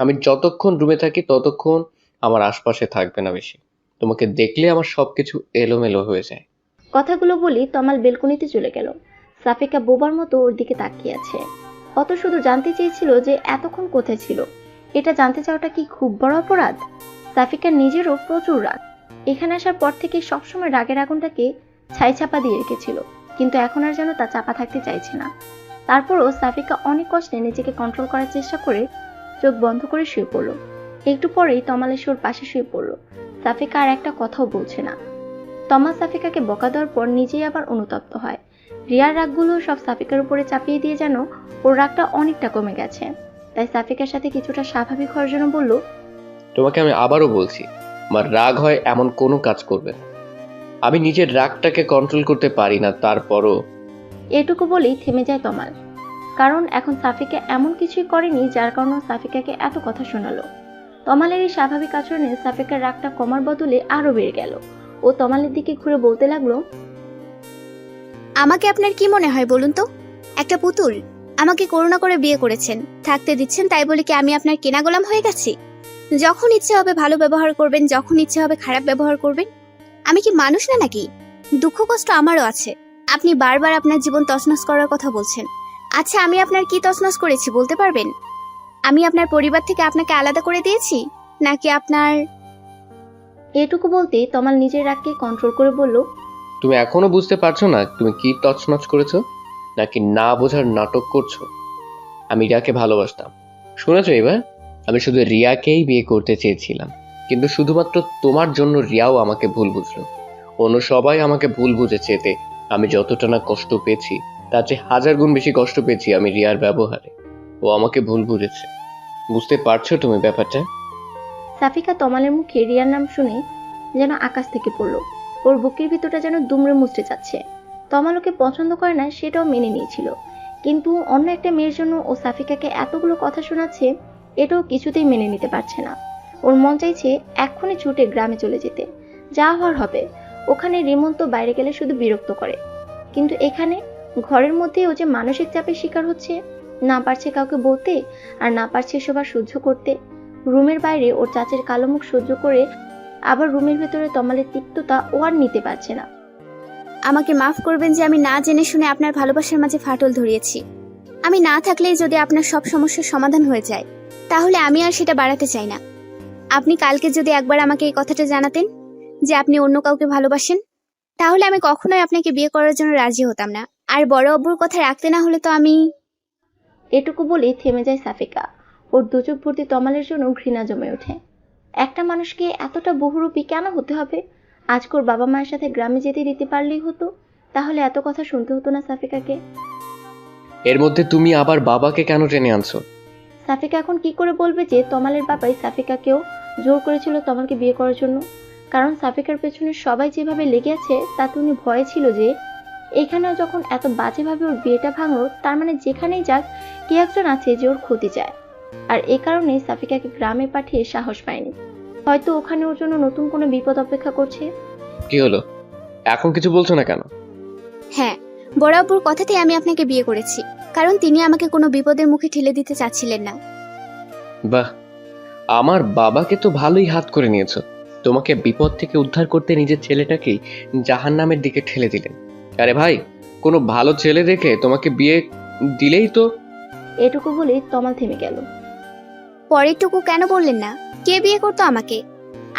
আমি যতক্ষণ রুমে থাকি ততক্ষণ আমার আশপাশে থাকবে না বেশি। তোমাকে দেখলে আমার সবকিছু এলোমেলো হয়ে যায়। কথাগুলো বলি তমাল বেলকনিতে চলে গেল। সাফিকা বোবার মতো ওর দিকে তাকিয়ে আছে। অত শুধু জানতে চেয়েছিল যে এতক্ষণ কোথায় ছিল। এটা জানতে চাওয়াটা কি খুব বড় অপরাধ? সাফিকার নিজেরও প্রচুর রাগ। এখানে আসার পর থেকে সবসময় রাগের আগুনটাকে ছাই চাপা দিয়ে রেখেছিল, কিন্তু এখন আর যেন তা চাপা থাকতে চাইছে না। তারপরও সাফিকা অনেক কষ্টে নিজেকে কন্ট্রোল করার চেষ্টা করে চোখ বন্ধ করে শুয়ে পড়ল। একটু পরেই তমাল এসে ওর পাশে শুয়ে পড়ল। সাফিকা আর একটা কথাও বলছে না। তমাল সাফিকাকে বকা দেওয়ার পর নিজেই আবার অনুতপ্ত হয়। রিয়ার রাগগুলো সব সাফিকার উপরে চাপিয়ে দিয়ে যেন ওর রাগটা অনেকটা কমে গেছে। তাই সাফিকার সাথে কিছুটা স্বাভাবিক হওয়ার জন্য বলল, তোমাকে আমি আবারও বলছি, আমার রাগ হয় এমন কোনো কাজ করবে না। আমি নিজের রাগটাকে কন্ট্রোল করতে পারি না, তারপরও। এটুকু বলেই থেমে যায় তমাল, কারণ এখন সাফিকা এমন কিছুই করেনি যার কারণে সাফিকাকে এত কথা শোনালো। তমালের এই স্বাভাবিক আচরণে সাফিকার রাগটা কমার বদলে আরো বেড়ে গেল। ও তমালের দিকে ঘুরে বলতে লাগলো, আমাকে আপনার কি মনে হয় বলুন তো? একটা পুতুল? আমাকে করুণা করে বিয়ে করেছেন, থাকতে দিচ্ছেন, তাই বলে কি আমি আপনার কেনা গোলাম হয়ে গেছি? যখন ইচ্ছে হবে ভালো ব্যবহার করবেন, যখন ইচ্ছে হবে খারাপ ব্যবহার করবেন। আমি কি মানুষ না নাকি? দুঃখ কষ্ট আমারও আছে। আপনি বারবার আপনার জীবন তছনছ করার কথা বলছেন। আচ্ছা, আমি আপনার কি তছনছ করেছি বলতে পারবেন? আমি আপনার পরিবার থেকে আপনাকে আলাদা করে দিয়েছি, নাকি আপনার... এটুকু বলতে তমাল নিজের রাগকে কন্ট্রোল করে বলল, তুমি এখনো বুঝতে পারছো না তুমি কি তছনছ করেছো, নাকি না বোঝার নাটক করছো? আমি রিয়াকে ভালোবাসতাম, শুনেছো এবার? আমি শুধু রিয়াকেই বিয়ে করতে চেয়েছিলাম, কিন্তু শুধুমাত্র তোমার জন্য রিয়াও আমাকে ভুল বুঝলো। অন্য সবাই আমাকে ভুল বুঝেছে। এতে আমি যতটা না কষ্ট পেয়েছি তার চেয়ে 1000 গুণ বেশি কষ্ট পেয়েছি আমি রিয়ার ব্যবহারে। ও আমাকে ভুল বুঝেছে। বুঝতে পারছো তুমি ব্যাপারটা? সাফিকা তমালের মুখে রিয়ার নাম শুনে যেন আকাশ থেকে পড়লো। ওর বুকের ভিতরটা যেন দুমড়ে মুচড়ে যাচ্ছে। তমাল ওকে পছন্দ করে না সেটাও মেনে নিয়েছিল, কিন্তু অন্য একটা মেয়ের জন্য ও সাফিকাকে এতগুলো কথা শোনাচ্ছে, এটাও কিছুতেই মেনে নিতে পারছে না। ওর মন চাইছে এক্ষুনি ছুটে গ্রামে চলে যেতে, যা হওয়ার হবে। ওখানে রিমন তো বাইরে গেলে শুধু বিরক্ত করে, কিন্তু এখানে ঘরের মধ্যে ও যে মানসিক চাপের শিকার হচ্ছে, না পারছে কাউকে বলতে আর না পারছে সবার সহ্য করতে। রুমের বাইরে ওর চাচের কালো মুখ সহ্য করে আবার রুমের ভেতরে তমালের তিক্ততা ও আর নিতে পারছে না। আমাকে মাফ করবেন যে আমি না জেনে শুনে আপনার ভালোবাসার মাঝে ফাটল ধরিয়েছি। আমি না থাকলেই যদি আপনার সব সমস্যার সমাধান হয়ে যায়, তাহলে আমি আর সেটা বাড়াতে চাই না। আপনি কালকে যদি একবার আমাকে এই কথাটা জানাতেন যে আপনি অন্য কাউকে ভালোবাসেন, তাহলে আমি কখনোই আপনাকে বিয়ে করার জন্য রাজি হতাম না। আর বড় আব্বুর কথা রাখতে না হলে তো আমি... এটুকু বলেই থেমে যায় সাফিকা। ওর দুচোখ ভর্তি তমালের জন্য ঘৃণা জমে ওঠে। একটা মানুষকে এতটা বহুরূপী কেন হতে হবে? আজকে ওর বাবা মায়ের সাথে গ্রামে যেতে দিতে পারলেই হতো, তাহলে এত কথা শুনতে হতো না সাফিকাকে। এর মধ্যে তুমি আবার বাবাকে কেন টেনে আনছো? সাফিকা এখন কি করে বলবে যে তমালের বাবাই সাফিকাকেও জোর করেছিল তমালকে বিয়ে করার জন্য? কারণ সাফিকার পেছনে সবাই যেভাবে লেগে আছে তাতে উনি ভয়ে ছিল যে এখানেও যখন এত বাজেভাবে ওর বিয়েটা ভাঙলো, তার মানে যেখানেই যাক কে একজন আছে যে ওর ক্ষতি চায়। আর এই কারণেই সাফিকাকে গ্রামে পাঠিয়ে সাহস পায়নি। হয়তো ওখানে ওর জন্য নতুন কোনো বিপদ অপেক্ষা করছে। কি হলো, এখন কিছু বলছো না কেন? হ্যাঁ, বড় আব্বুর কথাতেই আমি আপনাকে বিয়ে করেছি, কারণ তিনি আমাকে কোনো বিপদের মুখে ঠেলে দিতে চাচ্ছিলেন না। বাহ, আমার বাবাকে তো ভালোই হাত করে নিয়েছো। তোমাকে বিপদ থেকে উদ্ধার করতে নিজের ছেলেটাকেই জাহান্নামের দিকে ঠেলে দিলেন। আরে ভাই, কোনো ভালো ছেলে দেখে তোমাকে বিয়ে দিলেই তো। এটুকু বলেই তমাল থেমে গেল। পরেরটুকু কেন বললেন না? কে বিয়ে করতো আমাকে?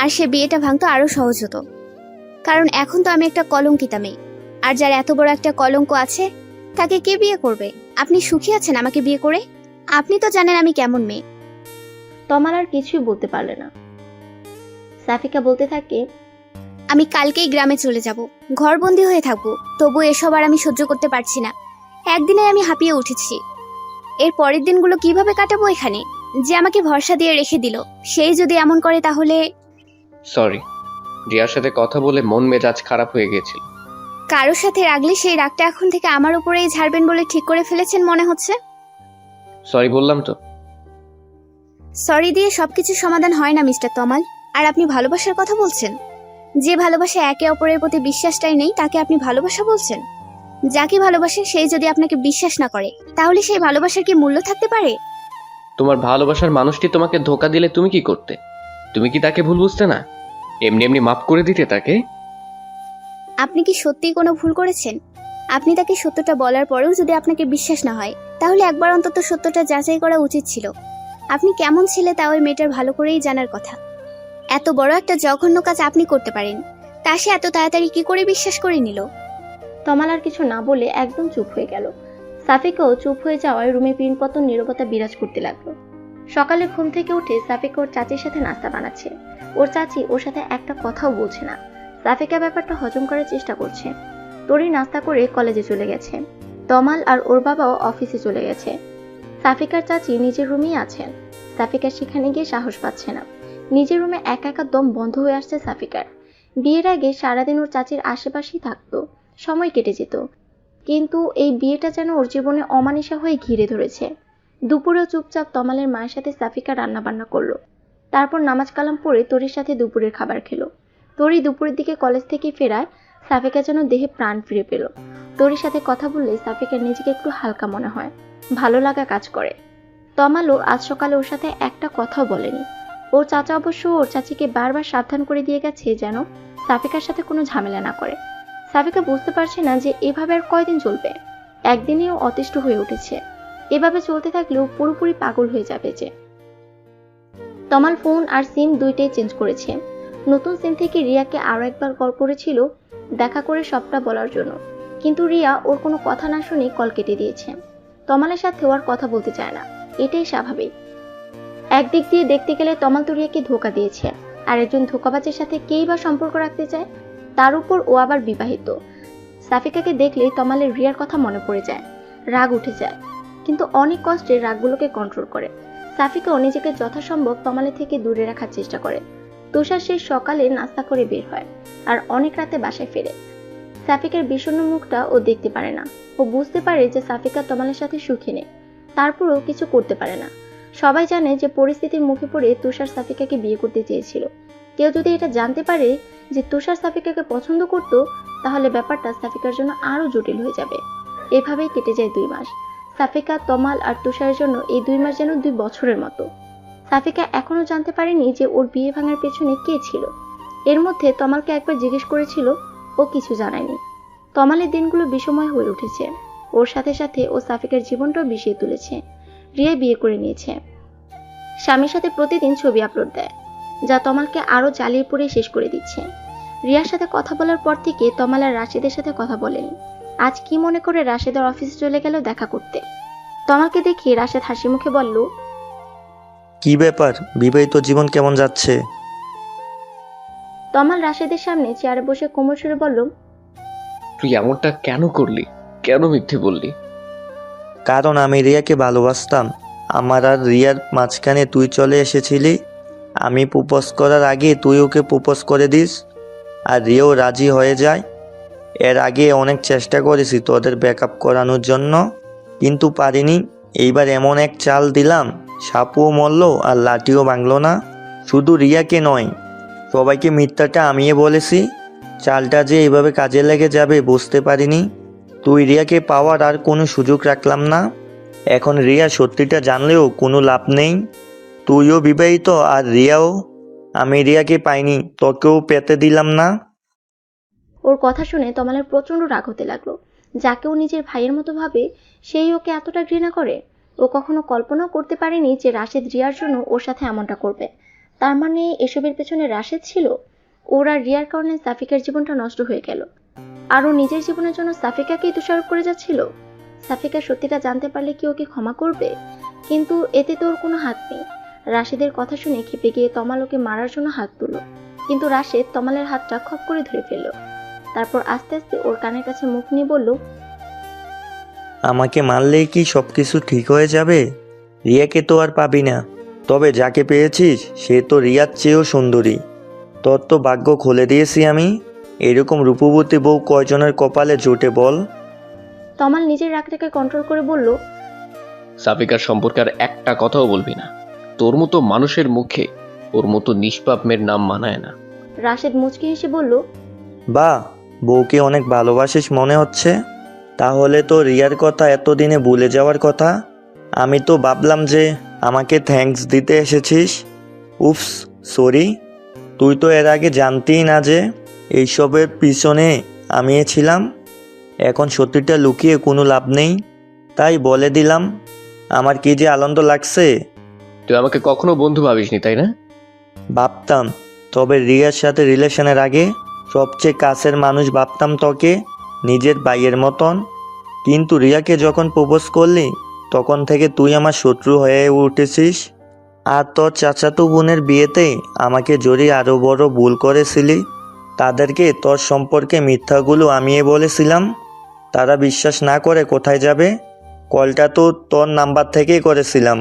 আর সে বিয়েটা ভাঙতো আরো সহজ হতো, কারণ এখন তো আমি একটা কলঙ্কিতা মেয়ে। আর যার এত বড় একটা কলঙ্ক আছে, তাকে কে বিয়ে করবে? আপনি সুখী আছেন আমাকে বিয়ে করে? আপনি তো জানেন আমি কেমন মেয়ে। তমাল আর কিছুই বলতে পারলে না। সাফিকা বলতে থাকে, আমি কালকেই গ্রামে চলে যাব, ঘরবন্দি হয়ে থাকবো, তবু এসব আর আমি সহ্য করতে পারছি না। একদিনে আমি হাঁপিয়ে উঠেছি। এর পরের দিনগুলো কিভাবে কাটাবো এখানে? যে আমাকে ভরসা দিয়ে রেখে দিল, সেই যদি এমন করে তাহলে... সরি, রিয়ার সাথে কথা বলে মন মেজাজ খারাপ হয়ে গিয়েছিল। কারোর সাথে রাগলে সেই রাগটা এখন থেকে আমার উপরেই ঝাড়বেন বলে ঠিক করে ফেলেছেন মনে হচ্ছে। সরি বললাম তো। সরি দিয়ে সবকিছু সমাধান হয় না মিস্টার তমাল। আর আপনি ভালোবাসার কথা বলছেন? যে ভালোবাসা একে অপরের প্রতি বিশ্বাসটাই নেই, তাকে আপনি ভালোবাসা বলছেন? যাকে ভালোবাসেন সেই যদি আপনাকে বিশ্বাস না করে, তাহলে সেই ভালোবাসার কি মূল্য থাকতে পারে? তোমার ভালোবাসার মানুষটি তোমাকে ধোকা দিলে তুমি কি করতে? তুমি কি তাকে ভুল বুঝতে না? এমনি এমনি মাফ করে দিতে তাকে? আপনি কি সত্যিই কোনো ভুল করেছেন? আপনি তাকে সত্যটা বলার পরেও যদি আপনাকে বিশ্বাস না হয়, তাহলে একবার অন্তত সত্যটা যাচাই করা উচিত ছিল। আপনি কেমন ছেলে তা ওই মেয়েটার ভালো করেই জানার কথা। এত বড় একটা জঘন্য কাজ আপনি করতে পারেন, তা সে এত তাড়াতাড়ি কি করে বিশ্বাস করে নিল? তমাল আর কিছু না বলে একদম চুপ হয়ে গেল। সাফিকাও চুপ হয়ে যাওয়ায় রুমে পিনপতন নীরবতা বিরাজ করতে লাগলো। সকালে ঘুম থেকে উঠে সাফিকা ওর চাচির সাথে নাস্তা বানাচ্ছে। ওর চাচি ওর সাথে একটা কথাও বলছে না। সাফিকা ব্যাপারটা হজম করার চেষ্টা করছে। তরি নাস্তা করে কলেজে চলে গেছে। তমাল আর ওর বাবাও অফিসে চলে গেছে। সাফিকার চাচি নিজের রুমেই আছেন। সাফিকা সেখানে গিয়ে সাহস পাচ্ছে না। নিজের রুমে একা একা দম বন্ধ হয়ে আসছে সাফিকার। বিয়ের আগে সারাদিন ওর চাচির আশেপাশেই থাকতো, সময় কেটে যেত, কিন্তু এই বিয়েটা যেন ওর জীবনে অমানিসা হয়ে ঘিরে ধরেছে। দুপুরেও চুপচাপ তমালের মায়ের সাথে সাফিকা রান্না বান্না করলো। তারপর নামাজ কালাম পড়ে তরির সাথে দুপুরের খাবার খেলো। তরি দুপুরের দিকে কলেজ থেকে ফেরায় সাফিকা যেন দেহে প্রাণ ফিরে পেল। তরির সাথে কথা বললে সাফিকার নিজেকে একটু হালকা মনে হয়, ভালো লাগা কাজ করে। তমালও আজ সকালে ওর সাথে একটা কথাও বলেনি। ওর চাচা অবশ্য ওর চাচিকে বারবার সাবধান করে দিয়ে গেছে যেন সাফিকার সাথে কোনো ঝামেলা না করে। সাফিকা বুঝতে পারছে না যে এভাবে আর কয়দিন চলবে। একদিনেও অতিষ্ঠ হয়ে উঠেছে। এভাবে চলতে থাকলেও পুরোপুরি পাগল হয়ে যাবে যে। তমাল ফোন আর সিম দুইটাই চেঞ্জ করেছে। নতুন সিম থেকে রিয়াকে আরো একবার কল করেছিল দেখা করে সবটা বলার জন্য, কিন্তু রিয়া ওর কোনো কথা না শুনে কল কেটে দিয়েছে। তমালের সাথে ওর কথা বলতে চায় না, এটাই স্বাভাবিক। একদিক দিয়ে দেখতে গেলে তমাল তো রিয়াকে ধোকা দিয়েছে, আর একজন ধোকাবাজের সাথে কেই বা সম্পর্ক রাখতে চায়? তার উপর ও আবার বিবাহিত। সাফিকাকে দেখলে তমালের রিয়ার কথা মনে পড়ে যায়, রাগ উঠে যায়, কিন্তু অনেক কষ্টে রাগগুলোকে কন্ট্রোল করে। সাফিকাও নিজেকে যথাসম্ভব তমালের থেকে দূরে রাখার চেষ্টা করে। তুষার সেই সকালে নাস্তা করে বের হয় আর অনেক রাতে বাসায় ফেরে। সাফিকার বিষণ্ণ মুখটা ও দেখতে পারে না। ও বুঝতে পারে যে সাফিকা তমালের সাথে সুখী নেই, তারপরও কিছু করতে পারে না। সবাই জানে যে পরিস্থিতির মুখে পড়ে তুষার সাফিকাকে বিয়ে করতে চেয়েছিল। কেউ যদি এটা জানতে পারে যে তুষার সাফিকাকে পছন্দ করত, তাহলে ব্যাপারটা সাফিকার জন্য আরো জটিল হয়ে যাবে। এভাবেই কেটে যায় 2 মাস। সাফিকা, তমাল আর তুষারের জন্য এই 2 মাস যেন 2 বছরের মতো। সাফিকা এখনো জানতে পারেনি যে ওর বিয়ে ভাঙার পেছনে কে ছিল। এর মধ্যে তমালকে একবার জিজ্ঞেস করেছিল, ও কিছু জানায়নি। তমালের দিনগুলো বিষময় হয়ে উঠেছে। ওর সাথে সাথে ও সাফিকার জীবনটাও বিষিয়ে তুলেছে। রিয়া বিয়ে করে নিয়েছে, স্বামীর সাথে প্রতিদিন ছবি আপলোড দেয়, যা তমালকে আরো জ্বালিয়ে পুড়ে শেষ করে দিচ্ছে। রিয়ার সাথে কথা বলার পর থেকে তমাল আর রাশেদের সাথে কথা বলেনি। আজ কি মনে করে রাশেদের অফিসে চলে গেল দেখা করতে। তমালকে দেখে রাশেদ হাসি মুখে বলল, কি ব্যাপার, বিবাহিত জীবন কেমন যাচ্ছে? তমাল রাশেদের সামনে চেয়ারে বসে কোমর সরে বলল, তুই এমনটা কেন করলি? কেন মিথ্যে বললি? কারণ আমি রিয়াকে ভালোবাসতাম। আমার আর রিয়ার মাঝখানে তুই চলে এসেছিলি। আমি প্রপোজ করার আগে তুই ওকে প্রপোজ করে দিস, আর রিয়াও রাজি হয়ে যায়। এর আগে অনেক চেষ্টা করেছি তোদের ব্যাকআপ করানোর জন্য, কিন্তু পারিনি। এইবার এমন এক চাল দিলাম, সাপুও মরল আর লাঠিও ভাঙল না। শুধু রিয়াকে নয়, সবাইকে মিথ্যাটা আমিয়ে বলেছি। চালটা যে এইভাবে কাজে লেগে যাবে বুঝতে পারিনি। তুই রিয়াকে পাওয়ার আর কোনো সুযোগ রাখলাম না। এখন রিয়া সত্যিটা জানলেও কোনো লাভ নেই। তুইও বিবাহিত আর রিয়াও। আমি রিয়াকে পাইনি, তোকেও পেতে দিলাম না। ওর কথা শুনে তমালের প্রচন্ড রাগ হতে লাগলো। যাকে ও নিজের ভাইয়ের মতো ভাবে, সেই ওকে এতটা ঘৃণা করে। ও কখনো কল্পনাও করতে পারেনি যে রাশেদ রিয়ার জন্য ওর সাথে এমনটা করবে। তার মানে এসবের পেছনে রাশেদ ছিল। ওর আর রিয়ার কারণে সাফিকার জীবনটা নষ্ট হয়ে গেল, আর ও নিজের জীবনের জন্য সাফিকাকেই দোষারোপ করে যাচ্ছিল। সাফিকা সত্যিটা জানতে পারলে কি ওকে ক্ষমা করবে? কিন্তু এতে তো ওর কোনো হাত নেই। রাশেদের কথা শুনে খেপে গিয়ে তমাল ওকে মারার জন্য হাত তুলল, কিন্তু রাশেদ তমালের হাতটা খপ করে ধরে ফেলল। তারপর আস্তে আস্তে ওর কানের কাছে মুখ নিয়ে বলল, আমাকে মারলেই কি সব কিছু ঠিক হয়ে যাবে? রিয়াকে তো আর পাবি না। তবে যাকে পেয়েছিস সে তো রিয়ার চেয়েও সুন্দরী। তোর তো ভাগ্য খুলে দিয়েছি আমি। এরকম রূপবতী বউ কয়জনের কপালে জোটে বল? তমাল নিজের রাগটাকে কন্ট্রোল করে বলল, সাফিকার সম্পর্কে আর একটা কথাও বলবি না। তোর মতো মানুষের মুখে ওর মতো নিষ্পাপ মেয়ের নাম মানায় না। রাশেদ মুচকি হেসে বলল, বা, বউকে অনেক ভালোবাসিস মনে হচ্ছে। তাহলে তো রিয়ার কথা এতদিনে ভুলে যাওয়ার কথা। আমি তো ভাবলাম যে আমাকে থ্যাঙ্কস দিতে এসেছিস। Oops, sorry. তুই তো এর আগে জানতেই না যে এইসবের পিছনে আমি ছিলাম। এখন সত্যিটা লুকিয়ে কোনো লাভ নেই, তাই বলে দিলাম। আমার কি যে আনন্দ লাগছে। তুই আমাকে কখনো বন্ধু ভাবিসনি, তাই না? ভাবতাম, তবে রিয়ার সাথে রিলেশনের আগে সবচেয়ে কাছের মানুষ ভাবতাম তোকে, নিজের ভাইয়ের মতন। কিন্তু রিয়াকে যখন প্রপোজ করলি তখন থেকে তুই আমার শত্রু হয়ে উঠেছিস। আর তোর চাচাতো বোনের বিয়েতে আমাকে জড়িয়ে আরও বড় ভুল করেছিলি। তাদেরকে তোর সম্পর্কে মিথ্যাগুলো আমিয়ে বলেছিলাম। তারা বিশ্বাস না করে কোথায় যাবে? কলটা তো তোর নাম্বার থেকেই করেছিলাম।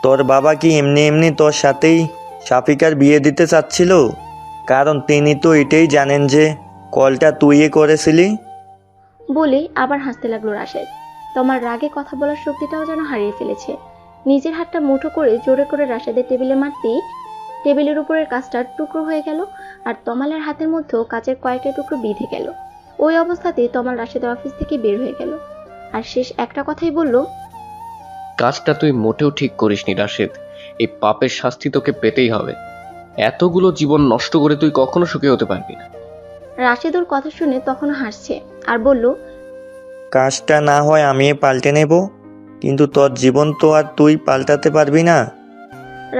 তোর বাবা কি এমনি এমনি তোর সাথেই সাফিকার বিয়ে দিতে চাচ্ছিল? কারণ তিনি তো এটাই জানেন যে কলটা তুইই করেছিলি। বলে আবার হাসতে লাগলো রাশেদ। তমার রাগে কথা বলার শক্তিটাও যেন হারিয়ে ফেলেছে। নিজের হাতটা মুঠো করে জোরে করে রাশেদের টেবিলে মারতেই টেবিলের উপরের কাঁচটা টুকরো হয়ে গেল, আর তমালের হাতের মধ্যেও কাচের কয়েকটা টুকরো বিঁধে গেল। ওই অবস্থাতে তমাল রাশেদের অফিস থেকে বের হয়ে গেল, আর শেষ একটা কথাই বলল, কাজটা তুই মোটেও ঠিক করিসনি রাশেদ। এই পাপের শাস্তি তোকে পেতেই হবে। এতগুলো জীবন নষ্ট করে তুই কখনো সুখী হতে পারবি না। রাশেদ ওর কথা শুনে তখনও হাসছে আর বলল, কাজটা না হয় আমি পাল্টে নেব, কিন্তু তোর জীবন তো আর তুই পাল্টাতে পারবি না।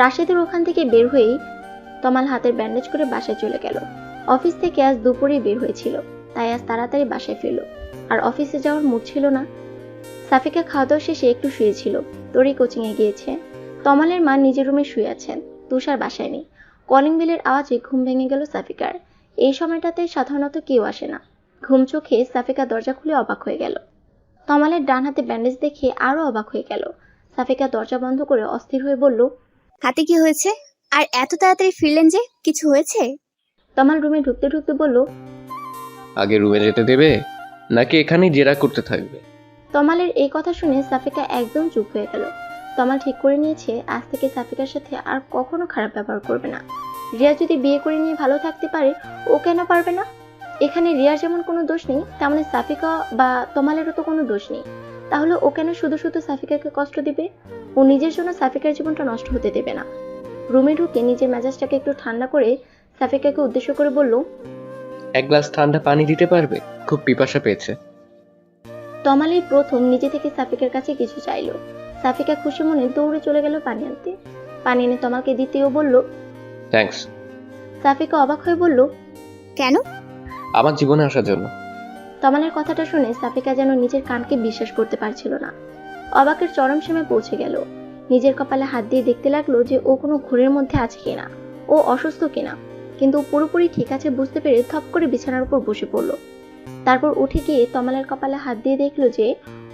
রাশেদের ওখান থেকে বের হয়েই তমাল হাতের ব্যান্ডেজ করে বাসায় চলে গেল। অফিস থেকে আজ দুপুরেই বের হয়েছিল, তাই আজ তাড়াতাড়ি বাসায় ফিরল, আর অফিসে যাওয়ার মুড ছিল না। সাফিকা খাওয়া দাওয়া শেষে একটু শুয়েছিল, তোরই কোচিংয়ে গিয়েছে। তমালের মা নিজের রুমে শুয়ে আছেন, তুষার বাসায় নেই। কলিং বেলের আওয়াজে ঘুম ভেঙে গেল সাফিকার। এই সময়টাতে সাধারণত কেউ আসে না। ঘুম চোখে সাফিকা দরজা খুলে অবাক হয়ে গেল। তমালের ডান হাতে ব্যান্ডেজ দেখে আরো অবাক হয়ে গেল। সাফিকা দরজা বন্ধ করে অস্থির হয়ে বলল, হাতে কি হয়েছে? আর এত তাড়াতাড়ি ফিরলেন যে, কিছু হয়েছে? তমাল রুমে ঢুকতে ঢুকতে বলল, আগে রুমে যেতে দেবে নাকি এখানেই জেরা করতে থাকবে? তমালের এই কথা শুনে সাফিকা একদম চুপ হয়ে গেল। তমাল ঠিক করে নিয়েছে আজ থেকে সাফিকার সাথে আর কখনো খারাপ ব্যবহার করবে না। রিয়া যদি বিয়ে করে নিয়ে ভালো থাকতে পারে, ও কেন পারবে না? এখানে রিয়ার যেমন কোনো দোষ নেই, তেমনি সাফিকা বা তমালেরও তো কোনো দোষ নেই। তাহলে ও কেন শুধু শুধু সাফিকাকে কষ্ট দিবে? ও নিজের জন্য সাফিকার জীবনটা নষ্ট হতে দেবে না। রুমে ঢুকে নিজের মেজাজটাকে একটু ঠান্ডা করে সাফিকাকে উদ্দেশ্য করে বলল, এক গ্লাস ঠান্ডা পানি দিতে পারবে? খুব পিপাসা পেয়েছে। তমালের প্রথম নিজে থেকে সাফিকার কাছে কিছু চাইলো। সাফিকা খুশি মনে দৌড়ে চলে গেল পানি আনতে। পানি এনে তমালকে দিতেও বলল। থ্যাঙ্কস। সাফিকা অবাক হয়ে বলল, কেন? আমার জীবনে আসার জন্য। তমালের কথাটা শুনে সাফিকা যেন নিজের কানকে বিশ্বাস করতে পারছিল না। অবাকের চরম সীমায় পৌঁছে গেল। নিজের কপালে হাত দিয়ে দেখতে লাগলো যে ও কোনো ঘোরের মধ্যে আছে কিনা, ও অসুস্থ কিনা। কিন্তু ও পুরোপুরি ঠিক আছে বুঝতে পেরে থপ করে বিছানার উপর বসে পড়ল। তারপর উঠে গিয়ে তমালের কপালে হাত দিয়ে দেখলো যে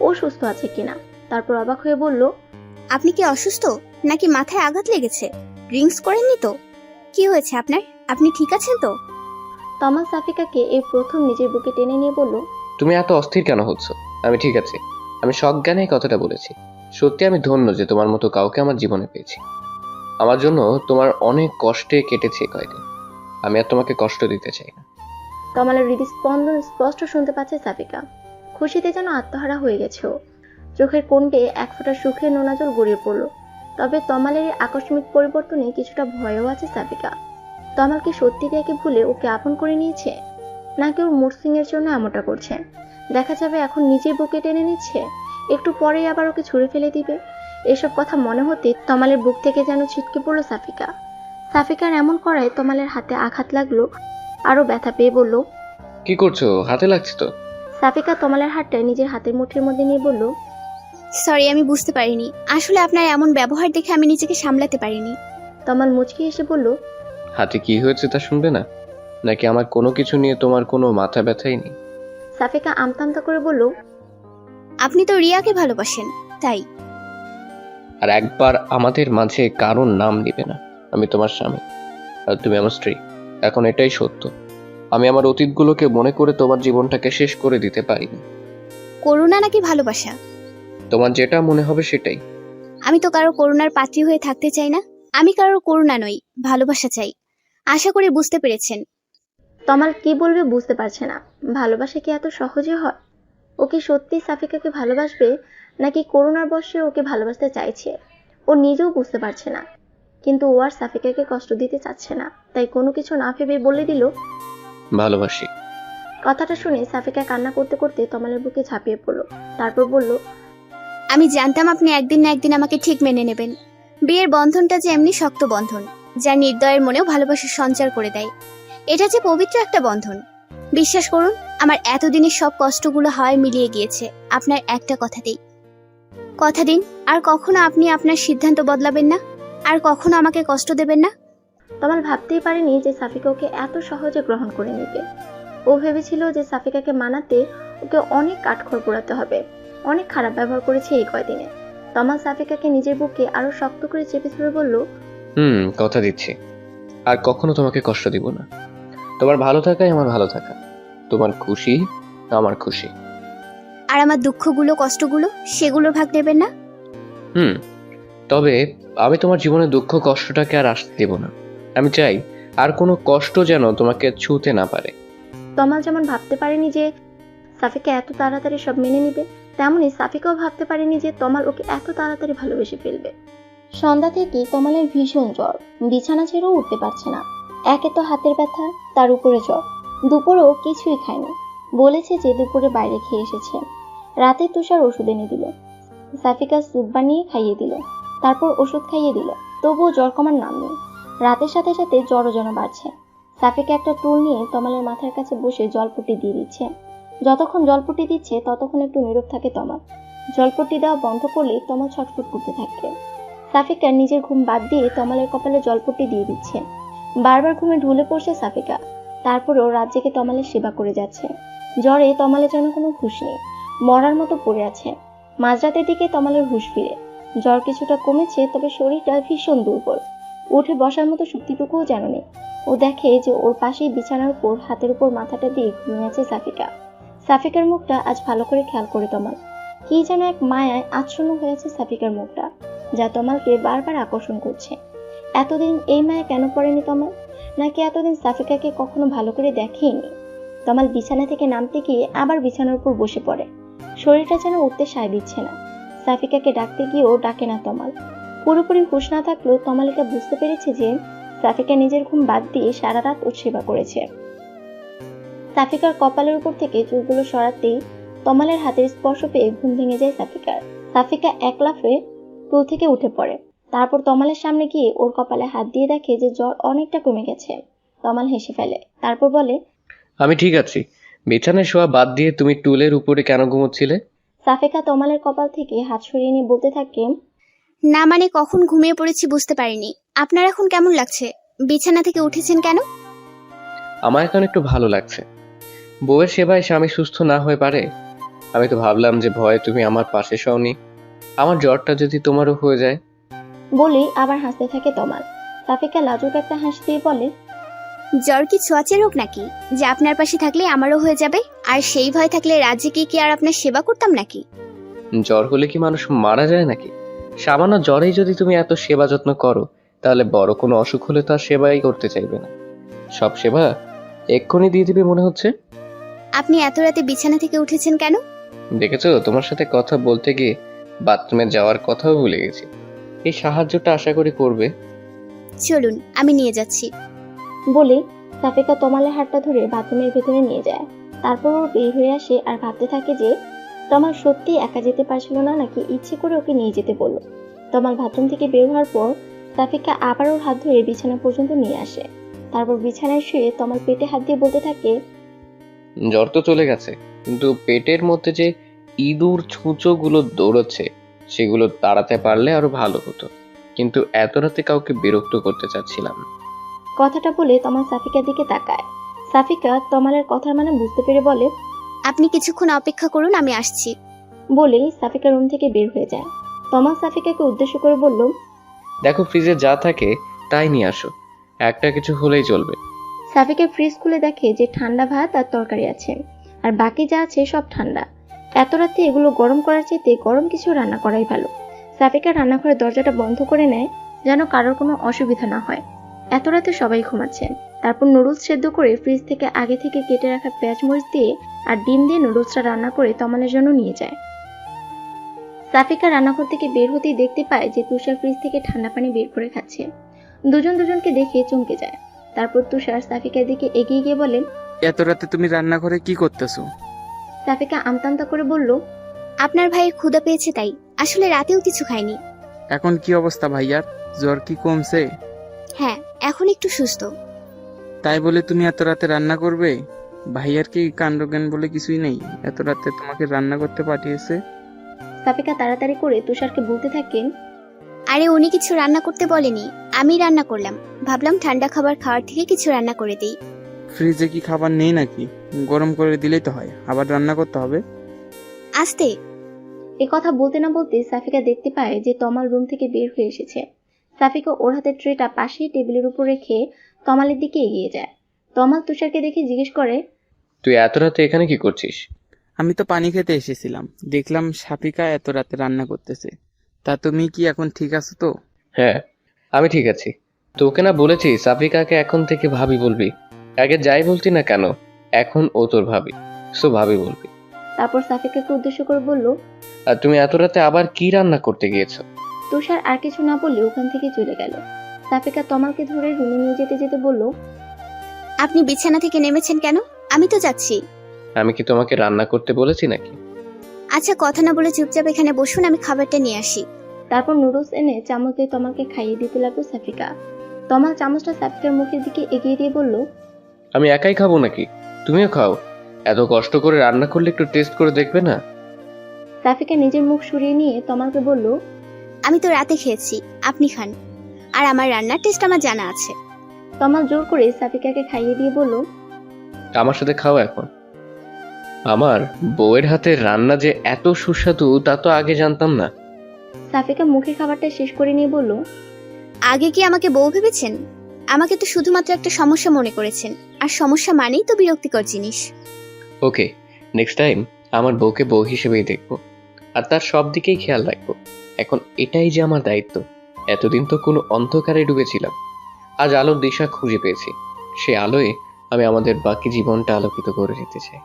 ও সুস্থ আছে কিনা। তারপর অবাক হয়ে বলল, আপনি কি অসুস্থ নাকি মাথায় আঘাত লেগেছে? ড্রিঙ্কস করেননি তো? কি হয়েছে আপনার? আপনি ঠিক আছেন তো? তমাল সাফিকাকে এই প্রথম নিজের বুকে টেনে নিয়ে বলল, তুমি এত অস্থির কেন হচ্ছ? আমি ঠিক আছি। আমি সজ্ঞানে এই কথাটা বলেছি। সত্যি আমি ধন্য যে তোমার মতো কাউকে আমার জীবনে পেয়েছি। আমার জন্য তোমার অনেক কষ্টে কেটেছে কয়দিন। আমি আর তোমাকে কষ্ট দিতে চাই না। তমালের হৃদস্পন্দন স্পষ্ট শুনতে পাচ্ছে সাফিকা। খুশিতে যেন আত্মহারা হয়ে গেছে ও। চোখের কোণে এক ফোঁটা সুখের নোনা জল গড়িয়ে পড়ল। তবে তমালের আকস্মিক পরিবর্তনে কিছুটা ভয়ও আছে সাফিকা। তমাল কি সত্যি রিয়াকে ভুলে ওকে আপন করে নিয়েছে, নাকি ওর মুড সুইংয়ের জন্য এমনটা করছে? দেখা যাবে এখন নিজে বুকে টেনে নিচ্ছে, একটু পরেই আবার ওকে ছুঁড়ে ফেলে দিবে। এসব কথা মনে হতে তমালের বুক থেকে যেন ছিটকে পড়ল সাফিকা। সাফিকার এমন করায় তমালের হাতে আঘাত লাগলো। আরো ব্যথা পেয়ে বলল, কি করছো? হাতে লাগছে তো। সাফিকা তমালের হাতটা নিজের হাতের মুঠির মধ্যে নিয়ে বলল, সরি, আমি বুঝতে পারিনি। আসলে আপনার এমন ব্যবহার দেখে আমি নিজেকে সামলাতে পারিনি। তমাল মুচকি এসে বলল, হাতে কি হয়েছে তা শুনবে না? নাকি আমার কোনো কিছু নিয়ে তোমার কোনো মাথা ব্যথাই নেই? সাফিকা আমতামতা করে বলল, আপনি তো রিয়াকে ভালোবাসেন, তাই। আর একবার আমাদের মাঝে কারোর নাম নিবে না। আমি তোমার স্বামী আর তুমি আমার স্ত্রী। এখন এটাই সত্য। আমি আমার অতীতগুলোকে মনে করে তোমার জীবনটাকে শেষ করে দিতে পারিনি। করুণা নাকি ভালোবাসা? তোমার যেটা মনে হবে সেটাই। আমি তো কারো করুণার পাত্রী হয়ে থাকতে চাই না। আমি কারোর করুণা নই, ভালোবাসা চাই। আশা করি বুঝতে পেরেছেন। তমাল কি বলবে বুঝতে পারছে না। ভালোবাসা কি এত সহজে হয়? ও কি সত্যি সাফিকাকে ভালোবাসবে, নাকি করুণার বশে ওকে ভালোবাসতে চাইছে? ও নিজেও বুঝতে পারছে না। কিন্তু ও আর সাফিকাকে কষ্ট দিতে চাচ্ছে না, তাই কোনো কিছু না ভেবে বলে দিল, ভালোবাসি। কথাটা শুনে সাফিকা কান্না করতে করতে তমালের বুকে ঝাঁপিয়ে পড়ল। তারপর বলল, আমি জানতাম আপনি একদিন না একদিন আমাকে ঠিক মেনে নেবেন। বিয়ের বন্ধনটা যে এমনি শক্ত বন্ধন, যা নির্দয়ের মনেও ভালোবাসার সঞ্চার করে দেয়। এটা যে পবিত্র একটা বন্ধন। বিশ্বাস করুন, আমার এতদিনের সব কষ্টগুলো হাওয়ায় মিলিয়ে গিয়েছে আপনার একটা কথাতেই। কথা দিন, আর কখনো আপনি আপনার সিদ্ধান্ত বদলাবেন না, আর কখনো আমাকে কষ্ট দেবেন না। তমাল ভাবতেই পারেনি যে সাফিকা ওকে এত সহজে গ্রহণ করে নেবে। ও ভেবেছিল যে সাফিকাকে মানাতে ওকে অনেক কাঠখড় পোড়াতে হবে। অনেক খারাপ ব্যবহার করেছে এই কয়দিনে। তমাল সাফিকাকে নিজের বুকে আরো শক্ত করে চেপে ধরে বলল, কথা দিচ্ছি আর কখনো তোমাকে কষ্ট দিব না। তোমার ভালো থাকাই আমার ভালো থাকা, তোমার খুশি আমার খুশি। আর আমার দুঃখগুলো, কষ্টগুলো, সেগুলোর ভাগ নেবেন না। তবে আমি তোমার জীবনে দুঃখ কষ্টটাকে আর আসতে দেব না। আমি চাই আর কোনো কষ্ট যেন তোমাকে ছুঁতে না পারে। তমাল যেমন ভাবতে পারেনি যে সাফিকা এত তাড়াতাড়ি সব মেনে নিবে, তেমনি সাফিকাও ভাবতে পারেনি যে তমাল ওকে এত তাড়াতাড়ি ভালোবেসে ফেলবে। সন্ধ্যা থেকে তমালের ভীষণ জ্বর, বিছানা ছেড়েও উঠতে পারছে না। একে তো হাতের ব্যথা, তার উপরে জ্বর। দুপুরেও কিছুই খায়নি, বলেছে যে দুপুরে বাইরে খেয়ে এসেছে। রাতে তুষার ওষুধ এনে দিল, সাফিকা স্যুপ বানিয়ে খাইয়ে দিল, তারপর ওষুধ খাইয়ে দিল। তবুও জ্বর কমার নাম নেই। রাতের সাথে সাথে জ্বরও যেন বাড়ছে। সাফিকা একটা টুল নিয়ে তমালের মাথার কাছে বসে জলপট্টি দিয়ে দিচ্ছে। যতক্ষণ জলপট্টি দিচ্ছে ততক্ষণ একটু নীরব থাকে তমাল। জলপট্টি দেওয়া বন্ধ করলেই তমাল ছটফট করতে থাকে। সাফিকা নিজের ঘুম বাদ দিয়ে তমালের কপালে জলপট্টি দিয়ে দিচ্ছে। বারবার ঘুমে ঢুলে পড়ছে সাফিকা। তারপরেও রাত জেগে তমালের সেবা করে যাচ্ছে। জ্বরে তমালের যেন কোনো হুঁশ নেই, মরার মতো পড়ে আছে। মাঝরাতের দিকে তমালের হুঁশ ফিরে। জ্বর কিছুটা কমেছে, তবে শরীরটা ভীষণ দুর্বল। উঠে বসার মতো শক্তিটুকুও যেন নেই। ও দেখে যে ওর পাশেই বিছানার উপর হাতের উপর মাথাটা দিয়ে ঘুমিয়ে আছে সাফিকা। সাফিকার মুখটা আজ ভালো করে খেয়াল করে তমাল। কি যেন এক মায়ায় আচ্ছন্ন হয়েছে সাফিকার মুখটা, যা তমালকে বারবার আকর্ষণ করছে। এতদিন এই মায়া কেন পড়েনি তমাল? নাকি এতদিন সাফিকাকে কখনো ভালো করে দেখেইনি? তমাল বিছানা থেকে নামতে গিয়ে আবার বিছানার উপর বসে পড়ে। শরীরটা যেন উঠতে সায় দিচ্ছে না। সাফিকাকে ডাকতে গিয়েও ডাকে না তমাল। পুরোপুরি হুঁশ না থাকলেও তমাল এটা বুঝতে পেরেছে যে সাফিকা নিজের ঘুম বাদ দিয়ে সারা রাত ওর সেবা করেছে। সাফিকার কপালের উপর থেকে চুলগুলো সরাতেই তমালের হাতের স্পর্শ পেয়ে ঘুম ভেঙে যায় সাফিকার। সাফিকা এক লাফে টুল থেকে উঠে পড়ে। তারপর তমালের সামনে গিয়ে ওর কপালে হাত দিয়ে দেখে যে জ্বর অনেকটা কমে গেছে। তমাল হেসে ফেলে, তারপর বলে, আমি ঠিক আছি। বিছানায় শোয়া বাদ দিয়ে তুমি টুলের উপরে কেন ঘুমোচ্ছিলে? সাফিকা তমালের কপাল থেকে হাত সরিয়ে নিয়ে বলতে থাকে, না মানে কখন ঘুমিয়ে পড়েছি বুঝতে পারিনি। আপনার এখন কেমন লাগছে? বিছানা থেকে উঠেছেন কেন? আমার এখন একটু ভালো লাগছে। বউয়ের সেবায় স্বামী সুস্থ না হয়ে পারে? আমি তো ভাবলাম যে ভয়ে তুমি আমার পাশে শোওনি। আমার জ্বরটা যদি তোমারও হয়ে যায়। বলেই আবার হাসতে থাকে তমাল। সাফিকা লাজুক একটা হাসি দিয়ে বলে, জ্বর কি ছোঁয়াচে রোগ নাকি যে আপনার পাশে থাকলে আমারও হয়ে যাবে? আর সেই ভয় থাকলে রাজ্যে কি আর আপনার সেবা করতাম নাকি? জ্বর হলে কি মানুষ মারা যায় নাকি? সামান্য জ্বরেই যদি তুমি এত সেবা যত্ন করো, তাহলে বড় কোনো অসুখ হলে তো আর সেবাই করতে চাইবে না। সব সেবা এক্ষুনি দিয়ে দিবে মনে হচ্ছে। আপনি এত রাতে বিছানা থেকে উঠেছেন কেন? দেখেছো, তোমার সাথে কথা বলতে গিয়ে বাথরুমে যাওয়ার কথাও ভুলে গেছি। এই সাহায্যটা আশা করি করবে। চলুন আমি নিয়ে যাচ্ছি। বলে সাফিকা তমালের হাতটা ধরে বাথরুমের ভেতরে নিয়ে যায়। তারপর ও বের হয়ে আসে আর ভাবতে থাকে যে তমাল সত্যি একা যেতে পারছিল না নাকি ইচ্ছে করে ওকে নিয়ে যেতে বলল। তমাল বাথরুম থেকে বের হওয়ার পর সাফিকা আবার ওর হাত ধরে বিছানা পর্যন্ত নিয়ে আসে। তারপর বিছানায় শুয়ে তমাল পেটে হাত দিয়ে বলতে থাকে, জ্বর তো চলে গেছে, কিন্তু পেটের মধ্যে যে ইঁদুর ছুঁচোগুলো দৌড়চ্ছে সেগুলো তাড়াতে পারলে আরো ভালো হতো। কিন্তু এত রাতে কাউকে বিরক্ত করতে চাচ্ছিলাম না। কথাটা বলে তমাল সাফিকার দিকে তাকায়। সাফিকা তমালের কথার মানে বুঝতে পেরে বলে, আপনি কিছুক্ষণ অপেক্ষা করুন, আমি আসছি। বলেই সাফিকা রুম থেকে বের হয়ে যায়। তমাল সাফিকাকে উদ্দেশ্য করে বলল, দেখো, ফ্রিজে যা থাকে তাই নিয়ে আসো, একটা কিছু হলেই চলবে। সাফিকা ফ্রিজ খুলে দেখে যে ঠান্ডা ভাত আর তরকারি আছে, আর বাকি যা আছে সব ঠান্ডা। এত রাতে এগুলো গরম করার চাইতে গরম কিছু রান্না করাই ভালো। সাফিকা রান্নাঘরের দরজাটা বন্ধ করে নেয় যেন কারোর কোনো অসুবিধা না হয়। এত রাতে সবাই ঘুমাচ্ছেন। তারপর নুডলস সেদ্ধ করে ফ্রিজ থেকে আগে থেকে কেটে রাখা পেঁয়াজ মরিচ দিয়ে আর ডিম দিয়ে নুডলসটা রান্না করে তমালের জন্য নিয়ে যায়। সাফিকা রান্নাঘর থেকে বের হতেই দেখতে পায় যে তুষার ফ্রিজ থেকে ঠান্ডা পানি বের করে খাচ্ছে। দুজনকে দেখে চমকে যায়। তারপর তুষার সাফিকার দিকে এগিয়ে গিয়ে বলেন, এত রাতে তুমি রান্নাঘরে কি করতেছো? সাফিকা আমতামতা করে বলল, আপনার ভাইয়ের ক্ষুধা পেয়েছে তাই, আসলে রাতেও কিছু খাইনি। এখন কি অবস্থা ভাইয়ার? জ্বর কি কমছে? হ্যাঁ, এখন একটু সুস্থ। তাই বলে তুমি এত রাতে রান্না করবে? ভাইয়ার কি কাণ্ডজ্ঞান বলে কিছুই নেই? এত রাতে তোমাকে রান্না করতে পাঠিয়েছে। সাফিকা তাড়াতাড়ি করে তুষারকে বলতে থাকেন, আরে উনি কিছু রান্না করতে বলেনি, আমি রান্না করলাম। ভাবলাম ঠান্ডা খাবার খাওয়ার থেকে কিছু রান্না করে দিই। ফ্রিজে কি খাবার নেই নাকি? গরম করে দিলেই তো হয়, আবার রান্না করতে হবে? আস্তে। এ কথা বলতে না বলতে সাফিকা দেখতে পায় যে তমাল রুম থেকে বের হয়ে এসেছে। সাফিকা ওর হাতের ট্রেটা পাশেই টেবিলের উপর রেখে তমালের দিকে এগিয়ে যায়। তমাল তুষারকে দেখে জিজ্ঞেস করে, তুই এত রাতে এখানে কি করছিস? আমি তো পানি খেতে এসেছিলাম, দেখলাম সাফিকা এত রাতে রান্না করতেছে। তা তুমি কি এখন ঠিক আছো তো? হ্যাঁ, আমি ঠিক আছি। তোকে না বলেছি সাফিকাকে এখন থেকে ভাবি বলবি? আগে যাই বলতি না কেন, এখন ও তোর ভাবি, সো ভাবি বলবি। তারপর সাফিকাকে উদ্দেশ্য করে বলল, আর তুমি এত রাতে আবার কি রান্না করতে গিয়েছো? তুষার আর কিছু না বলে ওখান থেকে চলে গেল। সাফিকা তমালকে ধরে রুমে নিয়ে যেতে যেতে বলল, আপনি বিছানা থেকে নেমেছেন কেন? আমি তো যাচ্ছি। আমি কি তোমাকে রান্না করতে বলেছি নাকি? আচ্ছা, কথা না বলে চুপচাপ এখানে বসুন, আমি খাবারটা নিয়ে আসি। তারপর নুডলস এনে চামচ দিয়ে তমালকে খাইয়ে দিতে লাগলো সাফিকা। তমাল চামচটা সাফিকার মুখের দিকে এগিয়ে দিয়ে বলল, আমি একাই খাবো নাকি? তুমিও খাও। এত কষ্ট করে রান্না করলে একটু টেস্ট করে দেখবে না? সাফিকা নিজের মুখ সরিয়ে নিয়ে তমালকে বলল, আমি তো রাতে খেয়েছি, আপনি খান। আর আমার রান্নার টেস্ট আমার জানা আছে। তমাল জোর করে সাফিকাকে খাইয়ে দিয়ে বলল, আমার সাথে খাও এখন। আমার বউয়ের হাতে রান্না যে এত সুস্বাদু তা তো আগে জানতাম না। সাফিকা মুখের খাবারটা শেষ করে নিয়ে বলল, আগে কি আমাকে বউ ভেবেছেন? আমাকে তো শুধুমাত্র একটা সমস্যা মনে করেছেন, আর সমস্যা মানেই তো বিরক্তিকর জিনিস। ওকে, নেক্সট টাইম আমার বউকে বউ হিসেবেই দেখবো, আর তার সব দিকেই খেয়াল রাখবো। এখন এটাই যে আমার দায়িত্ব। এতদিন তো কোনো অন্ধকারে ডুবেছিলাম, আজ আলোর দিশা খুঁজে পেয়েছি। সে আলোয় আমি আমাদের বাকি জীবনটা আলোকিত করে যেতে চাই।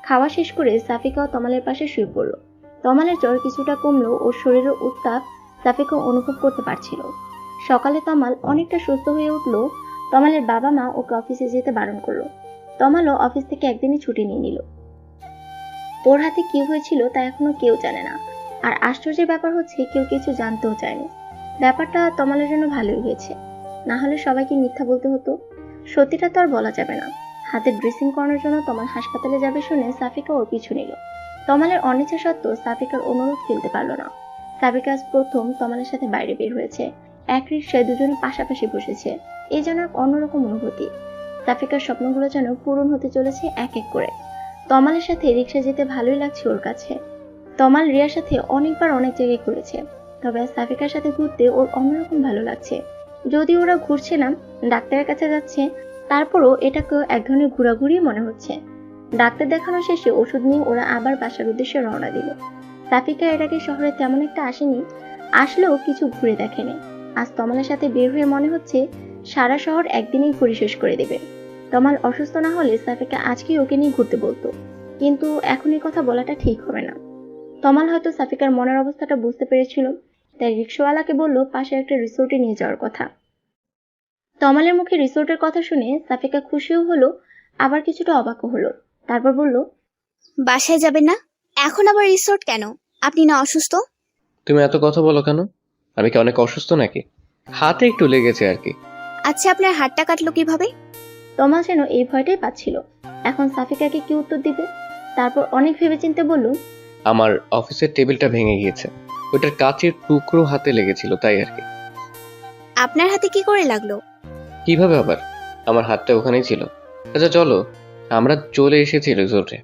খাওয়া শেষ করে সাফিকাও তমালের পাশে শুয়ে পড়ল। তমালের জ্বর কিছুটা কমলেও ওর শরীরের উত্তাপ সাফিকা অনুভব করতে পারছিল। সকালে তমাল অনেকটা সুস্থ হয়ে উঠল। তমালের বাবা মা ওকে অফিসে যেতে বারণ করলো। তমালও অফিস থেকে একদিনই ছুটি নিয়ে নিল। ওর হাতে কি হয়েছিল তা এখনো কেউ জানে না। আর আশ্চর্যের ব্যাপার হচ্ছে কেউ কিছু জানতেও চায়নি। ব্যাপারটা তমালের জন্য ভালোই হয়েছে, না হলে সবাইকে মিথ্যা বলতে হতো। সত্যিটা তো আর বলা যাবে না। হাতে ড্রেসিং করানোর জন্য তমাল হাসপাতালে যাবে শুনে সাফিকা ওর পিছু নিল। তমালের অনিচ্ছা সত্ত্বেও সাফিকার অনুরোধ ফেলতে পারল না। সাফিকা আজ প্রথম তমালের সাথে বাইরে বের হয়েছে। এক রিকশায় দুজনে পাশাপাশি বসেছে। এই যেন এক অন্যরকম অনুভূতি। সাফিকার স্বপ্নগুলো যেন পূরণ হতে চলেছে এক এক করে। তমালের সাথে রিকশা যেতে ভালোই লাগছে ওর কাছে। তমাল রিয়ার সাথে অনেকবার অনেক জায়গায় ঘুরেছে, তবে আজ সাফিকার সাথে ঘুরতে ওর অন্যরকম ভালো লাগছে। যদি ওরা ঘুরছে না, ডাক্তারের কাছে যাচ্ছে, তারপরও এটাকেও এক ধরনের ঘোরাঘুরি মনে হচ্ছে। ডাক্তার দেখানো শেষে ওষুধ নিয়ে ওরা আবার বাসার উদ্দেশ্যে রওনা দিল। সাফিকা এর আগে শহরে তেমন একটা আসেনি, আসলেও কিছু ঘুরে দেখেনি। আজ তমালের সাথে বের হয়ে মনে হচ্ছে সারা শহর একদিনেই ঘুরে শেষ করে দেবে। তমাল অসুস্থ না হলে সাফিকা আজকেই ওকে নিয়ে ঘুরতে বলতো, কিন্তু এখন এই কথা বলাটা ঠিক হবে না। তমাল হয়তো সাফিকার মনের অবস্থাটা বুঝতে পেরেছিল, তাই রিক্সাওয়ালাকে বলল পাশে একটা রিসোর্টে নিয়ে যাওয়ার কথা। তমালের মুখে রিসোর্টের কথা শুনে সাফিকা খুশিও হলো, আবার কিছুটা অবাকও হলো। তারপর বলল, বাসায় যাবেন না? এখন আবার রিসোর্ট কেন? আপনি না অসুস্থ? তুমি এত কথা বলো কেন? আমি কি অনেক অসুস্থ নাকি? হাতে একটু লেগেছে আর কি। আচ্ছা, আপনার হাতটা কাটলো কিভাবে? তমাল যেন এই ভয়টাই পাচ্ছিল এখন সাফিকাকে কি উত্তর দিবে। তারপর অনেক ভেবেচিন্তে বলল, আমার অফিসের টেবিলটা ভেঙে গিয়েছে, ওইটার কাচের টুকরো হাতে লেগেছিল, তাই আর কি। আপনার হাতে কি করে লাগলো? কিভাবে আবার? আমার হাতটা ওখানেই ছিল। আচ্ছা চলো, আমরা চলে এসেছি রিসোর্টে।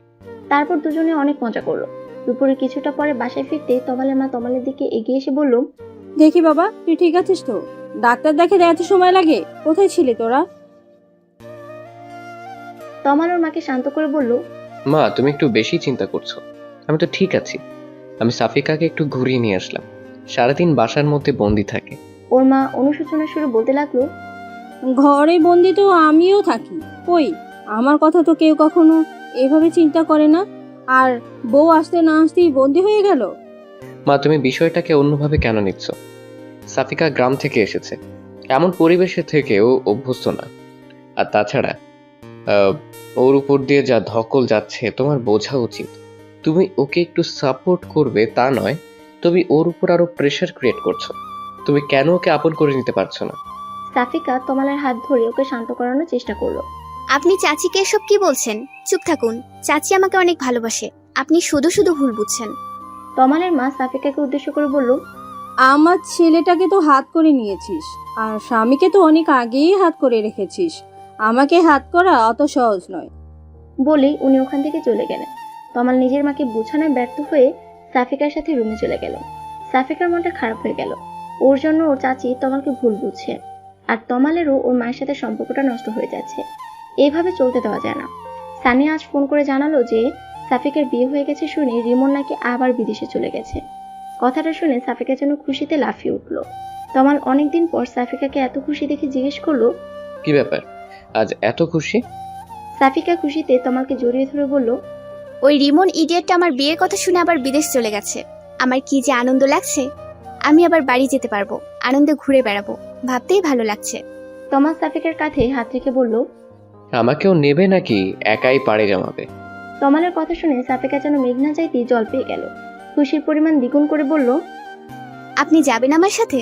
তারপর দুজনে অনেক মজা করলো। দুপুরে কিছুটা পরে বাসায় ফিরতে তমালের মা তমালের দিকে এগিয়ে এসে বলল, দেখি বাবা, তুই ঠিক আছিস তো? ডাক্তার দেখে এত সময় লাগে? কোথায় ছিলি তোরা? তমাল ওর মাকে শান্ত করে বলল, মা, তুমি একটু বেশি চিন্তা করছো। আমি তো ঠিক আছি। আমি সাফিকাকে একটু ঘুরিয়ে নিয়ে আসলাম। সারাদিন বাসার মধ্যে বন্দি থাকে। ওর মা অনুশোচনা সুরে বলতে লাগলো, ঘরে বন্দি তো আমিও থাকি, কই আমার কথা তো কেউ কখনো এভাবে চিন্তা করে না। আর বউ আসতে না আসতেই বন্দি হয়ে গেল। মা, তুমি বিষয়টাকে অন্যভাবে কেন নিচ্ছ? সাফিকা গ্রাম থেকে এসেছে, এমন পরিবেশে থেকে ও অভ্যস্ত না। আর তাছাড়া ওর উপর দিয়ে যা ধকল যাচ্ছে তোমার বোঝা উচিত। তুমি ওকে একটু সাপোর্ট করবে তা নয়, তুমি ওর উপর আরো প্রেশার ক্রিয়েট করছো। তুমি কেন ওকে আপন করে নিতে পারছো না? সাফিকা তমালের হাত ধরে ওকে শান্ত করানোর চেষ্টা করলো। আপনি চাচিকে এসব কি বলছেন? চুপ থাকুন, চাচি আমাকে অনেক ভালোবাসে। আপনি শুধু শুধু ভুল বুঝছেন। তমালের মা সাফিকাকে উদ্দেশ্য করে বলল, আমার ছেলেটাকে তো হাত করে নিয়েছিস, আর স্বামীকে তো অনেক আগেই হাত করে রেখেছিস। আমাকে হাত করা অত সহজ নয়। বলেই উনি ওখান থেকে চলে গেলেন। তমাল নিজের মাকে বোঝানোয় ব্যর্থ হয়ে সাফিকার সাথে রুমে চলে গেল। সাফিকার মনটা খারাপ হয়ে গেল। ওর জন্য ওর চাচি তমালকে ভুল বুঝছে, আর তমালেরও ওর মায়ের সাথে সম্পর্কটা নষ্ট হয়ে যাচ্ছে। এইভাবে চলতে দেওয়া যায় না। সানিয়া আজ ফোন করে জানালো যে সাফিকার বিয়ে হয়ে গেছে শুনে রিমন নাকি আবার বিদেশে চলে গেছে। কথাটা শুনে সাফিকা যেন খুশিতে লাফিয়ে উঠল। তমাল অনেকদিন পর সাফিকাকে এত খুশি দেখে জিজ্ঞেস করলো, কি ব্যাপার আজ এত খুশি? সাফিকা খুশিতে তমালকে জড়িয়ে ধরে বলল, ওই রিমন ইডিয়েটটা আমার বিয়ের কথা শুনে আবার বিদেশ চলে গেছে। আমার কি যে আনন্দ লাগছে। আমি আবার বাড়ি যেতে পারবো, আনন্দে ঘুরে বেড়াবো, ভাবতেই ভালো লাগছে। তমাল সাফিকার কাঁধে হাত রেখে বলল, আমাকেও নেবে নাকি একাই পাড়ে জমাবে? তমালের কথা শুনে সাফিকা যেন মেঘনা চাইতেই জল পেয়ে গেল। খুশির পরিমাণ দ্বিগুণ করে বলল, আপনি যাবেন আমার সাথে?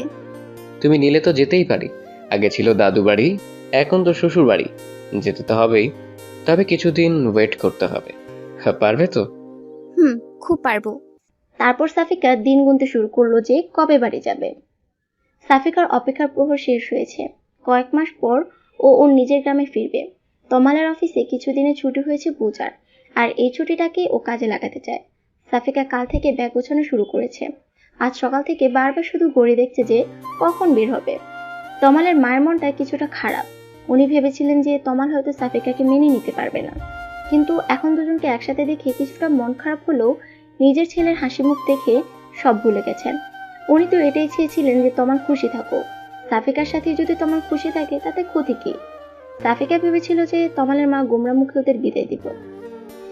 তুমি নিলে তো যেতেই পারি। আগে ছিল দাদু বাড়ি, এখন তো শ্বশুর বাড়ি। যেতে তো হবেই, তবে কিছুদিন ওয়েট করতে হবে। পারবে তো? খুব পারবো। তারপর সাফিকা দিন গুনতে শুরু করলো যে কবে বাড়ি যাবে। সাফিকার অপেক্ষার প্রহর শেষ হয়েছে। কয়েক মাস পর ও ওর নিজের গ্রামে ফিরবে। তমালের অফিসে কিছুদিনের ছুটি হয়েছে পূজার, আর এই ছুটিটাকে ও কাজে লাগাতে চায়। সাফিকা কাল থেকে ব্যাগ গোছানো শুরু করেছে। আজ সকাল থেকে বারবার শুধু ঘড়ি দেখছে যে কখন বের হবে। তমালের মায়ের মনটা কিছুটা খারাপ। উনি ভেবেছিলেন যে তমাল হয়তো সাফিকাকে মেনে নিতে পারবে না, কিন্তু এখন দুজনকে একসাথে দেখে কিছুটা মন খারাপ হলেও নিজের ছেলের হাসি মুখ দেখে সব ভুলে গেছেন। উনি তো এটাই চেয়েছিলেন যে তমাল খুশি থাকুক। সাফিকার সাথে যদি তমাল খুশি থাকে তাতে ক্ষতি কি? সাফিকা ভেবেছিল যে তমালের মা গোমরা মুখে ওদের বিদায় দিব,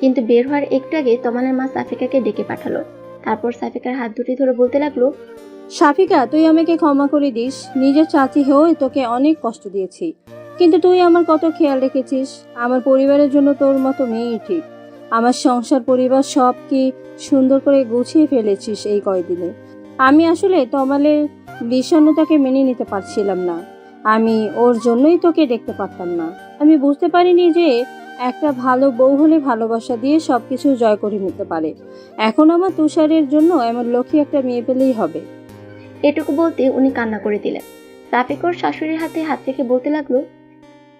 কিন্তু বের হওয়ার একটু আগে তমালের মা সাফিকাকে ডেকে পাঠালো। তারপর সাফিকার হাত দুটি ধরে বলতে লাগলো, সাফিকা, তুই আমাকে ক্ষমা করে দিস। নিজের চাচি হয়ে তোকে অনেক কষ্ট দিয়েছি, কিন্তু তুই আমার কত খেয়াল রেখেছিস। আমার পরিবারের জন্য তোর মতো মেয়েই ঠিক। আমার সংসার পরিবার সব কি সুন্দর করে গুছিয়ে ফেলেছিস এই কয়দিনে। আমি আসলে তমালের বিষণ্ণতাকে মেনে নিতে পারছিলাম না। আমি ওর জন্যই তোকে দেখতে পারতাম না। আমি বুঝতে পারিনি যে একটা ভালো বউ হলে ভালোবাসা দিয়ে সবকিছু জয় করে নিতে পারে। এখন আমার তুষারের জন্য এমন লক্ষ্মী একটা মেয়ে পেলেই হবে। এটুকু বলতে উনি কান্না করে দিলেন। সাফিকর শাশুড়ির হাতে হাত রেখে বলতে লাগলো,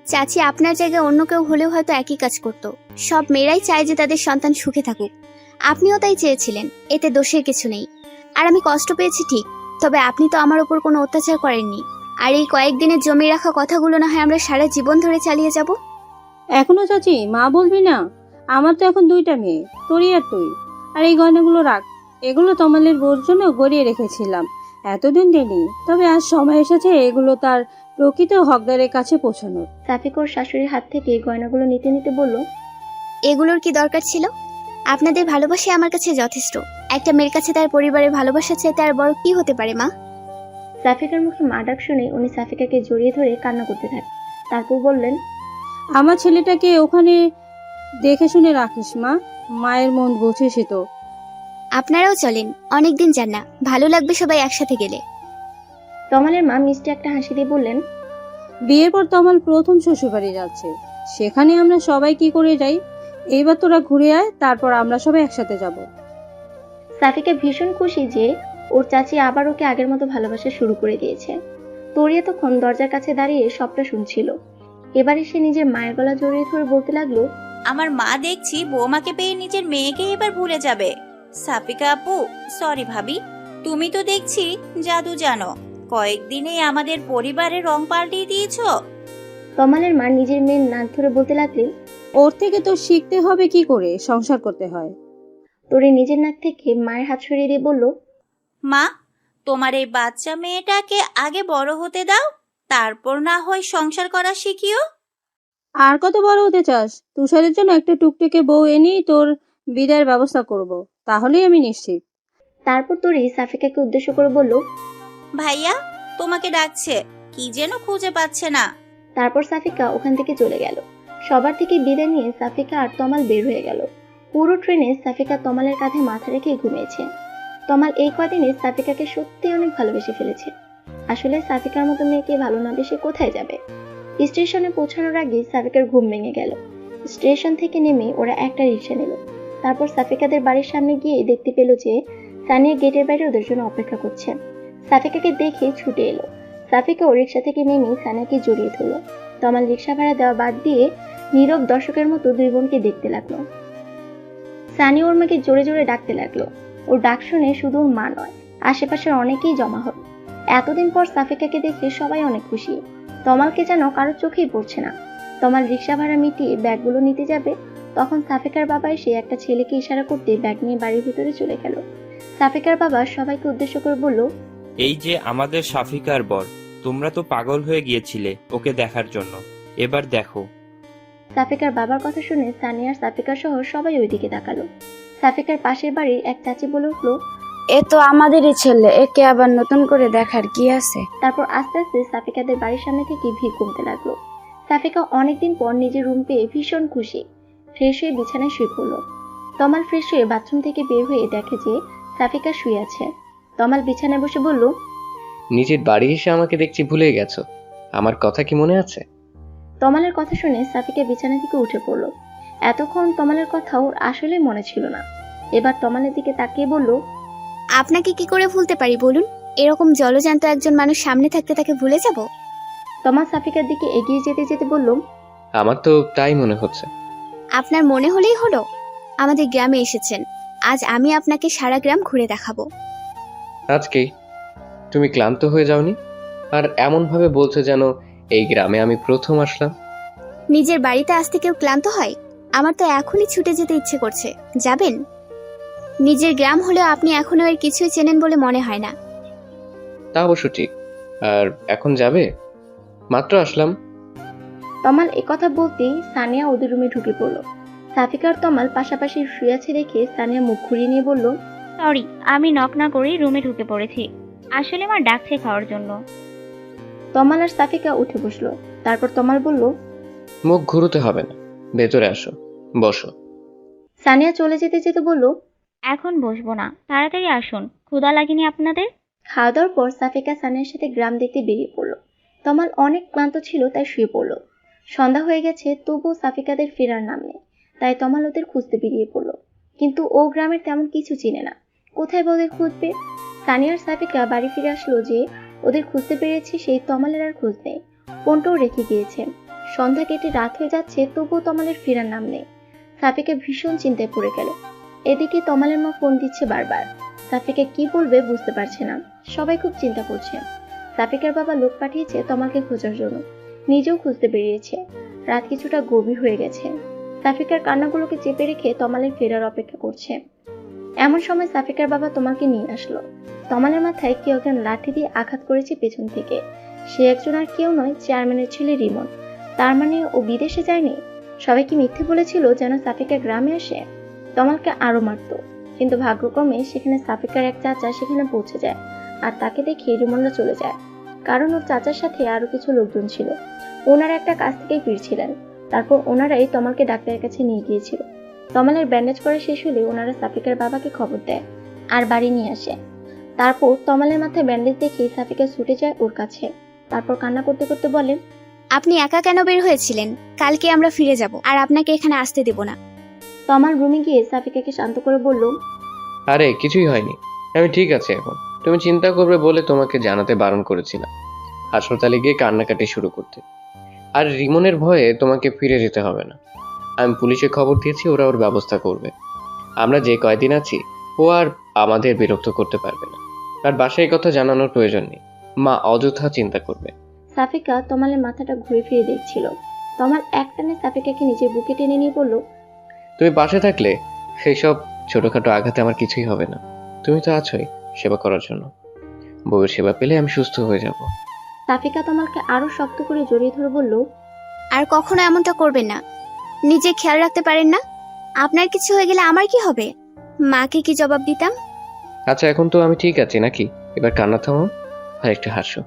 চাচি, আপনার জায়গায় অন্য কেউ হলেও হয়তো একই কাজ করত। সব মেয়েরাই চায় যে তাদের সন্তান সুখে থাকুক। আপনিও তাই চেয়েছিলেন, এতে দোষের কিছু নেই। আর আমি কষ্ট পেয়েছি ঠিক, তবে আপনি তো আমার উপর কোনো অত্যাচার করেননি। আর এই কয়েকদিনের জমে রাখা কথাগুলো না হয় আমরা সারা জীবন ধরে চালিয়ে যাব। এখনো চাচি মা বলবি না? আমার তো এখন 2টা মেয়ে, তোরই আর তুই। আর এই গয়নাগুলো রাখ, এগুলো তমালের বউর জন্য গড়িয়ে রেখেছিলাম, এতদিন দিইনি। তবে আজ সময় এসেছে এগুলো তার প্রকৃত হকদারের কাছে পৌঁছানোর। সাফিকর শাশুড়ির হাত থেকে গয়নাগুলো নিতে নিতে বলল, এগুলোর কি দরকার ছিল? আপনাদের ভালোবাসা আমার কাছে যথেষ্ট। একটা মেয়ের কাছে তার পরিবারের ভালোবাসা চাইতে আর বড় কি হতে পারে মা? সাফিকার মুখে মা ডাক শুনে উনি সাফিকাকে জড়িয়ে ধরে কান্না করতে থাকেন। তারপর বললেন, আমার ছেলেটাকে ওখানে দেখে শুনে রাখিস মা, মায়ের মন বুঝেছি তো। আপনারাও চলেন, অনেকদিন যান না, ভালো লাগবে সবাই একসাথে গেলে। তমালের মা মিষ্টি একটা হাসি দিয়ে বললেন, বিয়ের পর তমাল প্রথম শ্বশুরবাড়ি যাচ্ছে, সেখানে আমরা সবাই কি করে যাই। এইবার তোরা ঘুরে আয়, তারপর আমরা সবাই একসাথে যাব। সাফিকা ভীষণ খুশি যে ওর চাচি আবার ওকে আগের মতো ভালোবাসা শুরু করে দিয়েছে। তরিয়া তখন দরজার কাছে দাঁড়িয়ে সবটা শুনছিল। এবারে সে নিজের মায়ের গলা জড়িয়ে ধরে বলতে লাগলো, আমার মা দেখছি বৌমাকে পেয়ে নিজের মেয়েকে এবার ভুলে যাবে। সাফিকা আপু, সরি ভাবি, তুমি তো দেখছি জাদু জানো। কয়েকদিনে আমাদের পরিবারের রং পাল্টিয়ে দিয়েছো। তমালের মা নিজের মেয়ের নাক ধরে বলতে লাগলেন, ওর থেকে তো শিখতে হবে কি করে সংসার করতে হয়। তরি নিজের নাক থেকে মায়ের হাত সরিয়ে দিয়ে বলল, মা, তোমার এই বাচ্চা মেয়েটাকে আগে বড় হতে দাও, তারপর না হয় সংসার করা শিখিও। আর কত বড় হতে চাস? তুষারের জন্য একটা টুকটুকে বউ এনেই তোর বিদায়ের ব্যবস্থা করব, তাহলেই আমি নিশ্চিত। তারপর তরি সাফিকাকে উদ্দেশ্য করে বলল, ভাইয়া তোমাকে ডাকছে, কি যেন খুঁজে পাচ্ছে না। তারপর সাফিকা ওখান থেকে চলে গেল। সবার থেকে বিদায় নিয়ে সাফিকা আর তমাল বের হয়ে গেল। পুরো ট্রেনে সাফিকা তমালের কাঁধে মাথা রেখে ঘুমিয়েছে। তমাল এই কদিনে সাফিকাকে সত্যি অনেক ভালোবেসে ফেলেছে। আসলে সাফিকার মতো মেয়েকে ভালো না বেশে কোথায় যাবে। স্টেশনে পৌঁছানোর আগে সাফিকার ঘুম ভেঙে গেল। স্টেশন থেকে নেমে ওরা একটা রিক্সা নিল। তারপর সাফিকাদের বাড়ির সামনে গিয়ে দেখতে পেল যে সানিয়া গেটের বাইরে ওদের জন্য অপেক্ষা করছে। সাফিকাকে দেখে ছুটে এলো। সাফিকা ও রিক্সা থেকে নেমে সানিয়াকে জড়িয়ে ধরল। তমাল রিক্সা ভাড়া দেওয়া বাদ দিয়ে নীরব দর্শকের মতো দুই বোনকে দেখতে লাগলো। সানি ওর মাকে জোরে জোরে ডাকতে লাগলো। ওর ডাক শুনে শুধু ওর মা নয়, আশেপাশের অনেকেই জমা হলো। এতদিন পর সাফিকাকে দেখে সবাই অনেক খুশি। তমালকে যেন কারোর চোখেই পড়ছে না। তমাল রিক্সা ভাড়া মিটিয়ে ব্যাগগুলো নিতে যাবে, তখন সাফিকার বাবা এসে একটা ছেলেকে ইশারা করতে ব্যাগ নিয়ে বাড়ির ভিতরে চলে গেল। সাফিকার বাবা সবাইকে উদ্দেশ্য করে বলল, এই যে আমাদের সাফিকার বর, তোমরা তো পাগল হয়ে গিয়েছিলে ওকে দেখার জন্য, এবার দেখো। সাফিকার বাবার কথা শুনে সানিয়া আর সাফিকা সহ সবাই ওইদিকে তাকালো। সাফিকার পাশের বাড়ির এক চাচি বলে উঠলো, এ তো আমাদেরই ছেলে, একে আবার নতুন করে দেখার কি আছে। তারপর আস্তে আস্তে সাফিকাদের বাড়ির সামনে থেকে ভিড় কমতে লাগলো। সাফিকা অনেকদিন পর নিজের রুম পেয়ে ভীষণ খুশি। ফ্রেশ হয়ে বিছানায় শুয়ে পড়লো। তমাল ফ্রেশ হয়ে বাথরুম থেকে বের হয়ে দেখে যে সাফিকা শুয়ে আছে। তমাল বিছানায় বসে বলল, নিজের বাড়ি এসে আমাকে দেখছি ভুলে গেছো, আমার কথা কি মনে আছে? তমালের কথা শুনে সাফিকা বিছানা থেকে উঠে পড়লো। এতক্ষণ তমালের কথা ওর আসলে মনে ছিল না। এবার তমালের দিকে তাকিয়ে বলল, আপনাকে কি করে ভুলতে পারি বলুন? এরকম জলজান্ত একজন মানুষ সামনে থাকতে তাকে ভুলে যাব? তমাল সাফিকার দিকে এগিয়ে যেতে যেতে বলল, আমার তো তাই মনে হচ্ছে। আপনার মনে হলেই হলো। আমাদের গ্রামে এসেছেন, আজ আমি আপনাকে সারা গ্রাম ঘুরে দেখাবো। আজকেই। তুমি ক্লান্ত হয়ে যাওনি? আর এমনভাবে বলছো যেন এই গ্রামে আমি প্রথম আসলাম। নিজের বাড়িতে আসতে কেউ ক্লান্ত হয়? আমার তো এখনই ছুটে যেতে ইচ্ছে করছে। যাবেন? নিজের গ্রাম হলেও আপনি এখনো এর কিছুই চেনেন বলে মনে হয় না। তা অবশ্য ঠিক। আর এখন যাবে? মাত্র আসলাম। তমাল একথা বলতেই সানিয়া ওদের রুমে ঢুকে পড়ল। সাফিকা আর তমাল পাশাপাশি শুয়ে আছে দেখে সানিয়া মুখ ঘুরিয়ে নিয়ে বলল, সরি, আমি নক না করেই রুমে ঢুকে পড়েছি। আসলে আমার ডাকছে খাওয়ার জন্য। তমাল আর সাফিকা উঠে বসলো। তারপর তমাল বলল, মুখ ঘুরোতে হবে না, ভেতরে আসো, বসো। সানিয়া চলে যেতে যেতে বলল, এখন বসবো না, তাড়াতাড়ি আসুন। ক্ষুধা লাগেনি আপনাদের? খাওয়া দাওয়ার পর সাফিকা সানিয়ার সাথে গ্রাম দেখতে বেরিয়ে পড়ল। তমাল অনেক ক্লান্ত ছিল, তাই শুয়ে পড়ল। সন্ধ্যা হয়ে গেছে, তবুও সাফিকাদের ফেরার নাম নেই। তাই তমাল ওদের খুঁজতে বেরিয়ে পড়ল। কিন্তু ও গ্রামের তেমন কিছু চিনে না, কোথায় বা ওদের খুঁজবে? সানিয়া আর সাফিকা বাড়ি ফিরে আসলো যে ওদের খুঁজতে পেরেছে, সেই তমালের আর খোঁজ নেই। ফোনটাও রেখে গিয়েছে। সন্ধ্যা কেটে রাত হয়ে যাচ্ছে, তবুও তমালের ফেরার নাম নেই। সাফিকা ভীষণ চিন্তায় পড়ে গেল। এদিকে তমালের মা ফোন দিচ্ছে বারবার। সাফিকা কি বলবে বুঝতে পারছে না। সবাই খুব চিন্তা করছে। সাফিকার বাবা লোক পাঠিয়েছে তমালকে খোঁজার জন্য, নিজেও খুঁজতে বেরিয়েছে। রাত কিছুটা গভীর হয়ে গেছে। সাফিকার কান্নাগুলোকে চেপে রেখে তমালের ফেরার অপেক্ষা করছে। এমন সময় সাফিকার বাবা তমালকে নিয়ে আসলো। তমালের মাথায় কেউ একজন লাঠি দিয়ে আঘাত করেছে পেছন থেকে। সে একজন আর কেউ নয়, চেয়ারম্যানের ছেলে রিমন। তার মানে ও বিদেশে যায়নি? সবাই কি মিথ্যে বলেছিল যেন সাফিকা গ্রামে আসে? তমালকে আরো মারতো, কিন্তু ভাগ্যক্রমে সেখানে সাফিকার এক চাচা সেখানে পৌঁছে যায়। আর তাকে দেখে রিমনরা চলে যায়, কারণ ওর চাচার সাথে আরো কিছু লোকজন ছিল। ওনারা একটা কাজ থেকে ফিরছিলেন। তারপর ওনারাই তমালকে ডাক্তারের কাছে নিয়ে গিয়েছিল। তমালের ব্যান্ডেজ করা শেষ হলে ওনারা সাফিকার বাবাকে খবর দেয় আর বাড়ি নিয়ে আসে। তারপর তমালের মাথায় ব্যান্ডেজ দেখে সাফিকা ছুটে যায় ওর কাছে। তারপর কান্না করতে করতে বলে, আপনি একা কেন বের হয়েছিলেন? কালকে আমরা ফিরে যাব, আর আপনাকে এখানে আসতে দেব না। তমাল রুমে গিয়ে সাফিকাকে শান্ত করে বলল, আরে কিছুই হয়নি, আমি ঠিক আছে এখন। তুমি চিন্তা করবে বলে তোমাকে জানাতে বারণ করেছিলাম হাসপাতালে গিয়ে কান্নাকাটি শুরু করতে। আর রিমনের ভয়ে তোমাকে ফিরে যেতে হবে না। আমি পুলিশে খবর দিয়েছি, ওরা ওর ব্যবস্থা করবে। আমরা যে কয়দিন আছি ও আর আমাদের বিরক্ত করতে পারবে না। আর বাসায় কথা জানানোর প্রয়োজন নেই, মা অযথা চিন্তা করবে। সাফিকা তমালের মাথাটা ঘুরে ফিরে দেখছিল। তমাল একটানে সাফিকাকে নিজের বুকে টেনে নিয়ে বলল, তুমি পাশে থাকলে সেই সব ছোটখাটো আঘাতে আমার কিছুই হবে না। তুমি তো আছোই সেবা করার জন্য। বউয়ের সেবা পেলে আমি সুস্থ হয়ে যাব। সাফিকা তমালকে আরো শক্ত করে জড়িয়ে ধরে বলল, আর কখনো এমনটা করবেন না। নিজে খেয়াল রাখতে পারেন না? আপনার কিছু হয়ে গেলে আমার কি হবে? মাকে কি জবাব দিতাম? আচ্ছা এখন তো আমি ঠিক আছি নাকি? এবার কান্না থামাও আর একটু হাসো।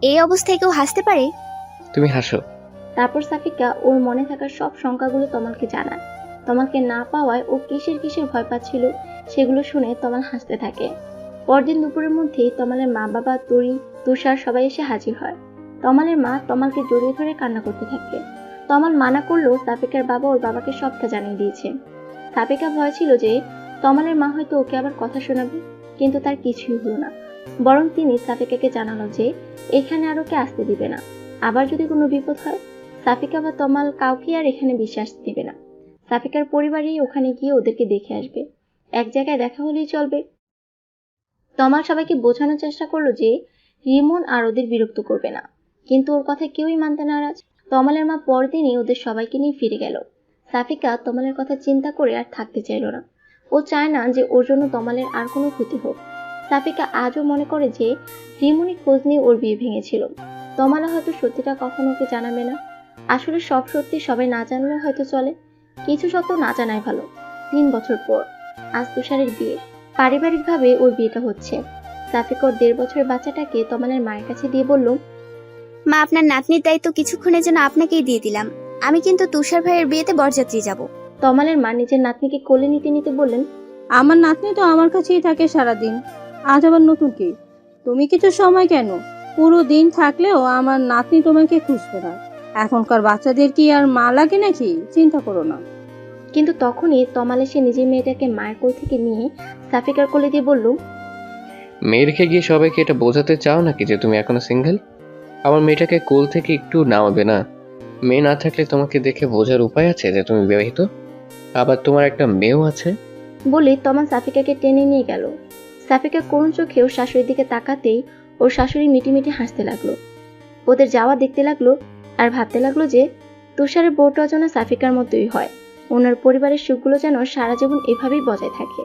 এই অবস্থায় কেউ হাসতে পারে? তুমি হাসো। তারপর সাফিকা ওর মনে থাকা সব শঙ্কাগুলো তমালকে জানায়। তমালকে না পাওয়ায় ও কিসের কিসের ভয় পাচ্ছিল সেগুলো শুনে তমাল হাসতে থাকে। পরদিন দুপুরের মধ্যেই তমালের মা বাবা, তরি, তুষার সবাই এসে হাজির হয়। তমালের মা তমালকে জড়িয়ে ধরে কান্না করতে থাকে। তমাল মানা করলেও সাফিকার বাবা ওর বাবাকে সবটা জানিয়ে দিয়েছে। সাফিকা ভয় ছিল যে তমালের মা হয়তো ওকে আবার কথা শোনাবে, কিন্তু তার কিছুই হলো না। বরং তিনি সাফিকাকে জানালো যে এখানে আর ওকে আসতে দিবে না। আবার যদি কোনো বিপদ হয়, সাফিকা বা তমাল কাউকে আর এখানে বিশ্বাস দিবে না। সাফিকার পরিবারই ওখানে গিয়ে ওদেরকে দেখে আসবে। এক জায়গায় দেখা হলেই চলবে। তমাল সবাইকে বোঝানোর চেষ্টা করলো যে রিমন আর ওদের বিরক্ত করবে না, কিন্তু ওর কথা কেউই মানতে নারাজ। তমালের মা পরদিনই ওদের সবাইকে নিয়ে ফিরে গেল। সাফিকা তমালের কথা চিন্তা করে আর থাকতে চাইল না। ও চায় না যে ওর জন্য তমালের আর কোনো ক্ষতি হোক। সাফিকা আজও মনে করে যে রিমনই খোঁজ নিয়ে ওর বিয়ে ভেঙেছিল। তমালা হয়তো সত্যিটা কখনো ওকে জানাবে না। আসলে সব সত্যি সবাই না জানলে হয়তো চলে, কিছু সত্য না জানাই ভালো। 3 বছর পর আজ তুষারের বিয়ে। পারিবারিকভাবে ওর বিয়েটা হচ্ছে। সাফিকা ওর 1.5 বছরের বাচ্চাটাকে তমালের মায়ের কাছে দিয়ে বলল, মা, আপনার নাতনির দায়িত্ব কিছুক্ষণের জন্য আপনাকেই দিয়ে দিলাম। আমি কিন্তু তুষার ভাইয়ের বিয়েতে বরযাত্রী যাব। তমালের মা নিজের নাতনিকে কোলে নিতে নিতে বললেন, আমার নাতনি তো আমার কাছেই থাকে সারাদিন, আজ আবার নতুন কি? তুমি কিছু সময় কেন? পুরো দিন থাকলেও আমার নাতনি তোমাকে খুঁজবে না। এখনকার বাচ্চাদের কি আর মা লাগে নাকি? চিন্তা করো না। কিন্তু তখনই তমাল এসে নিজের মেয়েটাকে মায়ের কোল থেকে নিয়ে সাফিকার কোলে দিয়ে বলল, মেয়ে রেখে গিয়ে সবাইকে এটা বোঝাতে চাও নাকি যে তুমি এখনো সিঙ্গেল? আমার মেয়েটাকে কোল থেকে একটু নামাবে না? মেয়ে না থাকলে তোমাকে দেখে বোঝার উপায় আছে যে তুমি বিবাহিত? আবার তোমার একটা মেয়েও আছে। বলে তমাল সাফিকাকে টেনে নিয়ে গেল। সাফিকা করুণ চোখে ওর শাশুড়ির দিকে তাকাতেই ওর শাশুড়ি মিটিমিটি হাসতে লাগলো। ওদের যাওয়া দেখতে লাগলো আর ভাবতে লাগলো যে তুষারের বউটাও যেন সাফিকার মতোই হয়, ওনার পরিবারের সুখগুলো যেন সারা জীবন এভাবেই বজায় থাকে।